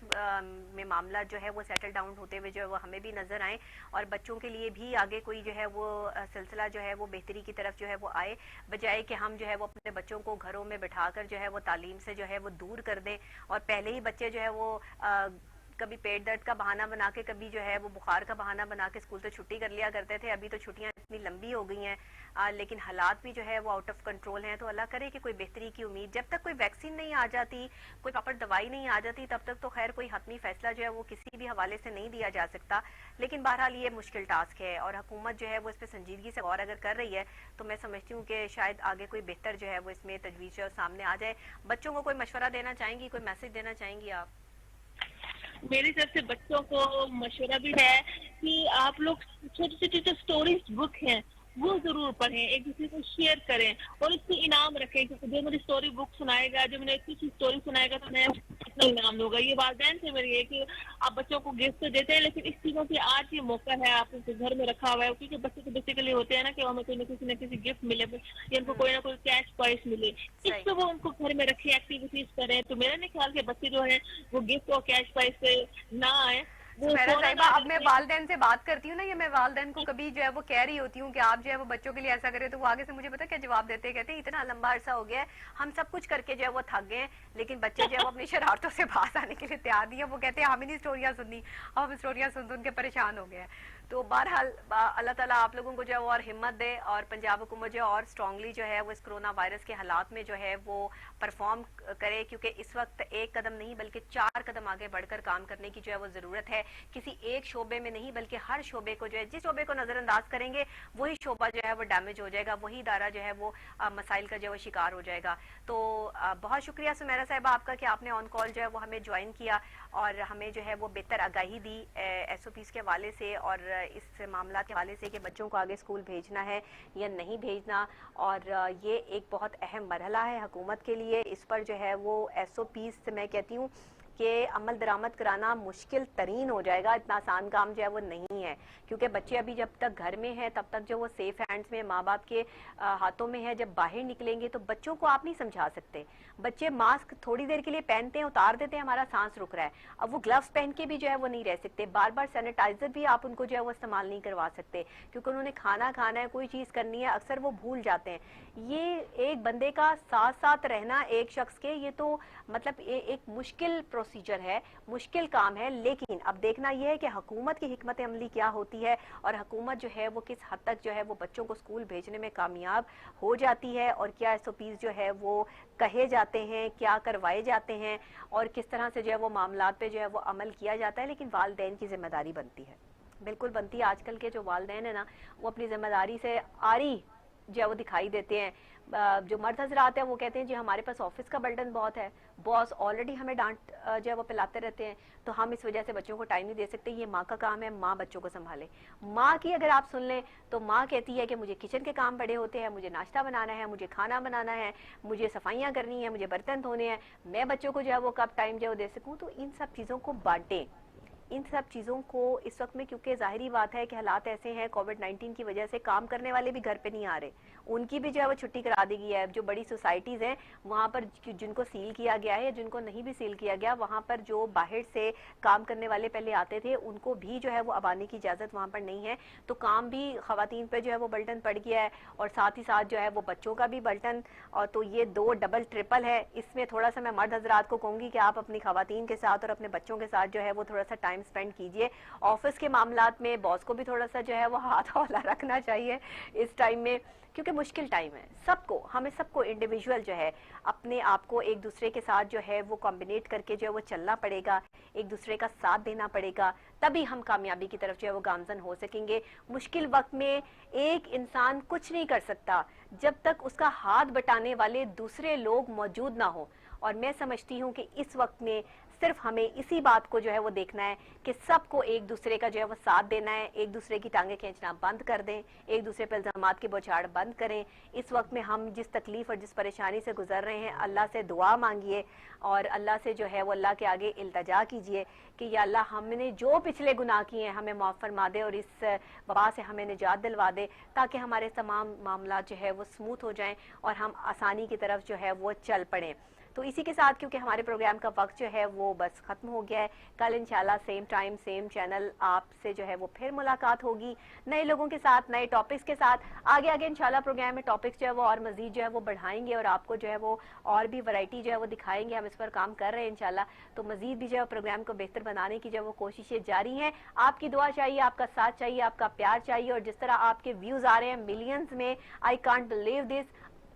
में मामला जो है वो सेटल डाउन होते हुए जो है वो हमें भी नजर आए और बच्चों के लिए भी आगे कोई जो है वो सिलसिला जो है वो बेहतरी की तरफ जो है वो आए, बजाय कि हम जो है वो अपने बच्चों को घरों में बिठाकर जो है वो तालीम से जो है वो दूर कर दें। और पहले ही बच्चे जो है वो कभी पेट दर्द का बहाना बना के, कभी जो है वो बुखार का बहाना बना के स्कूल से छुट्टी कर लिया करते थे। अभी तो छुट्टियां इतनी लंबी हो गई हैं, लेकिन हालात भी जो है वो आउट ऑफ कंट्रोल हैं। तो अल्लाह करे कि कोई बेहतरी की उम्मीद, जब तक कोई वैक्सीन नहीं आ जाती, कोई प्रॉपर दवाई नहीं आ जाती, तब तक तो खैर कोई हतमी फैसला जो है वो किसी भी हवाले से नहीं दिया जा सकता। लेकिन बहरहाल ये मुश्किल टास्क है और हुकूमत जो है वो इस पर संजीदगी से गौर अगर कर रही है तो मैं समझती हूँ कि शायद आगे कोई बेहतर जो है वो इसमें तजवीज़ जो सामने आ जाए। बच्चों को कोई मशवरा देना चाहेंगी, कोई मैसेज देना चाहेंगी आप? मेरी तरफ से बच्चों को मशवरा भी है कि आप लोग छोटे छोटे जो स्टोरीज बुक हैं वो जरूर पढ़ें, एक दूसरे को शेयर करें और इससे इनाम रखें। क्योंकि जो मुझे स्टोरी बुक सुनाएगा, जो मैंने इतनी सी स्टोरी सुनाएगा, तो मैं इतना इनाम दूंगा। ये वालिदैन से मेरी है कि आप बच्चों को गिफ्ट तो देते हैं, लेकिन इस चीजों की आज ये मौका है, आप उनके घर में रखा हुआ है। क्योंकि बच्चे तो बेसिकली होते हैं ना कि हमें कोई न किसी गिफ्ट मिले या उनको कोई ना कोई कैश प्राइस मिले, इस पे वो उनको घर में रखे, एक्टिविटीज करें। तो मेरा नहीं ख्याल के बच्चे जो है वो गिफ्ट और कैश प्राइस से ना आए। अब मैं वालिदैन से बात करती हूँ ना, या मैं वालिदैन को कभी जो है वो कह रही होती हूँ कि आप जो है वो बच्चों के लिए ऐसा करें, तो वो आगे से मुझे पता क्या जवाब देते हैं, कहते हैं इतना लंबा अरसा हो गया है, हम सब कुछ करके जो है वो थक गए हैं, लेकिन बच्चे जो है वो अपनी शरारतों से बाहर आने के लिए तैयार नहीं है। वो कहते हैं हमें नहीं स्टोरियाँ सुननी, हम स्टोरियाँ सुन सुन के परेशान हो गए हैं। तो बहरहाल अल्लाह ताला आप लोगों को जो है वो और हिम्मत दे और पंजाब हुकूमत जो है और स्ट्रांगली जो है वो इस कोरोना वायरस के हालात में जो है वो परफॉर्म करे, क्योंकि इस वक्त एक कदम नहीं बल्कि 4 कदम आगे बढ़कर काम करने की जो है वो जरूरत है। किसी एक शोबे में नहीं बल्कि हर शोबे को जो है, जिस शोबे को नजरअंदाज करेंगे वही शोबा जो है वो डैमेज हो जाएगा, वही इदारा जो है वो मसाइल का जो है वो शिकार हो जाएगा। तो बहुत शुक्रिया सुमेरा साहिबा आपका कि आपने ऑन कॉल जो है वो हमें ज्वाइन किया और हमें जो है वो बेहतर आगाही दी SOPs के हवाले से और इस मामला के हवाले से कि बच्चों को आगे स्कूल भेजना है या नहीं भेजना। और ये एक बहुत अहम मरहला है हुकूमत के लिए। इस पर जो है वो SOPs मैं कहती हूँ कि अमल दरामद कराना मुश्किल तरीन हो जाएगा, इतना आसान काम जो है वो नहीं है, क्योंकि बच्चे अभी जब तक घर में हैं तब तक जो वो सेफ हैंड्स में, माँ बाप के हाथों में है। जब बाहर निकलेंगे तो बच्चों को आप नहीं समझा सकते। बच्चे मास्क थोड़ी देर के लिए पहनते हैं, उतार देते हैं, हमारा सांस रुक रहा है। अब वो ग्लव्स पहन के भी जो है वो नहीं रह सकते, बार बार सैनिटाइजर भी आप उनको जो है वो इस्तेमाल नहीं करवा सकते, क्योंकि उन्होंने खाना खाना है, कोई चीज़ करनी है, अक्सर वो भूल जाते हैं। ये एक बंदे का साथ साथ रहना एक शख्स के, ये तो मतलब एक मुश्किल प्रोसीजर है, मुश्किल काम है। लेकिन अब देखना यह है कि हुकूमत की हिकमत अमली क्या होती है और हुकूमत जो है वो किस हद तक जो है वो बच्चों को स्कूल भेजने में कामयाब हो जाती है और क्या SOPs जो है वो कहे जाते हैं, क्या करवाए जाते हैं और किस तरह से जो है वो मामलात पे जो है वो अमल किया जाता है। लेकिन वालिदैन की जिम्मेदारी बनती है, बिल्कुल बनती है। आजकल के जो वालिदैन है ना, वो अपनी जिम्मेदारी से आरी जो है वो दिखाई देते हैं। जो मर्द हजरात हैं वो कहते हैं जी हमारे पास ऑफिस का बर्डन बहुत है, बॉस ऑलरेडी हमें डांट जो है वो पिलाते रहते हैं, तो हम इस वजह से बच्चों को टाइम नहीं दे सकते, ये माँ का काम है, माँ बच्चों को संभाले। माँ की अगर आप सुन लें तो माँ कहती है कि मुझे किचन के काम बड़े होते हैं, मुझे नाश्ता बनाना है, मुझे खाना बनाना है, मुझे सफाइयाँ करनी है, मुझे बर्तन धोने हैं, मैं बच्चों को जो है वो कब टाइम जो दे सकूँ। तो इन सब चीज़ों को बांटें, इन सब चीज़ों को इस वक्त में, क्योंकि जाहिरी बात है कि हालात ऐसे हैं, कोविड-19 की वजह से काम करने वाले भी घर पे नहीं आ रहे, उनकी भी जो है वो छुट्टी करा दी गई है। जो बड़ी सोसाइटीज़ हैं वहाँ पर जिनको सील किया गया है, जिनको नहीं भी सील किया गया, वहाँ पर जो बाहर से काम करने वाले पहले आते थे उनको भी जो है वो अब आने की इजाज़त वहाँ पर नहीं है, तो काम भी ख़वातीन पर जो है वो बर्डन पड़ गया है, और साथ ही साथ जो है वो बच्चों का भी बर्डन। और तो ये दो डबल ट्रिपल है। इसमें थोड़ा सा मैं मर्द हजरात को कहूँगी कि आप अपनी ख़वातीन के साथ और अपने बच्चों के साथ जो है वो थोड़ा सा टाइम स्पेंड कीजिए। ऑफिस के मामलात में बॉस को भी थोड़ा सा जो है वो हाथ हौला रखना चाहिए इस टाइम में, क्योंकि मुश्किल टाइम है सबको, हमें सबको इंडिविजुअल जो है अपने आप को एक दूसरे के साथ जो है वो कॉम्बिनेट करके जो है वो चलना पड़ेगा, एक दूसरे का साथ देना पड़ेगा, तभी हम कामयाबी की तरफ जो है वो गामजन हो सकेंगे। मुश्किल वक्त में एक इंसान कुछ नहीं कर सकता जब तक उसका हाथ बटाने वाले दूसरे लोग मौजूद ना हो, और मैं समझती हूँ कि इस वक्त में सिर्फ हमें इसी बात को जो है वो देखना है कि सबको एक दूसरे का जो है वो साथ देना है, एक दूसरे की टांगे खींचना बंद कर दें, एक दूसरे पर इल्जामात की बौछार बंद करें। इस वक्त में हम जिस तकलीफ और जिस परेशानी से गुजर रहे हैं, अल्लाह से दुआ मांगिए और अल्लाह से जो है वो अल्लाह के आगे इल्तजा कीजिए कि या अल्लाह हमने जो पिछले गुनाह किए हैं हमें माफ़ फरमा दे और इस वबा से हमें निजात दिलवा दे, ताकि हमारे तमाम मामला जो है वो स्मूथ हो जाएं और हम आसानी की तरफ जो है वो चल पड़ें। तो इसी के साथ, क्योंकि हमारे प्रोग्राम का वक्त जो है वो बस ख़त्म हो गया है, कल इंशाल्लाह सेम टाइम सेम चैनल आपसे जो है वो फिर मुलाकात होगी नए लोगों के साथ, नए टॉपिक्स के साथ। आगे आगे इंशाल्लाह प्रोग्राम में टॉपिक्स जो है वो और मज़ीद जो है वो बढ़ाएंगे और आपको जो है वो और भी वैरायटी जो है वो दिखाएंगे। हम इस पर काम कर रहे हैं इंशाल्लाह, तो मज़ीद भी जो है प्रोग्राम को बेहतर बनाने की जो है वो कोशिशें जारी हैं। आपकी दुआ चाहिए, आपका साथ चाहिए, आपका प्यार चाहिए, और जिस तरह आपके व्यूज़ आ रहे हैं मिलियंस में, I can't believe this.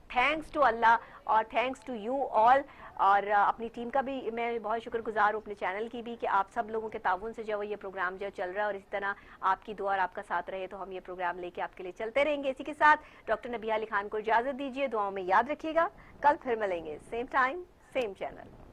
Thanks to Allah और थैंक्स टू यू ऑल, और अपनी टीम का भी मैं बहुत शुक्रगुजार हूँ, अपने चैनल की भी, कि आप सब लोगों के ताउन से जो है ये प्रोग्राम जो चल रहा है, और इसी तरह आपकी दुआ और आपका साथ रहे तो हम ये प्रोग्राम लेके आपके लिए चलते रहेंगे। इसी के साथ डॉक्टर नबिया अली खान को इजाज़त दीजिए, दुआओं में याद रखिएगा, कल फिर मिलेंगे सेम टाइम सेम चैनल।